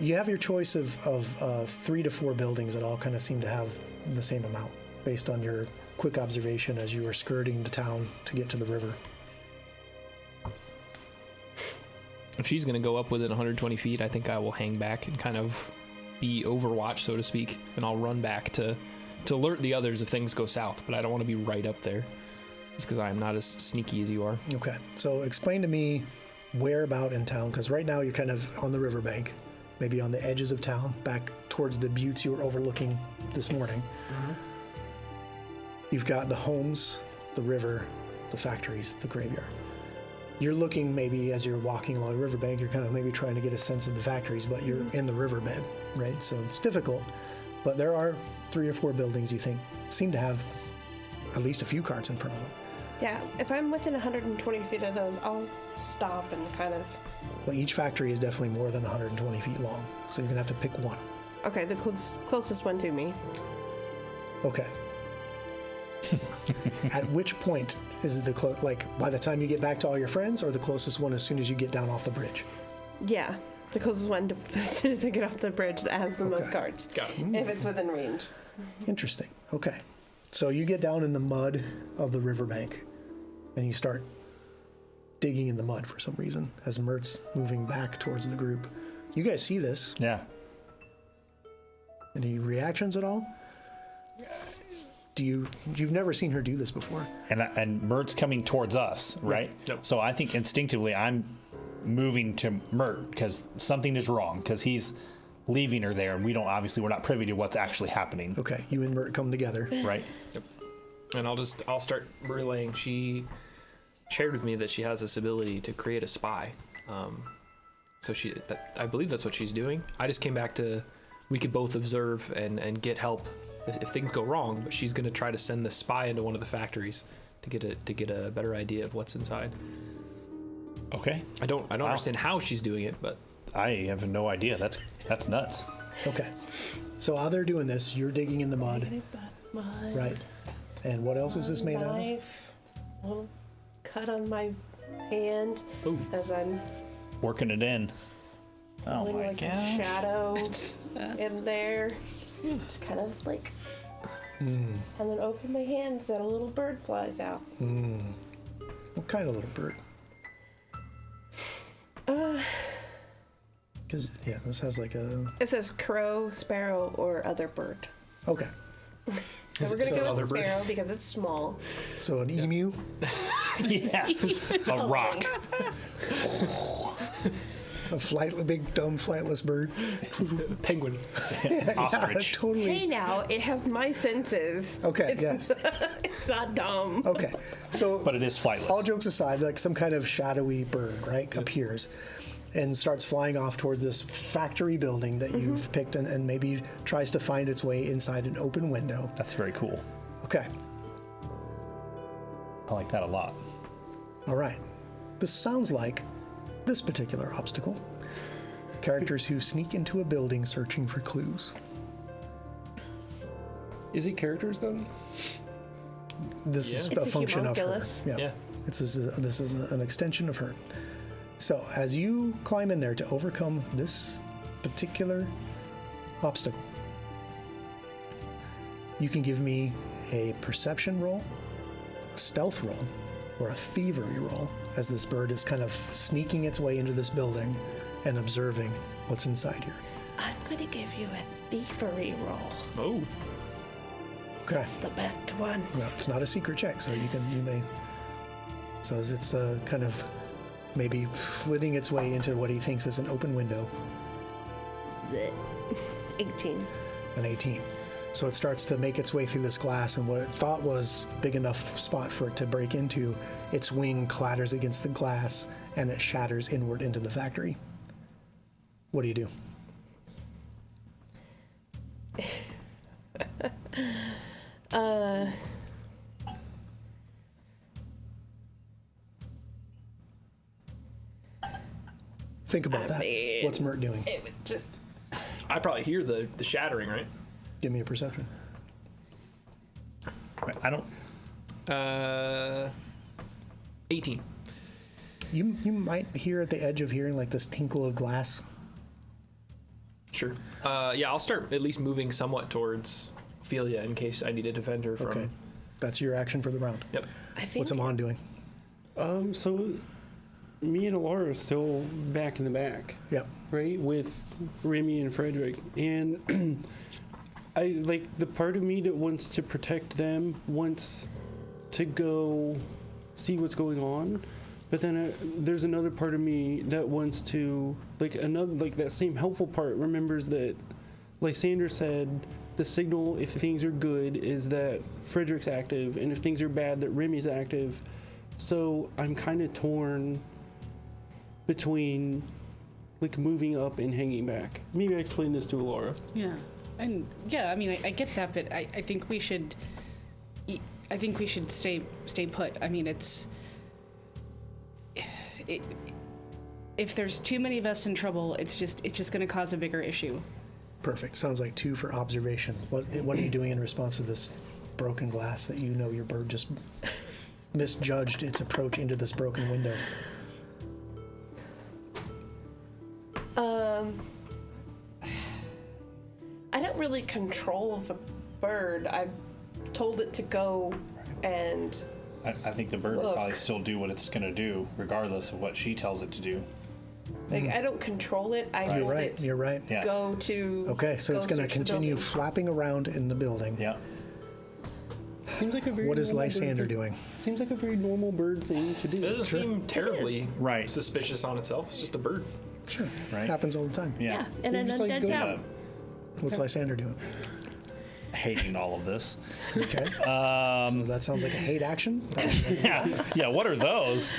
You have your choice of 3 to 4 buildings that all kind of seem to have the same amount based on your quick observation as you were skirting the town to get to the river. If she's going to go up within 120 feet, I think I will hang back and kind of be overwatch, so to speak, and I'll run back to alert the others if things go south, but I don't want to be right up there. It's because I am not as sneaky as you are. Okay, so explain to me where about in town, because right now you're kind of on the riverbank, maybe on the edges of town, back towards the buttes you were overlooking this morning. You've got the homes, the river, the factories, the graveyard. You're looking maybe as you're walking along the riverbank, you're kind of maybe trying to get a sense of the factories, but you're in the riverbed, right? So it's difficult, but there are 3 or 4 buildings you think seem to have at least a few carts in front of them. Yeah, if I'm within 120 feet of those, I'll stop and kind of... Well, each factory is definitely more than 120 feet long, so you're gonna have to pick one. Okay, the closest one to me. Okay. At which point is the by the time you get back to all your friends, or the closest one as soon as you get down off the bridge? Yeah, The closest one to, as soon as I get off the bridge that has the most Okay. cards. Got it. If it's within range. Interesting. Okay. So you get down in the mud of the riverbank and you start digging in the mud for some reason as Mert's moving back towards the group. You guys see this. Yeah. Any reactions at all? You've never seen her do this before. And Mert's coming towards us, right? Yep. So I think instinctively I'm moving to Mert because something is wrong because he's leaving her there and we're not privy to what's actually happening, Okay, you and Mert come together. right? And I'll start relaying. She shared with me that she has this ability to create a spy. So I believe that's what she's doing. I just came back to, we could both observe and get help if things go wrong, but she's going to try to send the spy into one of the factories to get a better idea of what's inside. Okay. I don't understand how she's doing it, but I have no idea. That's nuts. Okay. So while they're doing this, you're digging in the mud, Mud. right? And what else is this made out of? Knife. A little cut on my hand as I'm Working it in. Oh putting my like a gosh. shadow in there. Just kind of like, and then open my hands and a little bird flies out. What kind of little bird? Because, yeah, this has like a... It says crow, sparrow, or other bird. Okay. So we're gonna so go other with bird? sparrow because it's small. So an emu? Yeah. A rock. A big, dumb, flightless bird? penguin. Ostrich. Totally. Hey now, it has my senses. Okay, yes. It's not dumb. Okay. So, But it is flightless. all jokes aside, like some kind of shadowy bird, right, appears and starts flying off towards this factory building that you've picked and maybe tries to find its way inside an open window. That's very cool. Okay. I like that a lot. All right. This sounds like this particular obstacle. Characters who sneak into a building searching for clues. Is it characters then? This is Yeah. a It's a function of her. homunculus. Yeah. This is an extension of her. So as you climb in there to overcome this particular obstacle, you can give me a perception roll, a stealth roll, or a thievery roll as this bird is kind of sneaking its way into this building and observing what's inside here. I'm gonna give you a thievery roll. Oh. Okay. It's the best one. No, it's not a secret check, so you may. So as it's kind of maybe flitting its way into what he thinks is an open window, Blech. 18. an 18. So it starts to make its way through this glass, and what it thought was a big enough spot for it to break into, its wing clatters against the glass, and it shatters inward into the factory. What do you do? Think about that. mean- What's Mert doing? It would just. I probably hear the shattering, right? Give me a perception. Right, I don't. 18. You might hear at the edge of hearing like this tinkle of glass. Sure. Yeah, I'll start at least moving somewhat towards Ophelia in case I need to defend her from. Okay. That's your action for the round. Yep. I think. What's Amon doing? So me and Alara are still back in the back, Yep. right, with Remy and Frederick, and I like the part of me that wants to protect them, wants to go see what's going on, but then there's another part of me that wants to that same helpful part remembers that, like Sandra said, the signal if things are good is that Frederick's active, and if things are bad that Remy's active. So I'm kind of torn between like moving up and hanging back. Maybe I explain this to Laura. Yeah, and yeah, I mean, I get that, but I think we should. I think we should stay put. I mean, if there's too many of us in trouble, it's just going to cause a bigger issue. Perfect. Sounds like 2 for observation. What are you doing in response to this broken glass that you know your bird just misjudged its approach into this broken window? I don't really control the bird. I've told it to go and I think the bird will Look. probably still do what it's going to do, regardless of what she tells it to do. like I don't control it. I You're told right. it You're right. Yeah. go to. Okay, so go it's going to search the continue building. flapping around in the building. Yeah. Seems like a very What is normal bird Lysander thing- doing? Seems like a very normal bird thing to do. It doesn't seem terribly Right. suspicious on itself. It's just a bird. Sure. Right. Happens all the time. Yeah, Yeah. in an just, like, undead go- town. What's Lysander doing? Hating all of this. Okay. So that sounds like a hate action. Yeah. Yeah. What are those?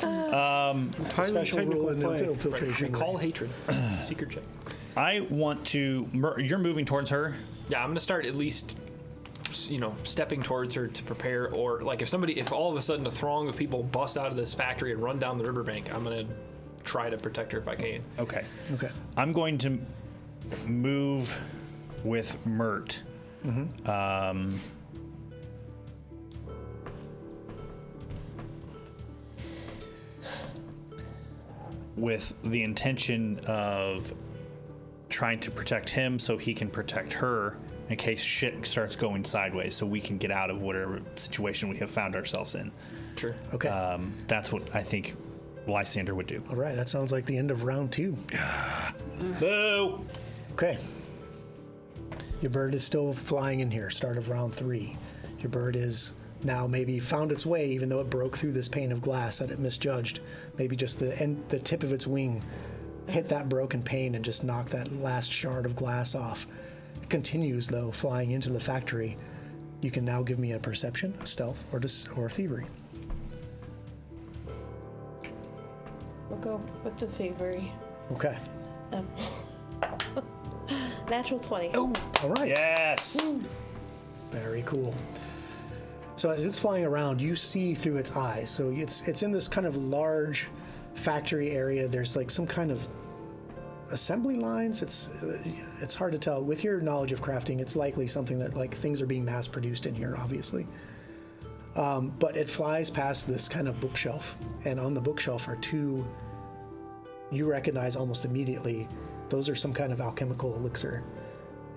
Highly Special rule in technical play. infiltration. Call hatred. It's a secret check. I want to. You're moving towards her. Yeah, I'm gonna start at least, stepping towards her to prepare. Or like if all of a sudden a throng of people bust out of this factory and run down the riverbank, I'm gonna try to protect her if I can. Okay. Okay. I'm going to move with Mert. With the intention of trying to protect him so he can protect her in case shit starts going sideways so we can get out of whatever situation we have found ourselves in. Sure. Okay. That's what I think Lysander would do. All right. That sounds like the end of round 2. Boo! Okay. Your bird is still flying in here. Start of round 3. Your bird is now maybe found its way, even though it broke through this pane of glass that it misjudged. Maybe just the tip of its wing hit that broken pane and just knocked that last shard of glass off. It continues though, flying into the factory. You can now give me a perception, a stealth, or thievery. We'll go with the thievery. Okay. Natural 20. All right. Yes! Very cool. So as it's flying around, you see through its eyes. So it's in this kind of large factory area. There's like some kind of assembly lines. It's hard to tell. With your knowledge of crafting, it's likely something that like things are being mass produced in here, obviously. But it flies past this kind of bookshelf, and on the bookshelf are 2 you recognize almost immediately. Those are some kind of alchemical elixir,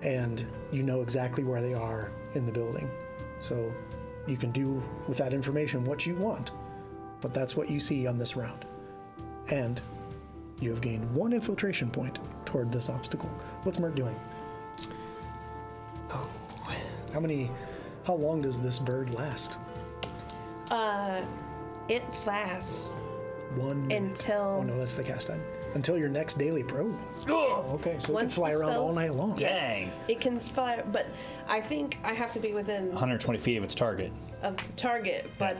and you know exactly where they are in the building. So you can do with that information what you want, but that's what you see on this round. And you have gained 1 infiltration point toward this obstacle. What's Mert doing? Oh. How long does this bird last? It lasts 1 minute. until Oh no, that's the cast time. Until your next daily pro. Oh, okay. So it can Once fly the around all spells- night long. Dang! it can fly, but I think I have to be within 120 feet of its target. a target. But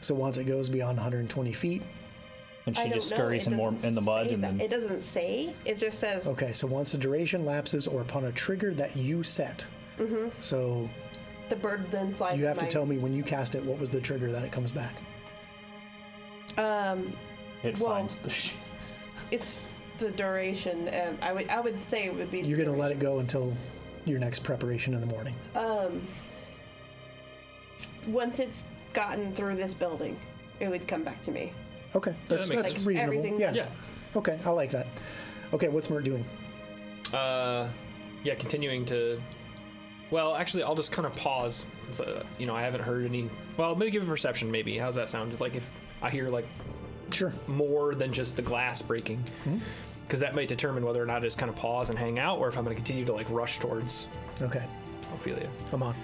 So once it goes beyond 120 feet, And I she don't just know. scurries It in more doesn't in the mud say and that. then. It doesn't say. It just says okay, so once the duration lapses or upon a trigger that you set. So the bird then flies. you have to my- tell me when you cast it, what was the trigger that it comes back? It well, finds the shit. It's the duration. I would say it would be. You're going to let it go until your next preparation in the morning. Once it's gotten through this building, it would come back to me. Okay, that's makes that's sense. reasonable. Everything- Yeah. Yeah. Okay, I like that. Okay, what's Mert doing? Yeah, continuing to. Well, actually, I'll just kind of pause. Since, I haven't heard any. Well, maybe give a perception. Maybe how's that sound? Like if I hear like Sure. more than just the glass breaking, Hmm? because that might determine whether or not I just kind of pause and hang out, or if I'm going to continue to like rush towards Okay, Ophelia. come on.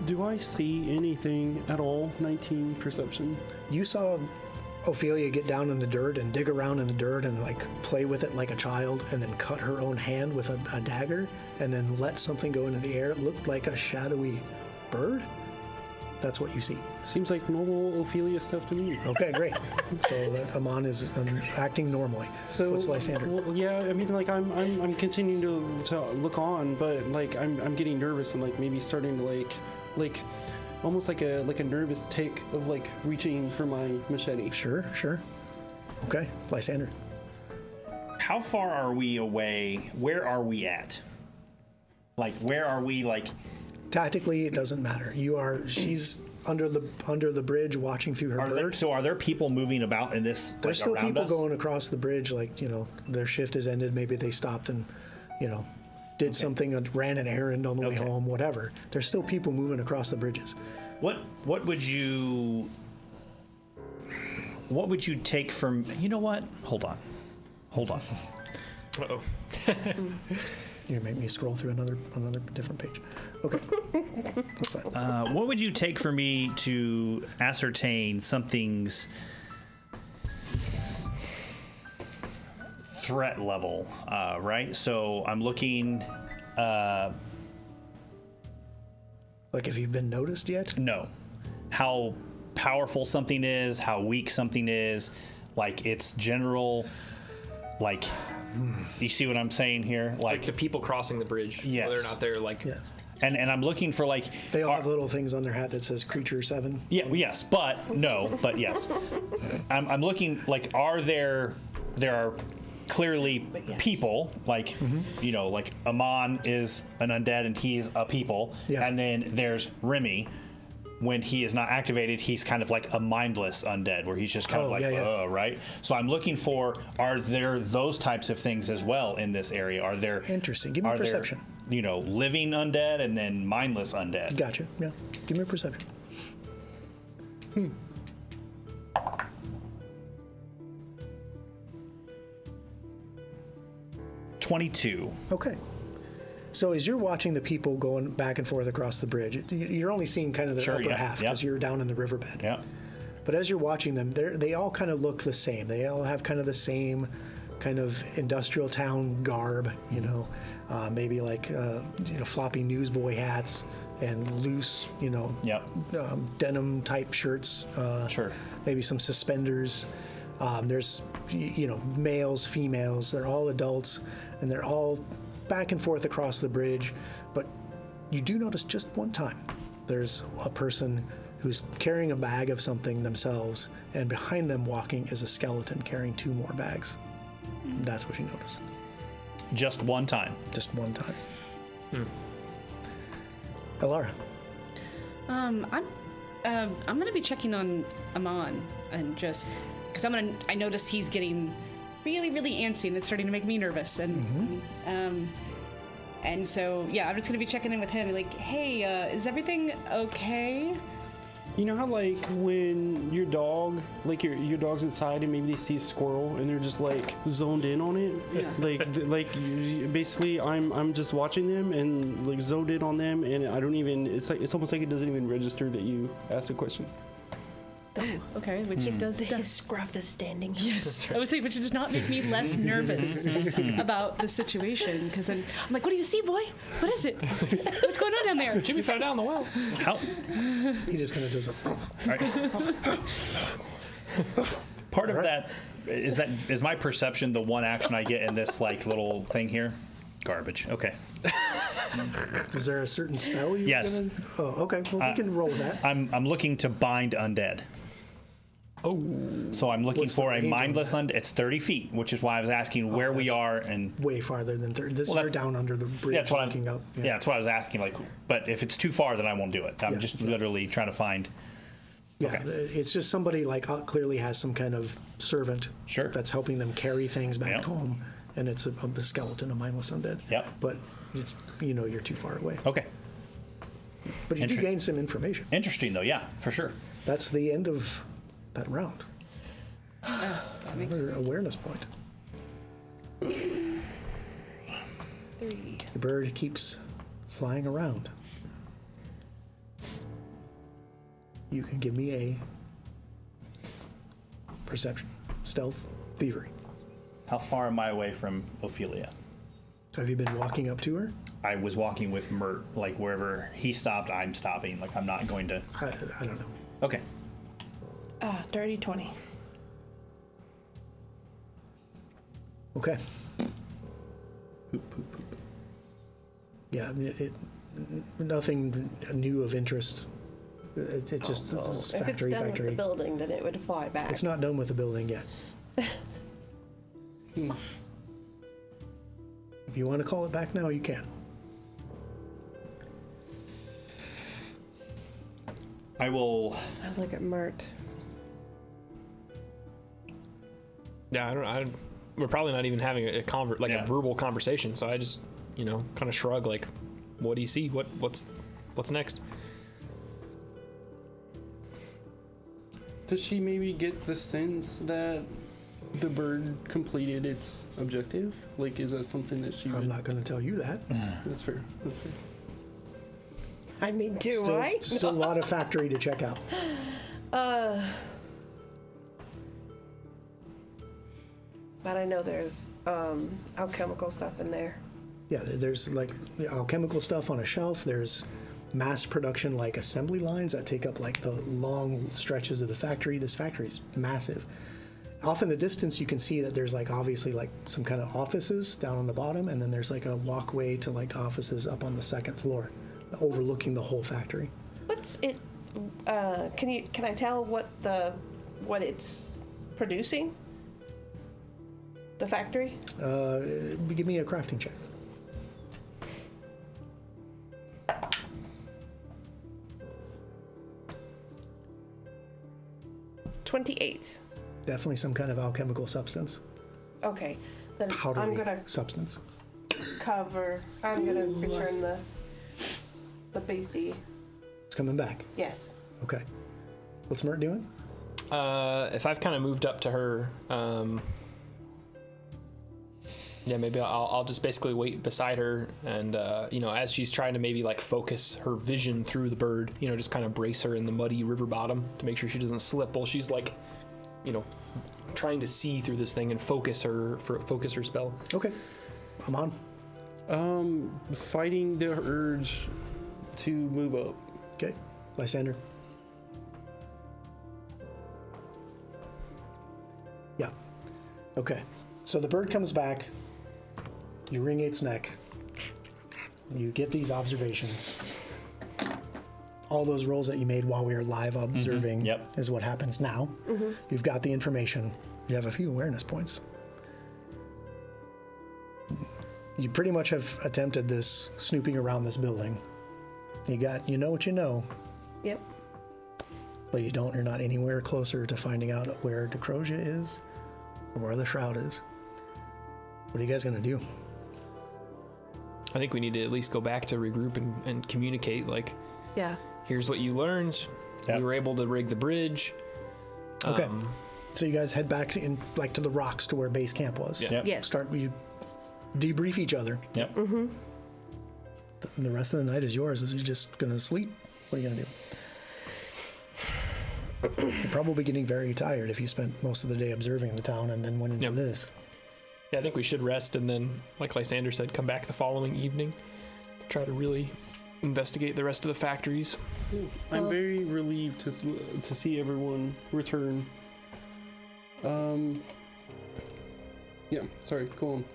Do I see anything at all? 19 perception. You saw Ophelia get down in the dirt and dig around in the dirt and like play with it like a child, and then cut her own hand with a dagger, and then let something go into the air. It looked like a shadowy bird. That's what you see. Seems like normal Ophelia stuff to me. Okay, great. So that Amon is acting normally. So What's Lysander? Well, yeah, I mean, like I'm continuing to look on, but like I'm getting nervous and like maybe starting to like almost like a nervous tick of like reaching for my machete. Sure. Okay, Lysander. How far are we away? Where are we at? Like, where are we? Like, Tactically, it doesn't matter. She's under the bridge watching through her bird. Are there people moving about in this? There's still around people us? going across the bridge, like, their shift has ended. Maybe they stopped and, did something, ran an errand on the way home, whatever. There's still people moving across the bridges. What would you take from? You know what? Hold on. Uh-oh. You make me scroll through another different page. Okay. That's fine. What would you take for me to ascertain something's threat level? Right. So I'm looking. Like if you've been noticed yet? No. How powerful something is, how weak something is, like its general, like, you see what I'm saying here? Like the people crossing the bridge. Yes. Whether or not they're like. Yes. And I'm looking for like. They all have little things on their hat that says Creature 7. Yeah. Yes. But yes. I'm looking like, there are clearly people like, like Amon is an undead and he's a people. Yeah. And then there's Remy. When he is not activated, he's kind of like a mindless undead, where he's just kind of like, right? So I'm looking for, are there those types of things as well in this area? Are there... Interesting. Give me a perception. There, living undead and then mindless undead. Gotcha. Yeah. Give me a perception. 22. Okay. So as you're watching the people going back and forth across the bridge, you're only seeing kind of the upper half because you're down in the riverbed. Yeah. But as you're watching them, they all kind of look the same. They all have kind of the same kind of industrial town garb, maybe like floppy newsboy hats and loose, denim type shirts. Sure. Maybe some suspenders. There's males, females. They're all adults, and they're all back and forth across the bridge. But you do notice just one time there's a person who's carrying a bag of something themselves, and behind them walking is a skeleton carrying 2 more bags. That's what you notice. Just one time. Just one time. Alara. I'm gonna be checking on Amon and just because I noticed he's getting really, really antsy, and it's starting to make me nervous. And and so I'm just gonna be checking in with him, like, hey, is everything okay? You know how like when your dog, like your dog's inside and maybe they see a squirrel and they're just like zoned in on it. Yeah. Basically I'm just watching them and like zoned in on them, and I don't even. It's almost like it doesn't even register that you asked a question. Oh, okay, which it does. His scruff is standing. Yes, I would say, which does not make me less nervous about the situation, because I'm like, what do you see, boy? What is it? What's going on down there? Jimmy fell down the well. How? He just kind of does a... Part of that is my perception the one action I get in this like little thing here? Garbage. Okay. Is there a certain spell you're Yes. gonna... Oh, okay. Well, we can roll with that. I'm looking to bind undead. Oh. So I'm looking What's the for a range on mindless that? undead. It's 30 feet, which is why I was asking where we that's- are and. Way farther than 30. This Well, is that's- down under the bridge Yeah, that's what looking up. yeah, that's what I was asking. Like, but if it's too far, then I won't do it. I'm just literally trying to find. Yeah, Okay. it's just somebody like clearly has some kind of servant Sure. that's helping them carry things back Yep. home, and it's a skeleton, a mindless undead. Yep. But it's you're too far away. Okay. But you do Inter- gain some information. Interesting though. Yeah, for sure. That's the end of that round. Another awareness point. 3. The bird keeps flying around. You can give me a perception, stealth, thievery. How far am I away from Ophelia? Have you been walking up to her? I was walking with Mert. Like wherever he stopped, I'm stopping. Like I'm not going to. I don't know. Okay. Dirty 20. Okay. Yeah, nothing new of interest. It just it's If it's factory. done with the building, then it would fly back. It's not done with the building yet. If you want to call it back now, you can. I will. I look at Mert. Yeah, we're probably not even having a Yeah. a verbal conversation. So I just, kind of shrug. Like, what do you see? What's next? Does she maybe get the sense that the bird completed its objective? Like, is that something that she I'm would... not going to tell you that. That's fair. That's fair. I mean, do Still, I? still a lot of factory to check out. But I know there's alchemical stuff in there. Yeah, there's like alchemical stuff on a shelf. There's mass production like assembly lines that take up like the long stretches of the factory. This factory's massive. Off in the distance, you can see that there's like obviously like some kind of offices down on the bottom, and then there's like a walkway to like offices up on the second floor, overlooking the whole factory. What's it? Can I tell what it's producing? The factory? Give me a crafting check. $28. Definitely some kind of alchemical substance, Okay, then powdery I'm gonna substance. I'm gonna return the BC. It's coming back. Yes. Okay. What's Mert doing? If I've kind of moved up to her, yeah, maybe I'll just basically wait beside her, and as she's trying to maybe like focus her vision through the bird, just kind of brace her in the muddy river bottom to make sure she doesn't slip while she's like, trying to see through this thing and focus her spell. Okay. I'm on. Fighting the urge to move up. Okay. Lysander. Yeah. Okay. So the bird comes back. You wring its neck. You get these observations. All those rolls that you made while we were live observing Yep. is what happens now. You've got the information. You have a few awareness points. You pretty much have attempted this snooping around this building. You know what you know, Yep. but you're not anywhere closer to finding out where Decrosia is or where the Shroud is. What are you guys gonna do? I think we need to at least go back to regroup and communicate. Like, Yeah. here's what you learned. Yep. We were able to rig the bridge. Okay. So you guys head back to the rocks to where base camp was. Yeah. Yep. Yes. You debrief each other. Yep. And the rest of the night is yours. Is you just gonna sleep? What are you gonna do? You're probably getting very tired if you spent most of the day observing the town and then went into Yep. this. Yeah, I think we should rest and then, like Lysander said, come back the following evening. Try to really investigate the rest of the factories. I'm very relieved to see everyone return. Yeah, sorry, go on.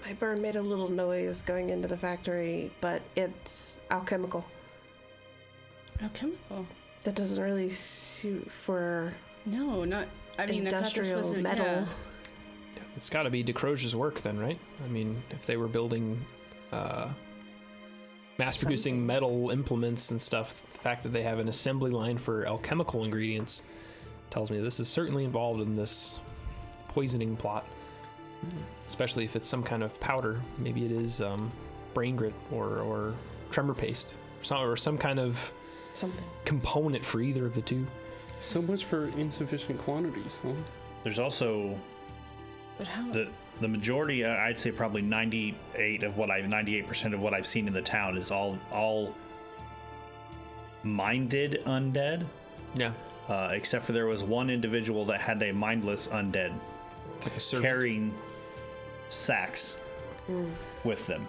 My bird made a little noise going into the factory, but it's alchemical. Alchemical? That doesn't really suit for No, not. I mean, I thought this industrial wasn't metal. Yeah. It's got to be Decrosia's work then, right? I mean, if they were building, mass-producing metal implements and stuff, the fact that they have an assembly line for alchemical ingredients tells me this is certainly involved in this poisoning plot. Especially if it's some kind of powder. Maybe it is brain grit or tremor paste or some kind of Something. component for either of the two. So much for insufficient quantities, huh? There's also But how? the majority. I'd say probably 98% of what I've seen in the town is all minded undead. Yeah, Except for there was one individual that had a mindless undead like a servant. carrying sacks with them.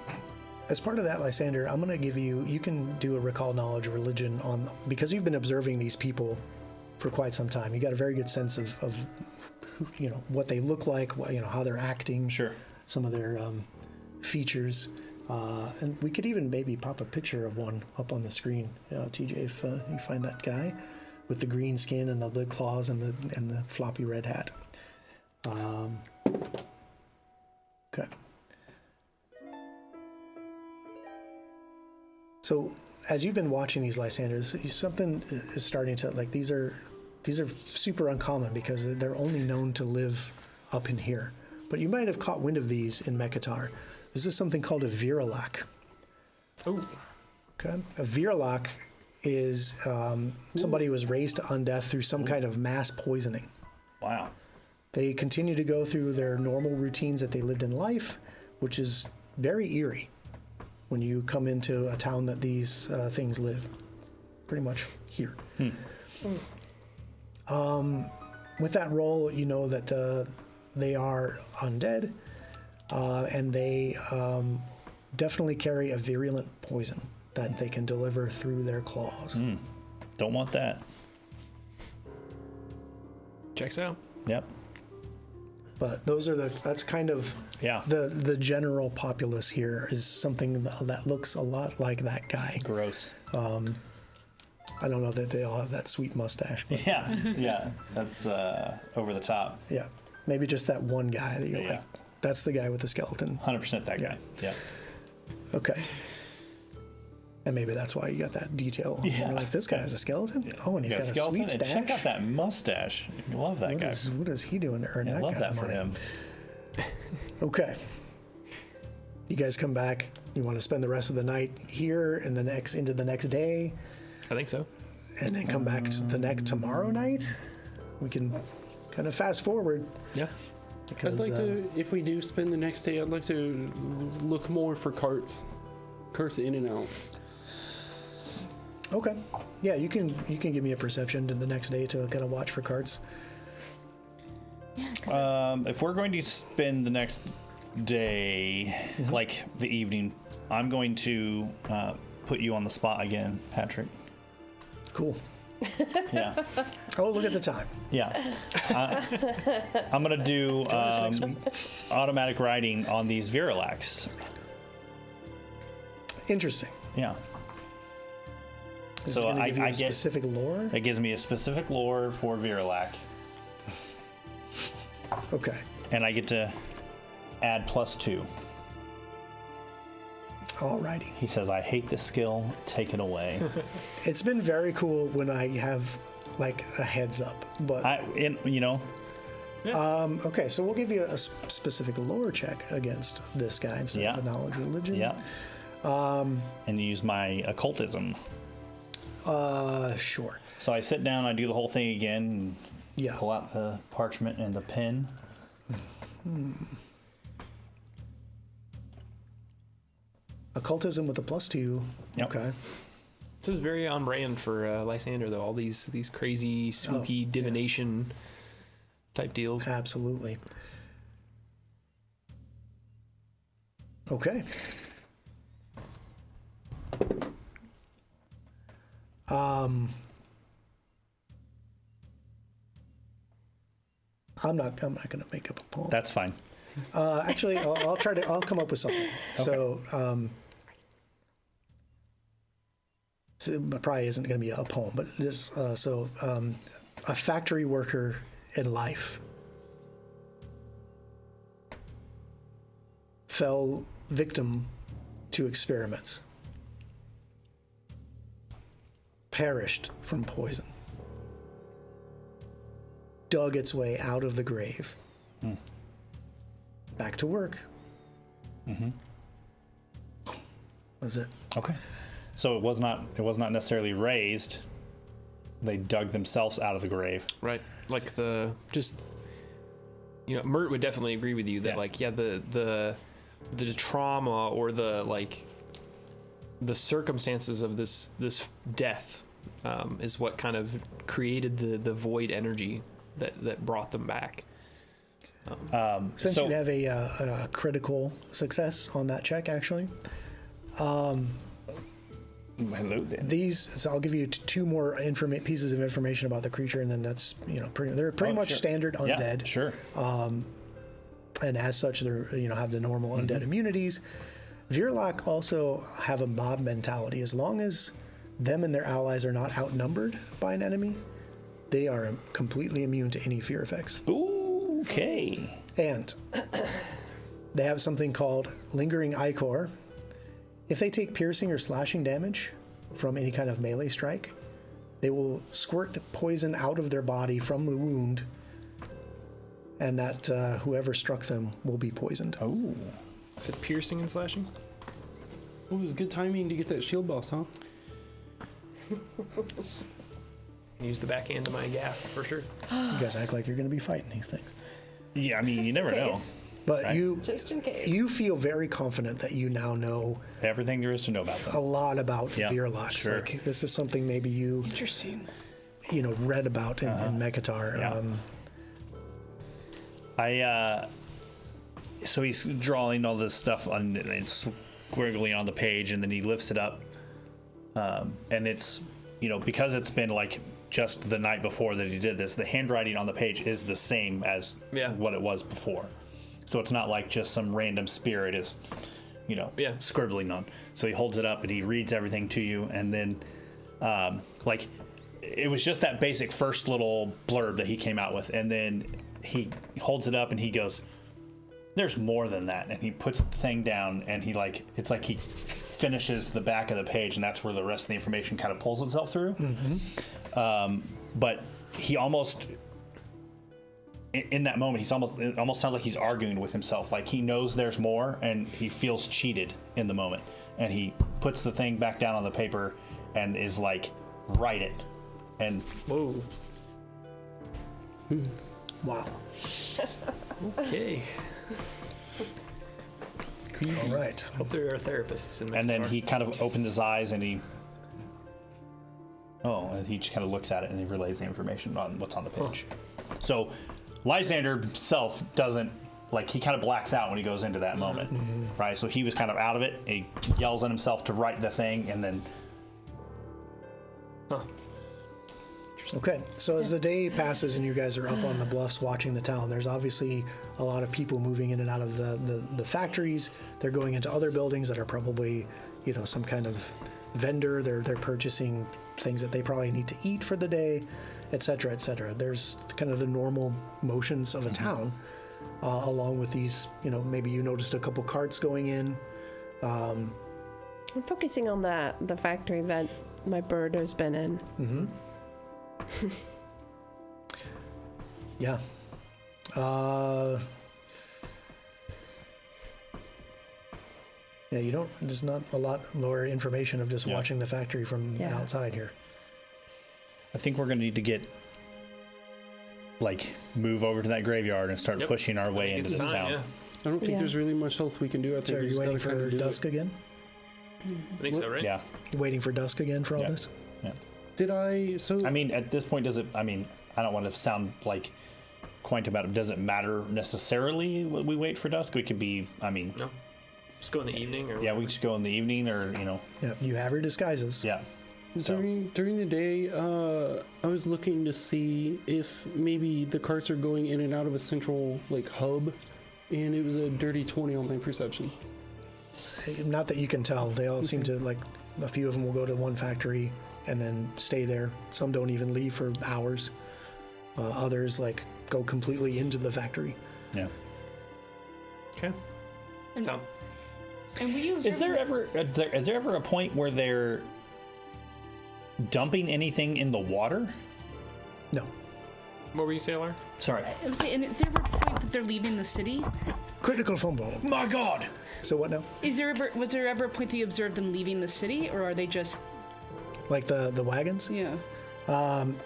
As part of that, Lysander, I'm going to give you can do a recall knowledge religion because you've been observing these people for quite some time. You got a very good sense of what they look like, how they're acting. Sure. Some of their features. And we could even maybe pop a picture of one up on the screen. TJ, if you find that guy with the green skin and the claws and the floppy red hat. Okay. So as you've been watching these Lysanders, something is starting to like. These are super uncommon because they're only known to live up in here. But you might have caught wind of these in Mekatar. This is something called a Viralak. Oh, Okay, a Viralak is somebody who was raised to undeath through some kind of mass poisoning. Wow. They continue to go through their normal routines that they lived in life, which is very eerie when you come into a town that these things live. Pretty much here. With that roll, you know that they are undead, and they definitely carry a virulent poison that they can deliver through their claws. Don't want that. checks out. Yep. But that's kind of Yeah. the general populace here is something that looks a lot like that guy. Gross. I don't know that they all have that sweet mustache. But Yeah. Yeah. That's over the top. yeah, maybe just that one guy that you're Yeah. like, that's the guy with the skeleton. 100% that guy. Yeah. Okay. And maybe that's why you got that detail. Yeah. You're like, this guy has a skeleton? Oh, and he's got a skeleton, sweet and stash. check out that mustache. You love that guy. What is he doing to earn I that love kind that of for money? him. Okay. You guys come back. You want to spend the rest of the night here and into the next day, I think so. and then come back to tomorrow night? We can kind of fast forward Yeah. because I'd like to, if we do spend the next day, I'd like to look more for carts in and out. okay. Yeah, you can give me a perception to the next day to kind of watch for carts. If we're going to spend the next day, like the evening, I'm going to put you on the spot again, Patrick. Cool. Yeah. Oh, look at the time. Yeah. I'm going to do Us next week. automatic riding on these Viralax. Interesting. Yeah. This So is going to give you I a get- specific lore. That gives me a specific lore for Viralac, Okay. and I get to add +2. Alrighty. He says, I hate this skill, take it away. It's been very cool when I have like a heads up, but okay, so we'll give you a specific lore check against this guy instead Yeah. of a knowledge religion. Yeah. And use my occultism. Sure. So I sit down, I do the whole thing again, and Yeah. pull out the parchment and the pen. Occultism with a +2. Yep. Okay. This is very on brand for Lysander, though. All these crazy, spooky yeah. divination type deals. Absolutely. Okay. I'm not going to make up a poem. That's fine. Actually, I'll come up with something. So, so it probably isn't going to be a poem, but this. A factory worker in life fell victim to experiments, perished from poison, dug its way out of the grave, back to work. That's it. Okay. So it was not necessarily raised. They dug themselves out of the grave. Right. Like Mert would definitely agree with you that the trauma or the circumstances of this death is what kind of created the void energy that brought them back. Since So- you have a critical success on that check, actually, Hello then. so I'll give you two more pieces of information about the creature, and then that's they're pretty much sure. standard Yeah, undead, sure. and as such they're have the normal undead immunities. Virlak also have a mob mentality. As long as them and their allies are not outnumbered by an enemy, they are completely immune to any fear effects. Okay. And they have something called Lingering Ichor. If they take piercing or slashing damage, from any kind of melee strike, they will squirt poison out of their body from the wound, and that whoever struck them will be poisoned. Oh. Is it piercing and slashing? It was good timing to get that shield boss, huh? Use the backhand of my gaff for sure. You guys act like you're going to be fighting these things. Yeah, I mean, you never know. But Right. Just in case. you feel very confident that you now know Everything there is to know about them. a lot about Yeah, Virlax. sure. Like, this is something maybe you Interesting. read about in Mekatar. Yeah. So he's drawing all this stuff on it's squiggly on the page, and then he lifts it up, and it's because it's been like just the night before that he did this, the handwriting on the page is the same as what it was before. So it's not like just some random spirit is scribbling on. So he holds it up and he reads everything to you, and then like it was just that basic first little blurb that he came out with, and then he holds it up and he goes, there's more than that, and he puts the thing down, and it's like he finishes the back of the page, and that's where the rest of the information kind of pulls itself through. But he almost in that moment, it almost sounds like he's arguing with himself, like he knows there's more and he feels cheated in the moment, and he puts the thing back down on the paper and is like, write it. And Whoa. Wow. Okay. All right. Hope there are therapists in there. and then he kind of opens his eyes and he just kind of looks at it and he relays the information on what's on the page. So Lysander himself doesn't, he kind of blacks out when he goes into that moment, right? So he was kind of out of it. He yells at himself to write the thing, and then Okay, so as the day passes and you guys are up on the bluffs watching the town, there's obviously a lot of people moving in and out of the factories. They're going into other buildings that are probably, some kind of vendor. They're purchasing things that they probably need to eat for the day, et cetera, et cetera. There's kind of the normal motions of a town, along with these, maybe you noticed a couple carts going in. I'm focusing on the factory that my bird has been in. Mm-hmm. Yeah. Yeah, there's not a lot more information of just watching the factory from outside here. I think we're going to need to get, move over to that graveyard and start pushing our way into this town. Yeah. I don't think there's really much else we can do. I think So are we you just waiting gotta kinda for do it. dusk again? I think so, right? Yeah. You waiting for dusk again for all Yeah. this? Did I? So I mean, at this point, I don't want to sound quaint about it. Does it matter necessarily when we wait for dusk? We could be, No. Just go in the evening or we just go in the evening or, Yeah, you have your disguises. yeah. So, during the day, I was looking to see if maybe the carts are going in and out of a central hub, and it was a dirty 20 on my perception. Not that you can tell. They all seem to a few of them will go to one factory and then stay there. Some don't even leave for hours. Others go completely into the factory. yeah. Okay. So, And were you Is there ever a point where they're dumping anything in the water? No. what were you saying, Lar? Sorry. I was saying, is there ever a point that they're leaving the city? Critical fumble. My God. So what now? Was there ever a point that you observed them leaving the city, or are they just Like the wagons? yeah?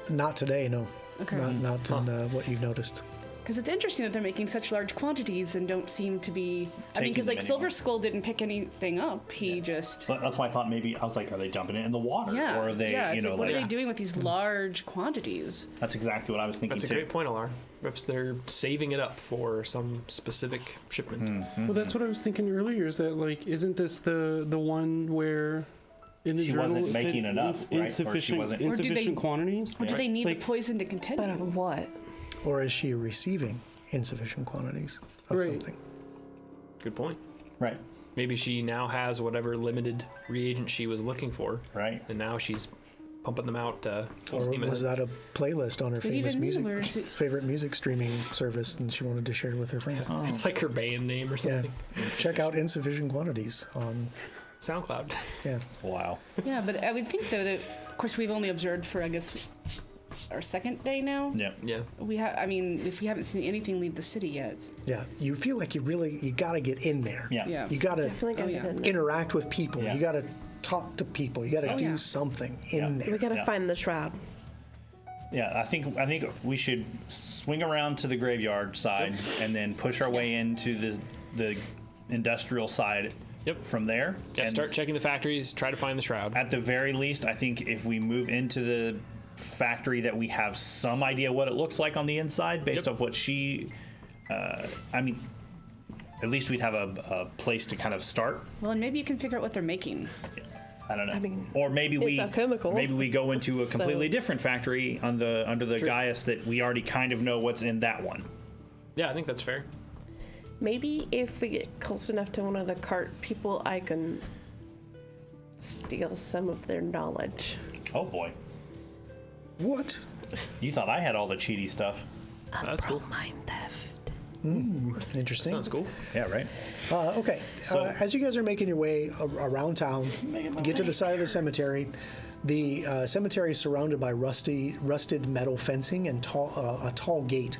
Not today, no. Okay. Not in what you've noticed. Because it's interesting that they're making such large quantities and don't seem to be. I mean, because them Silver anymore. Skull didn't pick anything up. He just. But that's why I thought I was like, are they dumping it in the water? Yeah. Or are they, yeah. It's what are they Yeah. doing with these large quantities? That's exactly what I was thinking That's a too. great point, Alar. Perhaps they're saving it up for some specific shipment. Well, that's what I was thinking earlier. Is that isn't this the one where in the She journal wasn't it said making enough, right? Or she insufficient, wasn't- Or do they- insufficient quantities? Or do they need Like- the poison to continue? But of what? Or is she receiving insufficient quantities of Right. something? Good point. Right. Maybe she now has whatever limited reagent she was looking for, Right. and now she's pumping them out. Or was that a playlist on her But famous even music then, where's it- favorite music streaming service and she wanted to share with her friends? It's like her band name or Yeah. something. Check out insufficient quantities on SoundCloud. Yeah. Wow. Yeah, but I would think though that, of course, we've only observed for I guess our second day now. Yeah. Yeah. I mean, if we haven't seen anything leave the city yet. Yeah. You feel like you got to get in there. Yeah. Yeah. You got to Definitely gotta yeah. get in there. interact with people. Yeah. You got to talk to people. You got to Oh, do yeah. something Yeah. in there. We gotta Yeah. find the shroud. Yeah, I think we should swing around to the graveyard side and then push our way into the industrial side. Yep. From there. Yeah, And start checking the factories, try to find the shroud. at the very least, I think if we move into the factory, that we have some idea what it looks like on the inside based Yep. off what she. I mean, at least we'd have a place to kind of start. Well, and maybe you can figure out what they're making. I don't know. I mean, or maybe we it's a chemical. maybe we go into a completely So- different factory under the True. Gaius that we already kind of know what's in that one. Yeah, I think that's fair. Maybe if we get close enough to one of the cart people, I can steal some of their knowledge. Oh boy, What? you thought I had all the cheaty stuff. That's cool. Mind theft. Interesting. Sounds cool. Yeah, right. Okay. So- As you guys are making your way around town, you get to the side of the cemetery. The cemetery is surrounded by rusted metal fencing and a tall gate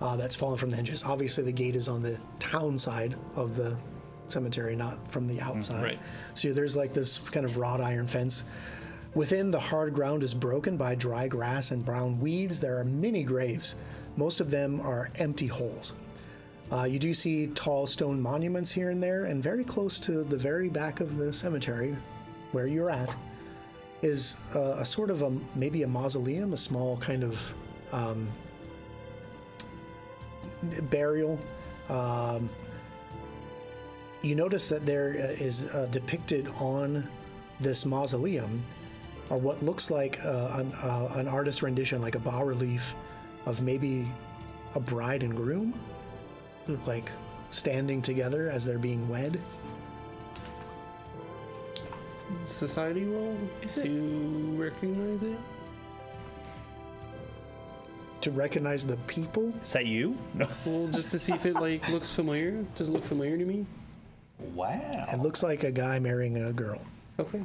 that's fallen from the hinges. Obviously, the gate is on the town side of the cemetery, not from the outside. Right. So there's like this kind of wrought iron fence. Within, the hard ground is broken by dry grass and brown weeds. There are many graves. Most of them are empty holes. You do see tall stone monuments here and there, and very close to the very back of the cemetery, where you're at, is a sort of maybe a mausoleum, a small kind of burial. You notice that there is depicted on this mausoleum are what looks like an artist's rendition, like a bas-relief of maybe a bride and groom, like standing together as they're being wed. Society roll to recognize it. To recognize the people. Is that you? No. Well, just to see if it like looks familiar. Does it look familiar to me? Wow. It looks like a guy marrying a girl. Okay.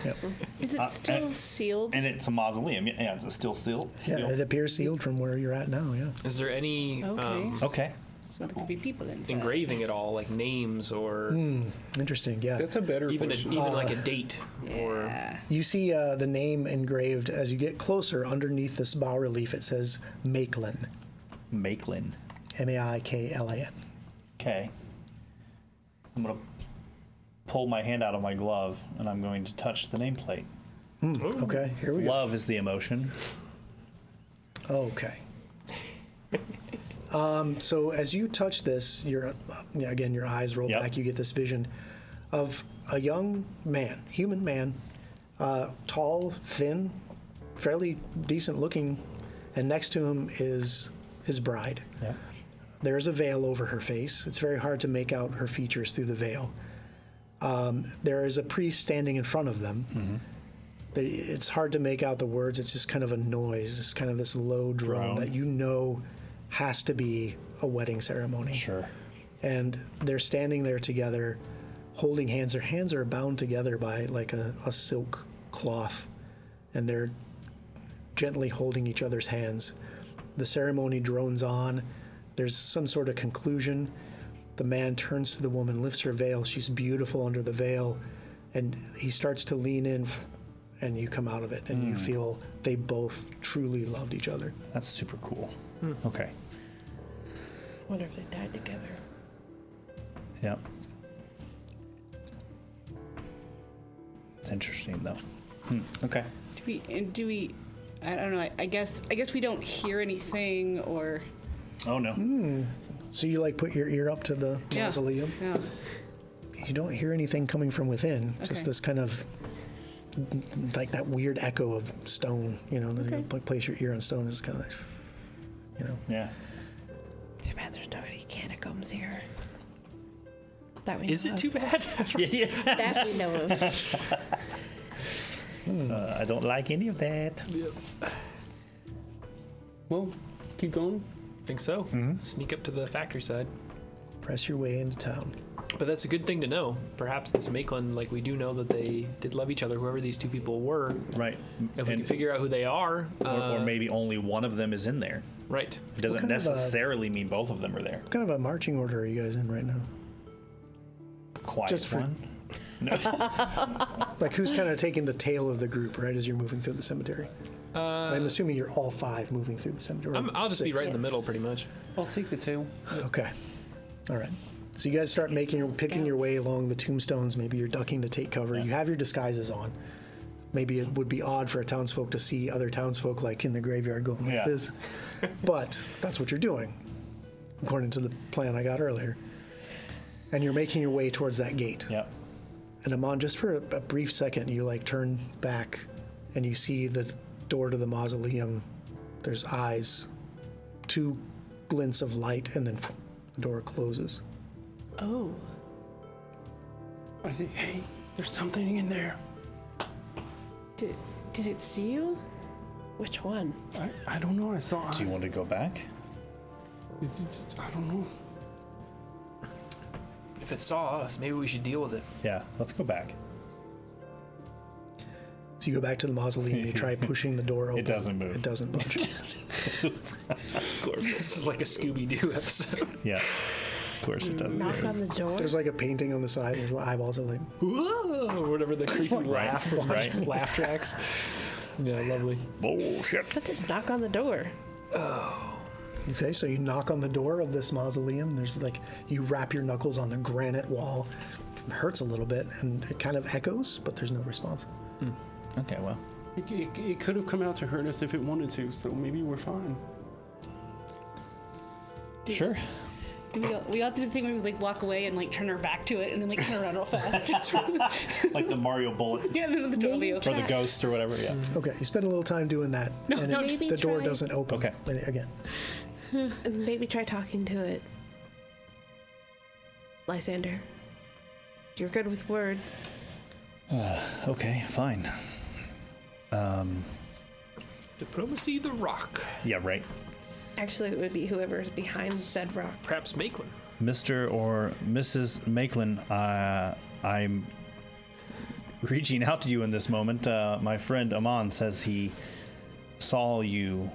Yep. Is it still and- sealed? And it's a mausoleum. Yeah, it's still sealed. Yeah, it appears sealed from where you're at now. Yeah. Is there any Okay. Okay. So there could be people inside. engraving at all, like names or Interesting. Yeah. That's a better even question. like a date or Yeah. You see the name engraved as you get closer underneath this bas-relief. It says Makelin, Makelin. M-A-I-K-L-A-N. Okay. I'm going to pull my hand out of my glove and I'm going to touch the nameplate. Okay, here we go. Love is the emotion. Okay. So as you touch this, your eyes roll Yep. back. You get this vision of a young man, human man, tall, thin, fairly decent looking, and next to him is his bride. Yeah. There's a veil over her face. It's very hard to make out her features through the veil. There is a priest standing in front of them. It's hard to make out the words. It's just kind of a noise. It's kind of this low drone Drone. that you know has to be a wedding ceremony. Sure. And they're standing there together, holding hands. Their hands are bound together by like a silk cloth, and they're gently holding each other's hands. The ceremony drones on. There's some sort of conclusion. The man turns to the woman, lifts her veil. She's beautiful under the veil, and he starts to lean in, and you come out of it, and you feel they both truly loved each other. That's super cool. Okay. Wonder if they died together. Yep. It's interesting though. Okay. Do we? I don't know. I guess we don't hear anything or. Oh no. So you like put your ear up to the Yeah. mausoleum. Yeah. You don't hear anything coming from within. Just Okay. this kind of like that weird echo of stone. You know, Okay. you place your ear on stone is kind of, you know. Yeah. Too bad there's no any catacombs here. That we is know it too of. bad? Yeah. That we know of. I don't like any of that. Well, keep going. Think so. Sneak up to the factory side. Press your way into town. But that's a good thing to know. Perhaps this Maitland, like we do know that they did love each other, whoever these two people were. Right. If we And- can figure out who they are. or maybe only one of them is in there. Right. It doesn't kind of a- necessarily mean both of them are there. What kind of a marching order are you guys in right now? Quiet Just for- one. Like, who's kind of taking the tail of the group, right, as you're moving through the cemetery? I'm assuming you're all 5 moving through the cemetery. or I'll just be 6. right in the middle, pretty much. I'll take the tail. Okay. All right. So you guys start picking your way along the tombstones. Maybe you're ducking to take cover. You have your disguises on. Maybe it would be odd for a townsfolk to see other townsfolk like in the graveyard going like Yeah. this. But that's what you're doing, according to the plan I got earlier. And you're making your way towards that gate. Yep. And Amon, just for a brief second, you like turn back and you see the door to the mausoleum. There's eyes, 2 glints of light, and then the door closes. Oh. I think, hey, there's something in there. Did it see you? Which one? I don't know. I saw eyes. Do you want to go back? I don't know. If it saw us, maybe we should deal with it. Yeah, let's go back. So you go back to the mausoleum, you try pushing the door open. doesn't move. It doesn't budge. Of course. This is like a Scooby-Doo episode. Yeah. Of course it doesn't. Knock on the door? There's like a painting on the side, and the eyeballs are like, Whoa, or whatever the creepy laugh from right. laugh tracks. Yeah, lovely. Bullshit. But just knock on the door. okay, so you knock on the door of this mausoleum. There's like, you wrap your knuckles on the granite wall. It hurts a little bit, and it kind of echoes, but there's no response. Okay, well. It could have come out to hurt us if it wanted to, so maybe we're fine. Sure. We all did the thing where we like walk away and like turn our back to it and then like turn around real fast. Like the Mario bullet Yeah, and then the door will be or open. the ghost or whatever. Yeah. Okay, you spend a little time doing that, and no, maybe the door try- doesn't open. Okay. Again. Maybe try talking to it. Lysander. You're good with words. Okay, fine. Diplomacy the rock. Yeah, right. Actually, it would be whoever's behind said rock. Perhaps Maitland. Mr. or Mrs. Maitland, I'm reaching out to you in this moment. My friend Amon says he saw you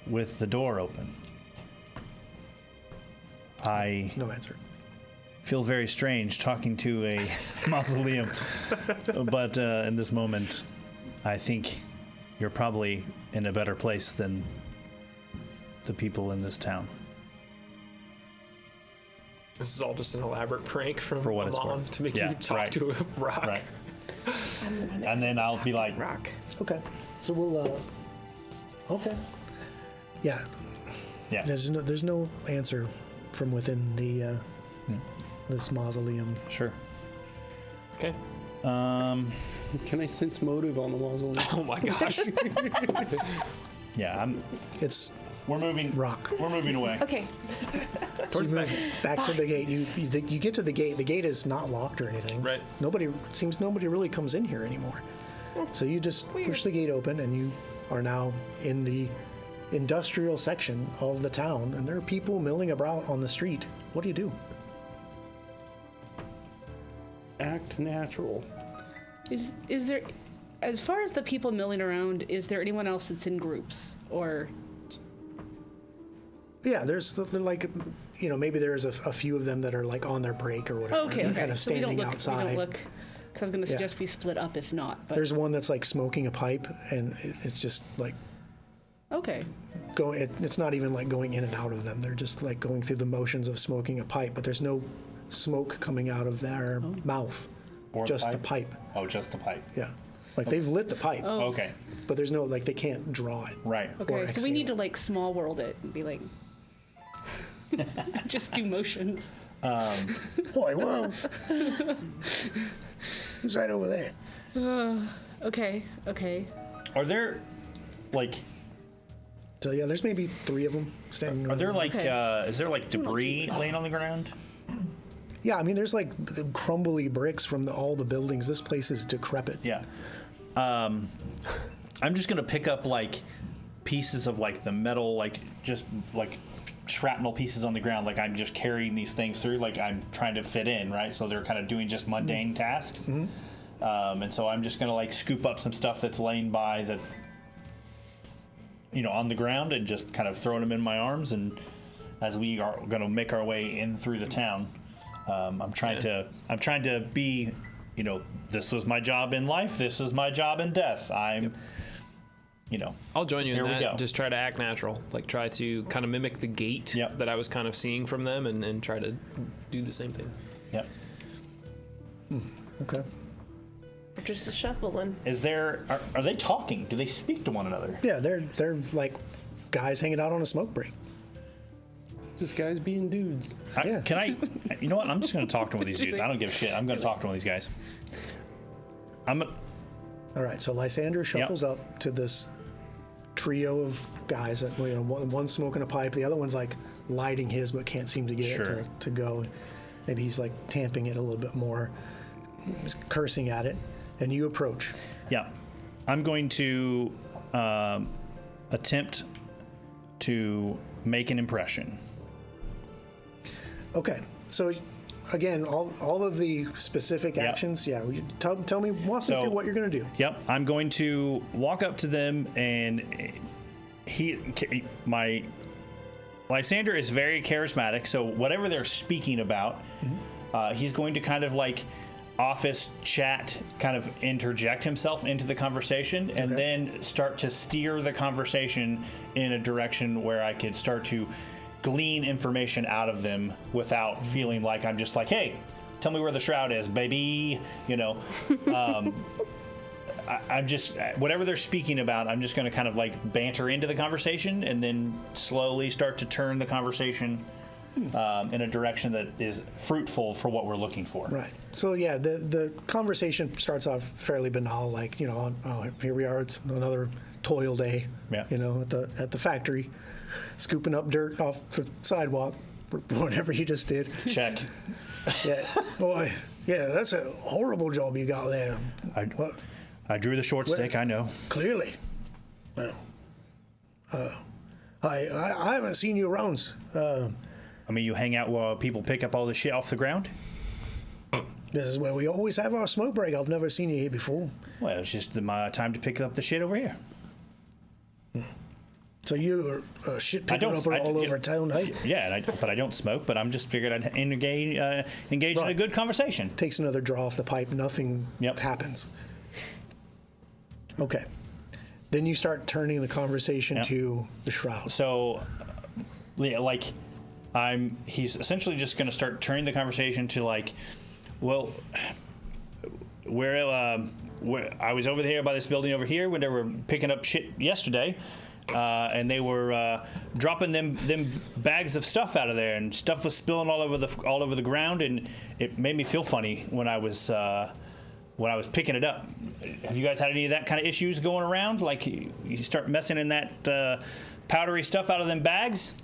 with the door open. I No answer. feel very strange talking to a mausoleum, but in this moment, I think you're probably in a better place than the people in this town. This is all just an elaborate prank from For what it's Amon worth. to make Yeah, you talk right. to a rock. Right. I'm the one that And then I'll be like, rock. Okay, so we'll. Okay. Yeah, yeah, there's no answer from within the this mausoleum. sure. Okay. Can I sense motive on the mausoleum? Oh my gosh. Yeah, we're moving. Rock. We're moving away. Okay. Towards the back. Back to the gate. You get to the gate. The gate is not locked or anything. Right. Nobody really comes in here anymore. So you just push the gate open, and you are now in the industrial section of the town, and there are people milling about on the street. What do you do? Act natural. Is there, as far as the people milling around, is there anyone else that's in groups or? Yeah, there's like, maybe there's a few of them that are like on their break or whatever. Okay, and okay. Kind of So we standing don't look. outside. We don't look. Because I was going to Yeah. suggest we split up if not. But There's one that's like smoking a pipe, and it's just like okay. it's not even like going in and out of them. They're just like going through the motions of smoking a pipe, but there's no smoke coming out of their mouth. Or Just the pipe. Oh, just the pipe. Yeah. Like they've lit the pipe, Oh, Okay, but there's no like they can't draw it. right. Okay, so we exhale. need to like small world it and be like, just do motions. Boy, whoa! Who's right over there? Okay, okay. Are there, like, So yeah, there's maybe 3 of them standing. are there around. like, Okay. is there like debris laying on the ground? Yeah, I mean, there's like the crumbly bricks from all the buildings. This place is decrepit. Yeah. I'm just gonna pick up like pieces of like the metal, like just like shrapnel pieces on the ground, like I'm just carrying these things through, like I'm trying to fit in, right? So they're kind of doing just mundane tasks. And so I'm just gonna like scoop up some stuff that's laying by that, on the ground, and just kind of throwing them in my arms. And as we are gonna make our way in through the town, I'm trying to be, this was my job in life. This is my job in death. I'll join you in Here we that. go. Just try to act natural. Like try to kind of mimic the gait that I was kind of seeing from them, and try to do the same thing. Yep. Okay. Just a shuffling. Is there? Are they talking? Do they speak to one another? Yeah, they're like guys hanging out on a smoke break. Just guys being dudes. Yeah. Can I? You know what? I'm just going to talk to one of these dudes. I don't give a shit. I'm going to talk to one of these guys. All right, so Lysander shuffles up to this trio of guys. That, one's smoking a pipe, the other one's like lighting his, but can't seem to get it to go. Maybe he's like tamping it a little bit more, just cursing at it. And you approach. Yeah, I'm going to attempt to make an impression. Okay, so again, all of the specific actions. Yeah, tell me, walk me through what you're going to do. Yep, I'm going to walk up to them, and my Lysander is very charismatic. So whatever they're speaking about, he's going to kind of like office chat, kind of interject himself into the conversation, and then start to steer the conversation in a direction where I could start to glean information out of them without feeling like I'm just like, hey, tell me where the shroud is, baby. I'm just, whatever they're speaking about, I'm just going to kind of like banter into the conversation and then slowly start to turn the conversation in a direction that is fruitful for what we're looking for. Right. So yeah, the conversation starts off fairly banal, like here we are, it's another toil day. Yeah. At the factory, scooping up dirt off the sidewalk, whatever you just did. Check. Yeah, boy. Yeah, that's a horrible job you got there. I drew the short stick. I know. Clearly. Well, I haven't seen you around. I mean, you hang out while people pick up all the shit off the ground? This is where we always have our smoke break. I've never seen you here before. Well, it's just my time to pick up the shit over here. So you are shit picking up all over town, hey? Yeah, but I don't smoke, but I'm just figured I'd engage in a good conversation. Takes another draw off the pipe. Nothing happens. Okay. Then you start turning the conversation to the shroud. So, he's essentially just going to start turning the conversation to like, well, where I was over here by this building over here when they were picking up shit yesterday, and they were dropping them bags of stuff out of there, and stuff was spilling all over the ground, and it made me feel funny when I was picking it up. Have you guys had any of that kind of issues going around? Like you start messing in that powdery stuff out of them bags?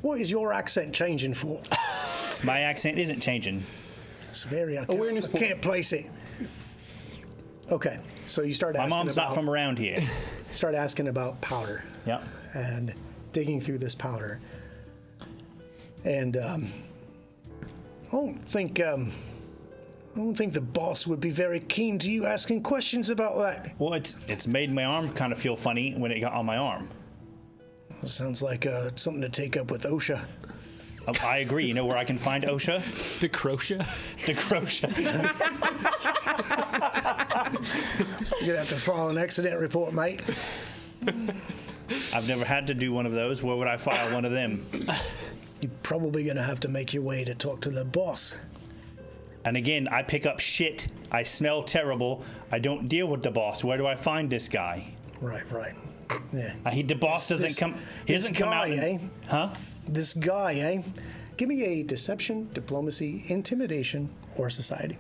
What is your accent changing for? My accent isn't changing. It's very... I Awareness can't place it. Okay, so you start asking My mom's not from around here. Start asking about powder. Yep. And digging through this powder. And I don't think the boss would be very keen to you asking questions about that. Well, it's made my arm kind of feel funny when it got on my arm. Well, sounds like something to take up with OSHA. I agree. You know where I can find OSHA? Decrotia? Decrotia. You're gonna have to file an accident report, mate. I've never had to do one of those. Where would I file one of them? You're probably gonna have to make your way to talk to the boss. And again, I pick up shit. I smell terrible. I don't deal with the boss. Where do I find this guy? Right. Yeah. The boss doesn't come. He doesn't come out. Huh? This guy, eh? Give me a deception, diplomacy, intimidation, or society.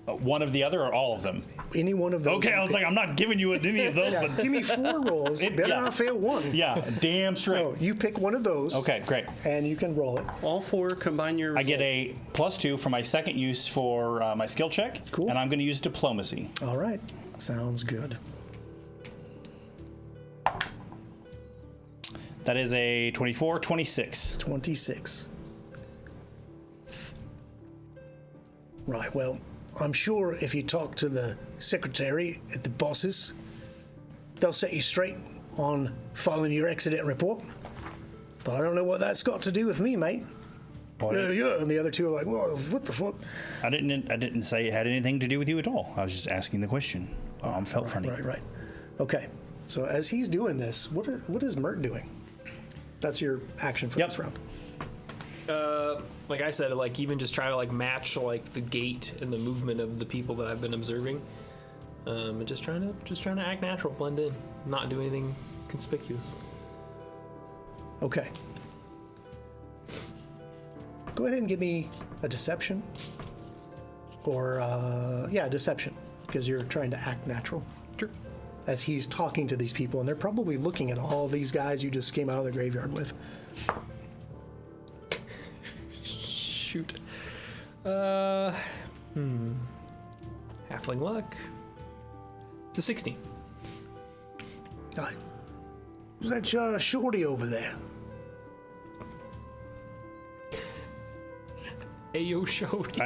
One of the other, or all of them? Any one of those. Okay, I was like, I'm not giving you any of those. Yeah, but give me 4 rolls. Better not fail one. Yeah, damn straight. No, you pick one of those. Okay, great. And you can roll it. All 4 combine your I get a +2 for my second use for my skill check. Cool. And I'm going to use diplomacy. All right. Sounds good. That is a 24, 26. 26. Right, well, I'm sure if you talk to the secretary at the bosses, they'll set you straight on filing your accident report. But I don't know what that's got to do with me, mate. Yeah, and the other two are like, well, what the fuck? I didn't say it had anything to do with you at all. I was just asking the question. Felt funny. Right. Okay, so as he's doing this, what is Mert doing? That's your action for this round. Like I said, like even just try to like match like the gait and the movement of the people that I've been observing, and just trying to act natural, blend in, not do anything conspicuous. Okay. Go ahead and give me a deception, or deception, because you're trying to act natural. Sure. As he's talking to these people, and they're probably looking at all these guys you just came out of the graveyard with. Shoot. Halfling luck. It's a 16. Hi. Who's that shorty over there? Ayo Shorty.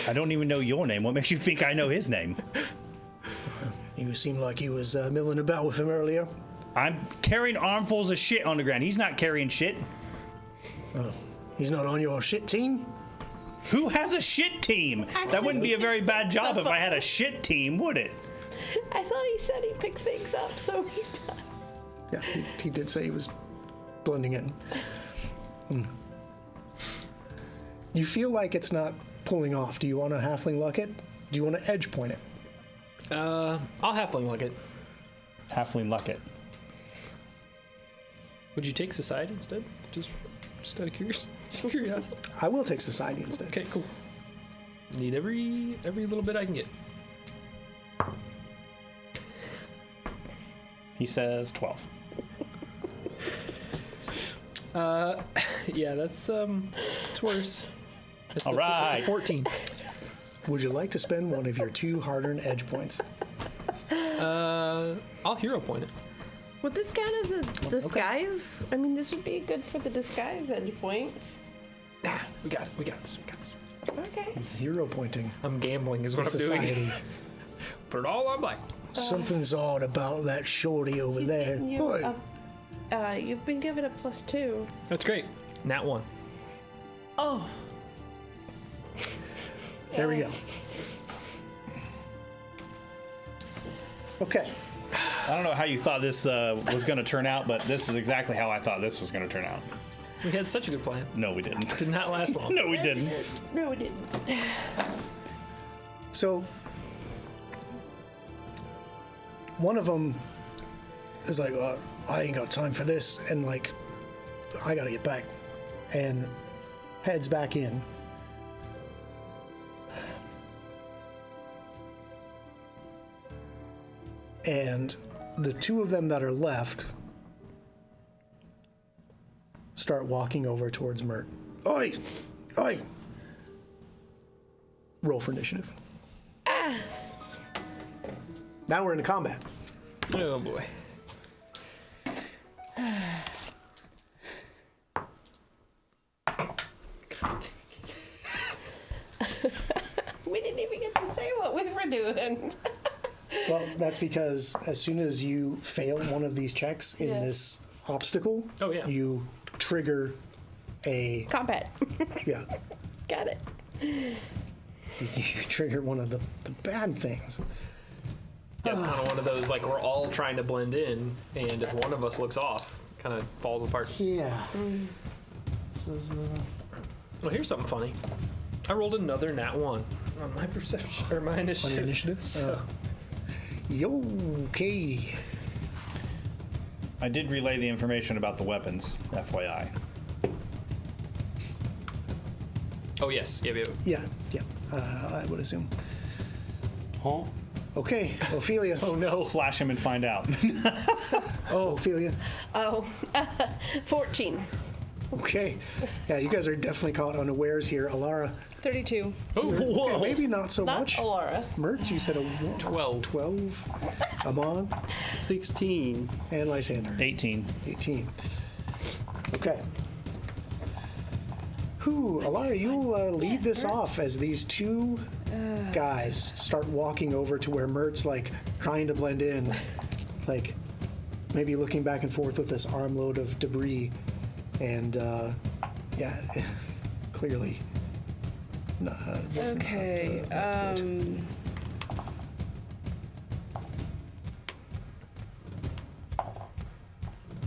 I don't even know your name. What makes you think I know his name? You seemed like you was milling about with him earlier. I'm carrying armfuls of shit on the ground. He's not carrying shit. Oh, he's not on your shit team? Who has a shit team? That wouldn't be a very bad job if I had a shit team, would it? I thought he said he picks things up, so he does. Yeah, he did say he was blending in. You feel like it's not pulling off. Do you want to halfling luck it? Do you want to edge point it? I'll halfling luck it. Halfling luck it. Would you take society instead? Just out of curiosity. I will take society instead. Okay, cool. Need every little bit I can get. He says 12. Yeah, that's it's worse. It's All right. It's a 14. Would you like to spend one of your 2 hard-earned edge points? I'll hero point it. Would this count as a disguise? I mean, this would be good for the disguise edge point. Nah, we got this. Okay. It's hero pointing. I'm gambling is what I'm doing. Society. Put it all on black. Something's odd about that shorty over there. Boy, You've been given a +2. That's great. Nat 1. Oh. there we go. Okay. I don't know how you thought this was going to turn out, but this is exactly how I thought this was going to turn out. We had such a good plan. No, we didn't. Did not last long. No, we didn't. No, it didn't. So, one of them is like, I ain't got time for this, and like, I gotta get back, and heads back in. And the 2 of them that are left start walking over towards Mert. Oi! Oi! Roll for initiative. Now we're into combat. Oh boy. We didn't even get to say what we were doing. Well, that's because as soon as you fail one of these checks in this obstacle, you trigger a combat. Yeah. Got it. You trigger one of the bad things. Yeah, it's kind of one of those, like, we're all trying to blend in, and if one of us looks off, it kind of falls apart. Yeah. This is, Well, here's something funny. I rolled another nat 1 on my perception, or my initiative. On your initiative? So. Okay. I did relay the information about the weapons, FYI. Oh, yes. Yeah. I would assume. Huh? Okay, Ophelia. Oh, no. Slash him and find out. Oh, Ophelia. Oh, 14. Okay. Yeah, you guys are definitely caught unawares here. Alara. 32. Oh, whoa. Maybe not so Not much. Alara. Mert, you said a 12. 12. Amon. 16. And Lysander. 18. 18. Okay. Whew, Alara, you'll lead this off as these two guys start walking over to where Mert's like trying to blend in, like maybe looking back and forth with this armload of debris, and yeah, clearly. Okay.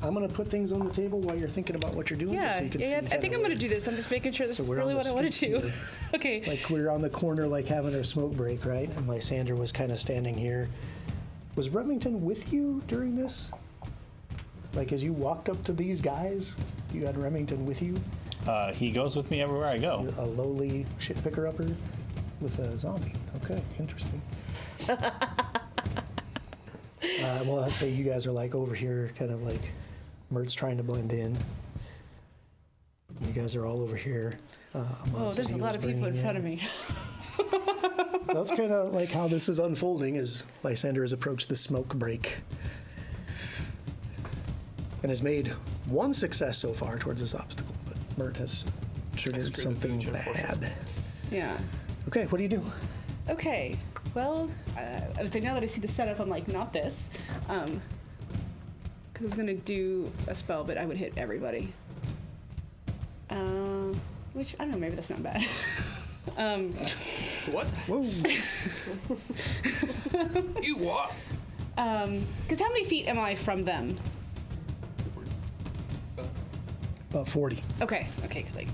I'm gonna put things on the table while you're thinking about what you're doing. just Yeah, so you can yeah. see I kinda think I'm where- gonna do this. I'm just making sure this So is we're really on what the I want to streets do. here. Okay. Like we're on the corner, like having our smoke break, right? And Lysander was kind of standing here. Was Remington with you during this? Like as you walked up to these guys, you had Remington with you? He goes with me everywhere I go. A lowly shit picker upper with a zombie. Okay, interesting. Well, I'll say you guys are like over here, kind of like Mert's trying to blend in. You guys are all over here. Oh, there's a lot of people in front of me. So that's kind of like how this is unfolding as Lysander has approached the smoke break and has made one success so far towards this obstacle, but Mert has triggered screwed the something pooch, bad. unfortunately. Yeah. Okay, what do you do? Okay. Well, I was saying now that I see the setup, I'm like, not this. Because I was gonna do a spell, but I would hit everybody. Which I don't know. Maybe that's not bad. What? Whoa. You what? Because how many feet am I from them? About 40. Okay. Okay. Because like,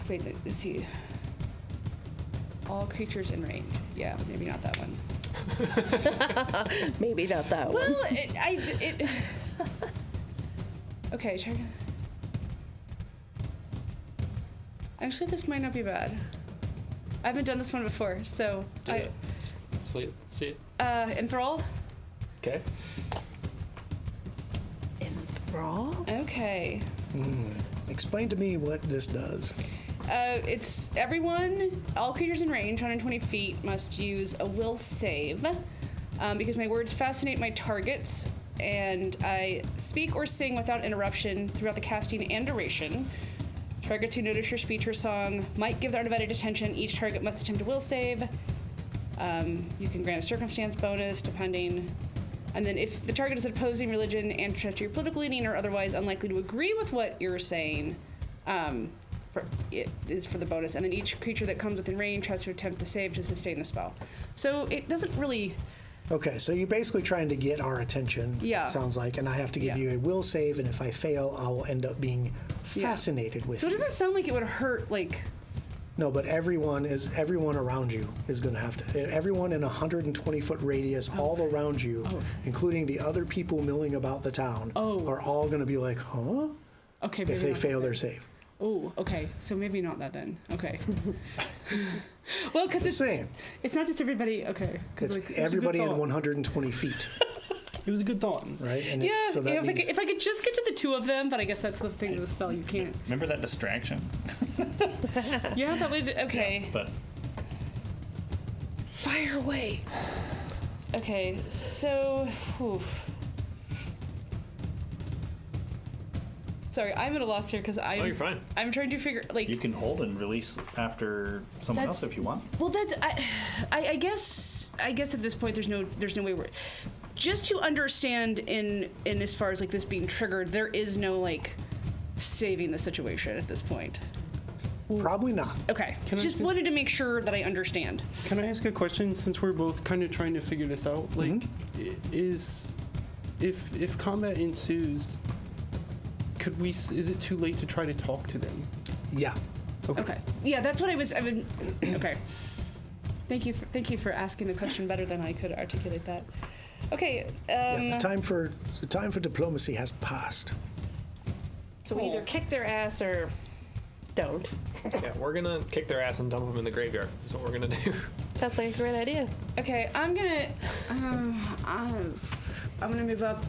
wait. Let's see. All creatures in range. Yeah. Maybe not that one. Maybe not that one. Well, okay, check. Actually, this might not be bad. I haven't done this one before, so Do it. Let's see it. enthrall. Okay. Enthrall? Okay. Explain to me what this does. It's everyone, all creatures in range, 120 feet, must use a will save. Because my words fascinate my targets, and I speak or sing without interruption throughout the casting and duration. Targets who notice your speech or song might give their undivided attention. Each target must attempt a will save. You can grant a circumstance bonus depending. And then if the target is of opposing religion, ancestry, or political leaning, or otherwise unlikely to agree with what you're saying, it is for the bonus. And then each creature that comes within range has to attempt to save to sustain the spell. So it doesn't really... Okay, so you're basically trying to get our attention, Yeah. sounds like, and I have to give Yeah. you a will save, and if I fail, I will end up being fascinated with So it you. doesn't sound like it would hurt, like... No, but everyone around you is going to have to, everyone in a 120-foot radius all around you, including the other people milling about the town, are all going to be like, huh? Okay, If maybe they not fail that their then. save. Oh, okay. So maybe not that then. Okay. Well, because Just saying, it's not just everybody. Okay. 'Cause, it's like, everybody in thought. 120 feet, It was a good thought. right? And yeah, so that yeah, means, if I could just get to the two of them, but I guess that's the thing with the spell, you can't. Remember that distraction? Yeah, that would. Okay. But Fire away. Okay, so. Oof. Sorry, I'm at a loss here because I'm. Oh, you're fine. I'm trying to figure like. you can hold and release after someone else That's- if you want. Well, that's I guess at this point there's no way we're just to understand in as far as like this being triggered, there is no like saving the situation at this point. probably not. Okay, Can I just do- wanted to make sure that I understand. Can I ask a question since we're both kind of trying to figure this out? Like, is if combat ensues, could we? Is it too late to try to talk to them? Yeah. Okay, yeah, that's what I was. Okay, thank you for asking the question better than I could articulate that. Okay, Yeah, the time for diplomacy has passed. So we either kick their ass or don't. Yeah, we're gonna kick their ass and dump them in the graveyard. Is what we're gonna do. That's like a great idea. okay, I'm gonna move up.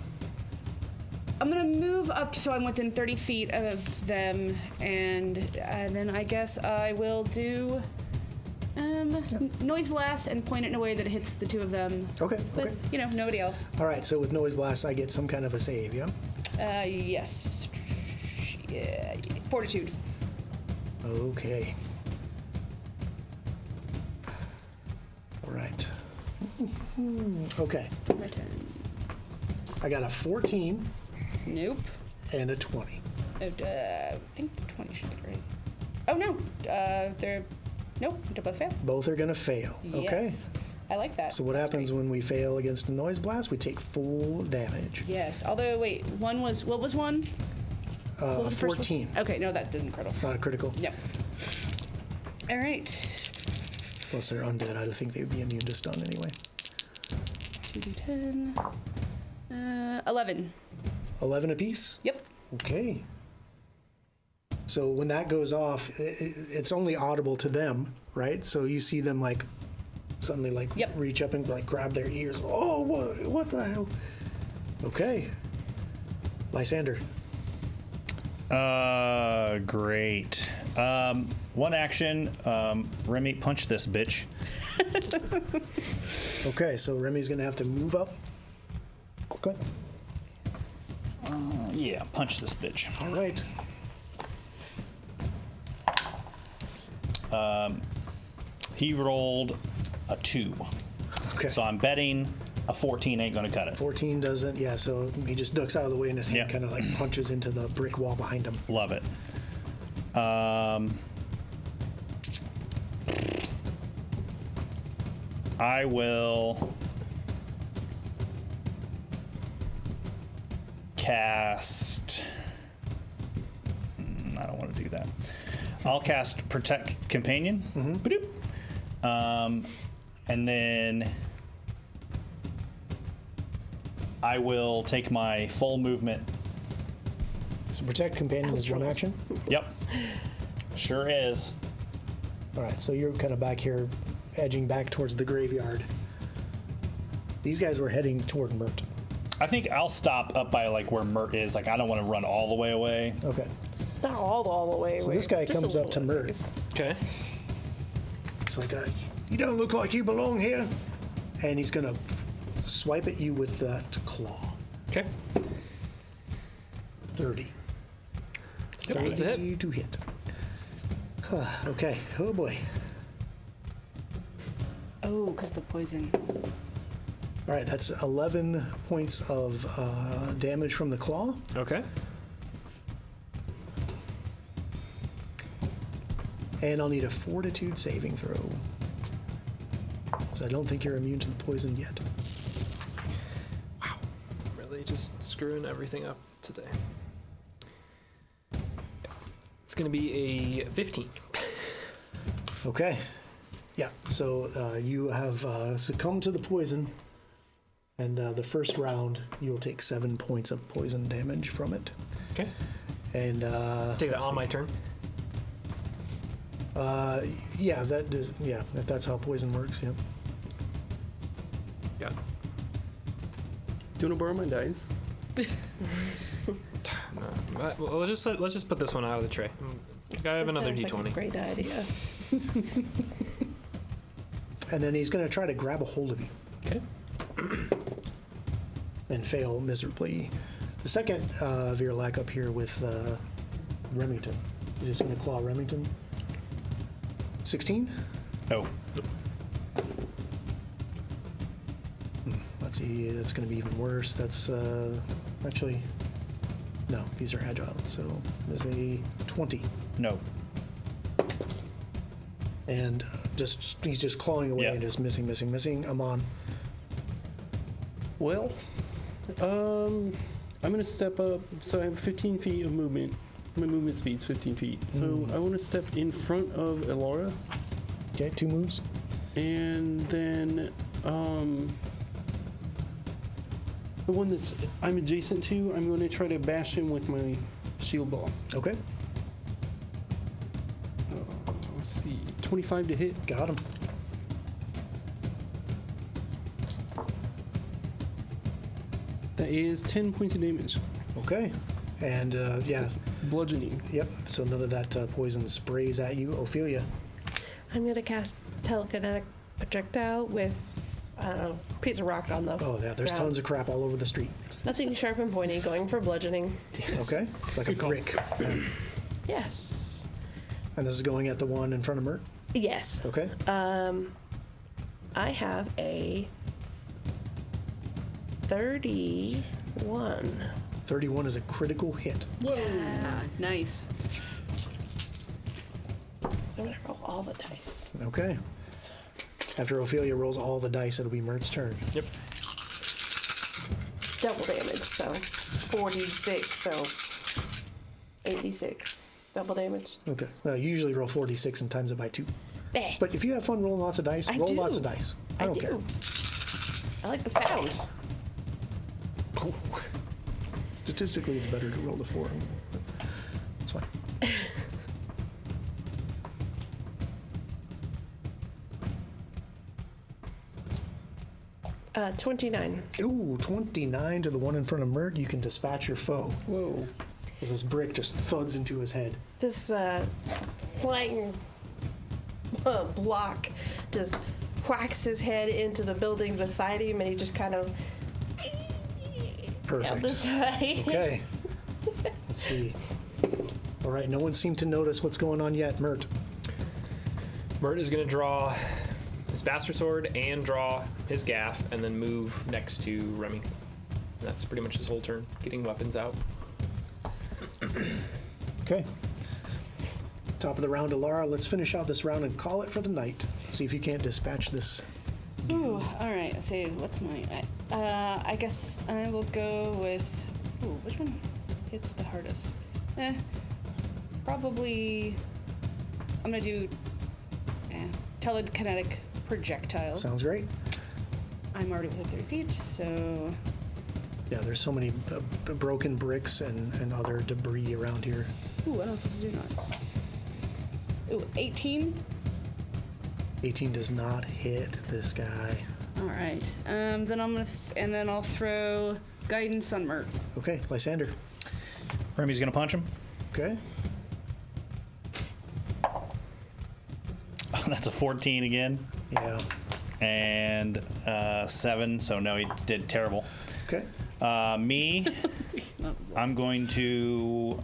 I'm gonna move up so I'm within 30 feet of them, and then I guess I will do Noise blast and point it in a way that it hits the two of them. Okay. But, Okay. you know, nobody else. All right. So with noise blast, I get some kind of a save. Yeah. Yes. Yeah. Fortitude. Okay. All right. Okay. My turn. I got a 14 Nope. and a 20. I think 20 should be right. Oh, no. They're... Nope. They both fail. Both are going to fail. Okay. Yes. I like that. So what That's happens great. when we fail against a noise blast? We take full damage. Yes. Although, wait. One was... What was one? What was the first one? 14. Okay. No, that didn't critical. Not a critical. No. All right. Plus they're undead. I think they would be immune to stun anyway. 2d10. 11. 11 apiece? Yep. Okay. So when that goes off, it's only audible to them, right? So you see them like suddenly like Yep. reach up and like grab their ears. Oh, what the hell? Okay. Lysander. Great. One action. Remy, punch this bitch. Okay, so Remy's gonna have to move up. Okay. Yeah, punch this bitch. All right. He rolled a 2. Okay. So I'm betting a 14 ain't gonna cut it. 14 doesn't. Yeah. So he just ducks out of the way, and his hand Yep. kind of like punches into the brick wall behind him. Love it. I will cast. I don't want to do that. I'll cast Protect Companion. Ba-doop. And then I will take my full movement. So protect companion is one action. Yep. Sure is. All right. So you're kind of back here, edging back towards the graveyard. These guys were heading toward Mert. I think I'll stop up by like where Mert is. Like I don't want to run all the way away. Okay. Not all the way. So away, this guy just a comes up little to bit, Mert. please. Okay. It's like, you don't look like you belong here. And he's going to swipe at you with that claw. Okay. 30. That's a hit. 30 to hit. Okay. Oh, boy. Oh, because the poison. All right. That's 11 points of damage from the claw. Okay. And I'll need a fortitude saving throw. Because I don't think you're immune to the poison yet. Really just screwing everything up today. It's going to be a 15. Okay. Yeah, so you have succumbed to the poison. And the first round, you'll take 7 points of poison damage from it. Okay. And Take that let's on see. my turn. Yeah, that is. Yeah, if that's how poison works. Yeah. Yeah. Do you want to borrow my dice? No. Well, let's just put this one out of the tray. I have another Sounds like a D20. great idea. And then he's going to try to grab a hold of you Okay. and fail miserably. The second Virlac up here with Remington. He's just going to claw Remington. 16. Oh, Let's see. That's going to be even worse. That's actually. No, these are agile. So there's a 20. no. And he's just clawing away Yeah. and just missing. Amon. Well, I'm gonna step up. So I have 15 feet of movement. My movement speed's 15 feet. So I want to step in front of Elara, Okay, 2 moves. and then the one that's I'm adjacent to, I'm going to try to bash him with my shield boss. Okay, Let's see, 25 to hit. got him. That is 10 points of damage. Okay, and yeah, Bludgeoning. yep. So none of that poison sprays at you, Ophelia. I'm gonna cast telekinetic projectile with a piece of rock on the. Oh, yeah, there's ground. tons of crap all over the street. Nothing sharp and pointy. Going for bludgeoning. Okay? Like a brick. Yes. And this is going at the one in front of Mert? Yes. Okay? I have a 31. 31 is a critical hit. Yeah, nice. I'm gonna roll all the dice. Okay. After Ophelia rolls all the dice, it'll be Mert's turn. Yep. Double damage, so 46, so 86. Double damage. Okay. You usually roll 46 and times it by 2. Eh. But if you have fun rolling lots of dice, I roll do. lots of dice. I don't care. I like the sounds. Statistically, it's better to roll the 4. It's fine. 29. Ooh, 29 to the one in front of Mert. You can dispatch your foe. Whoa. As this brick just thuds into his head. This flying block just whacks his head into the building beside him, and he just kind of Perfect. out this way. Okay. Let's see. All right, no one seemed to notice what's going on yet. Mert. Mert is going to draw his bastard sword and draw his gaff, and then move next to Remy. That's pretty much his whole turn, getting weapons out. Okay. Top of the round to Lara. Let's finish out this round and call it for the night. See if you can't dispatch this. Ooh, all right. Let's see. What's my? I guess I will go with. Ooh, which one hits the hardest? Probably. I'm gonna do. Telekinetic projectile. Sounds great. I'm already within 30 feet, so. Yeah, there's so many broken bricks and other debris around here. Ooh, I don't have to do nuts. Ooh, 18. 18 does not hit this guy. All right. Then I'm gonna and then I'll throw guidance on Mert. Okay, Lysander. Remy's gonna punch him. Okay. That's a 14 again. Yeah. And 7, so no, he did terrible. Okay. Me, I'm going to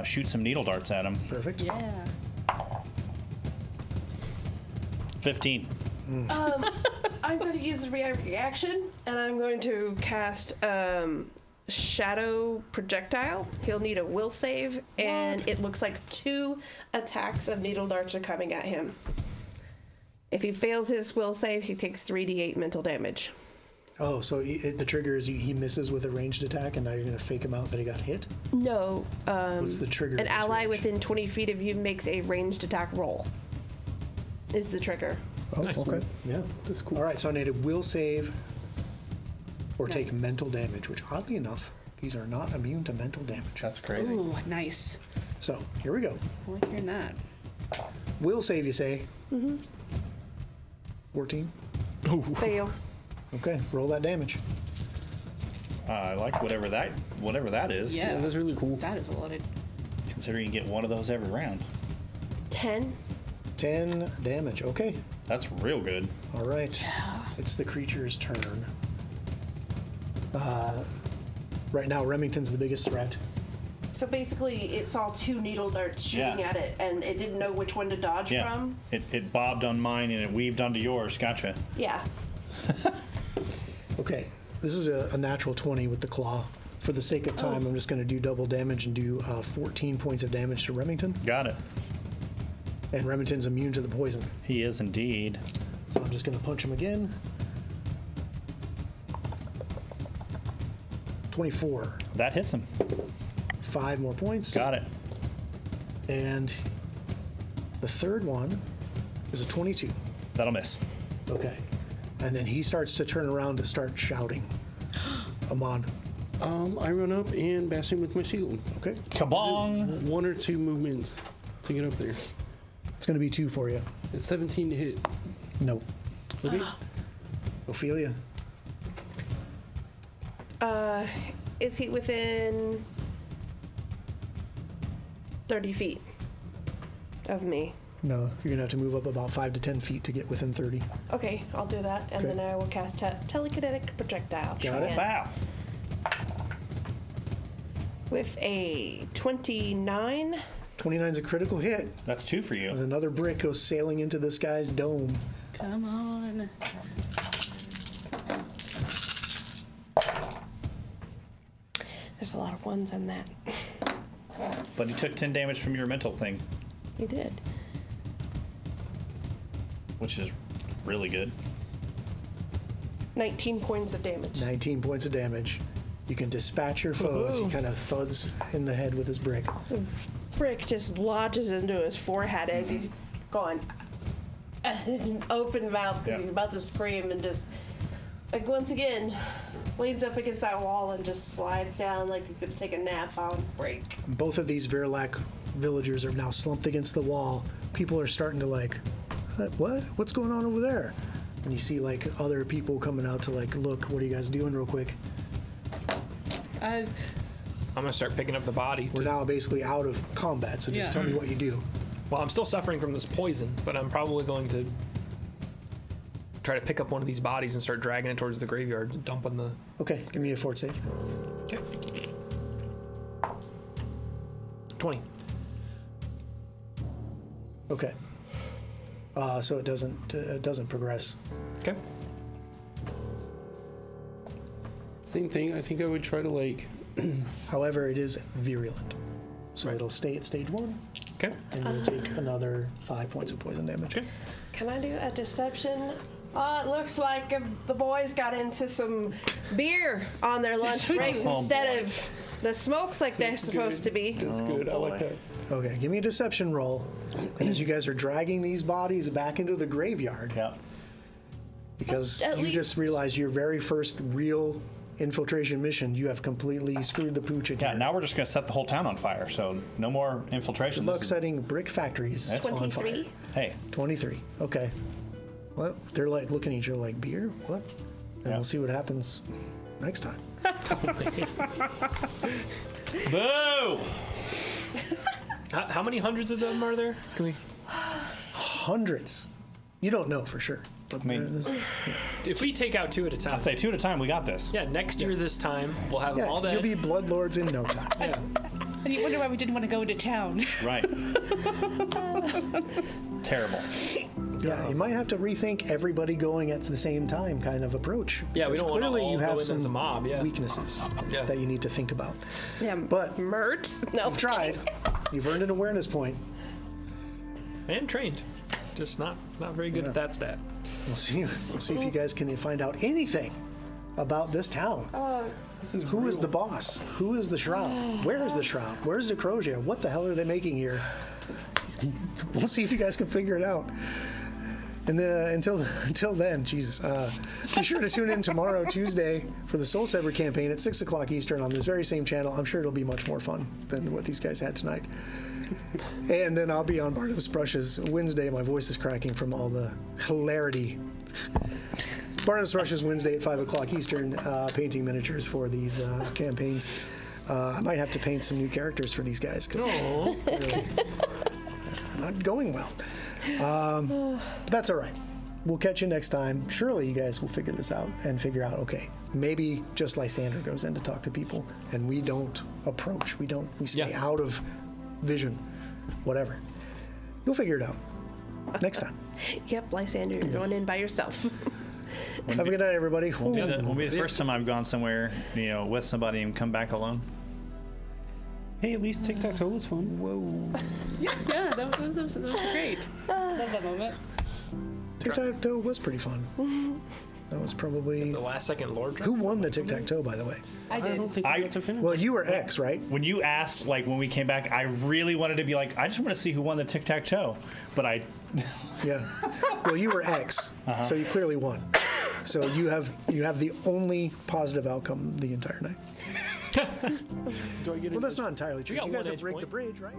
shoot some needle darts at him. Perfect. Yeah. 15. I'm going to use a reaction, and I'm going to cast Shadow Projectile. He'll need a will save, and it looks like 2 attacks of needle darts are coming at him. If he fails his will save, he takes 3d8 mental damage. Oh, so the trigger is he misses with a ranged attack, and now you're going to fake him out that he got hit? No. What's the trigger? An of this ally range? within 20 feet of you makes a ranged attack roll. Is the trigger. Oh, okay. Yeah. That's cool. All right, so I need a will save or take mental damage, which oddly enough, these are not immune to mental damage. That's crazy. Ooh, nice. So here we go. I like hearing that. Will save, you say? Mm-hmm. 14. Fail. Okay, roll that damage. I like whatever that is. Yeah. Yeah, that's really cool. That is a lot of. Considering you get one of those every round. 10. 10 damage. Okay. That's real good. All right. It's the creature's turn. Right now, Remington's the biggest threat. So basically, it saw 2 needle darts shooting Yeah. at it, and it didn't know which one to dodge Yeah. from. It bobbed on mine and it weaved onto yours. Gotcha. Yeah. Okay, this is a natural 20 with the claw. For the sake of time, I'm just going to do double damage and do 14 points of damage to Remington. Got it. And Remington's immune to the poison. He is indeed. So I'm just going to punch him again. 24. That hits him. 5 more points. Got it. And the third one is a 22. That'll miss. Okay. And then he starts to turn around to start shouting. Amon. I run up and bash him with my shield. Okay. Kabong! 1 or 2 movements to get up there. It's going to be 2 for you. It's 17 to hit. No. Okay. Ophelia. Is he within 30 feet of me? No, you're gonna have to move up about 5 to 10 feet to get within 30. Okay, I'll do that, and Okay. then I will cast telekinetic projectile. Got it. again. Wow. With a 29. 29's a critical hit. That's 2 for you. As another brick goes sailing into this guy's dome. Come on. There's a lot of ones in that. But he took 10 damage from your mental thing, He did. which is really good. 19 points of damage. 19 points of damage. You can dispatch your foes. He kind of thuds in the head with his brick. Brick just lodges into his forehead as he's going, his open mouth because Yeah. he's about to scream, and just, like, once again, leans up against that wall and just slides down like he's going to take a nap on break. Both of these Verlac villagers are now slumped against the wall. People are starting to like, what? What's going on over there? And you see like other people coming out to like, look, what are you guys doing real quick? I'm gonna start picking up the body. We're now basically out of combat, so just Yeah. tell me what you do. Well, I'm still suffering from this poison, but I'm probably going to try to pick up one of these bodies and start dragging it towards the graveyard and dump on the. Okay, give me a fort save. Okay. 20. Okay. So it doesn't progress. Okay. Same thing. I think I would try to like. However, it is virulent. So it'll stay at stage 1, Okay. and you'll take another 5 points of poison damage. Okay. Can I do a deception? It looks like the boys got into some beer on their lunch breaks Oh, instead of the smokes like they're supposed to be. That's good. I like that. Okay, give me a deception roll. And as you guys are dragging these bodies back into the graveyard, Yeah. because At you least- just realized your very first real infiltration mission, you have completely screwed the pooch Yeah, again. now we're just going to set the whole town on fire, so no more infiltration. Good luck This is- setting brick factories That's on fire. 23. Hey, 23. Okay. Well, they're like looking at each other like, beer? What? And Yeah. we'll see what happens next time. boo! How many hundreds of them are there? Can we? Hundreds. You don't know for sure. But mean- there's- If we take out 2 at a time. I'd say 2 at a time. We got this. Yeah, next year this time we'll have them all yeah, dead. you'll be bloodlords in no time. Yeah. And you wonder why we didn't want to go into town. Right. Terrible. Yeah, you might have to rethink everybody going at the same time kind of approach. Yeah, we Because don't wanna clearly all you go have in some as a mob, yeah. weaknesses Yeah. that you need to think about. Yeah, But- Mert? No. You've tried. You've earned an awareness point. And trained. Just not very good at that stat. We'll see if you guys can find out anything about this town. Who is the boss? Who is the shroud? Where is the shroud? Where's Necrosia? What the hell are they making here? We'll see if you guys can figure it out. And until then, Jesus, be sure to tune in tomorrow, Tuesday, for the Soul Saver campaign at 6 o'clock Eastern on this very same channel. I'm sure it'll be much more fun than what these guys had tonight. And then I'll be on Barnabas Brush's Wednesday. My voice is cracking from all the hilarity. Barnabas Brush's Wednesday at 5 o'clock Eastern, painting miniatures for these campaigns. I might have to paint some new characters for these guys because they're not going well. But that's all right. We'll catch you next time. Surely you guys will figure this out and figure out, okay, maybe just Lysander goes in to talk to people and we don't approach. We stay Yeah. out of vision. Whatever. You'll figure it out next time. Yep, Lysander, you're going in by yourself. Have a good night, everybody. Won't be the first time I've gone somewhere, with somebody and come back alone. Hey, at least tic-tac-toe was fun. Whoa. Yeah, that was great. Love that moment. Tic-tac-toe was pretty fun. That was probably... The last second Lord drop. Who won the tic-tac-toe, by the way? I I did. don't think we got to finish. Well, you were X, right? When you asked, when we came back, I really wanted to be like, I just want to see who won the tic-tac-toe. But I... Yeah. Well, you were X, so you clearly won. So you have the only positive outcome the entire night. Do I get Well, that's not entirely true. got You guys one have edge rigged point. the bridge, right?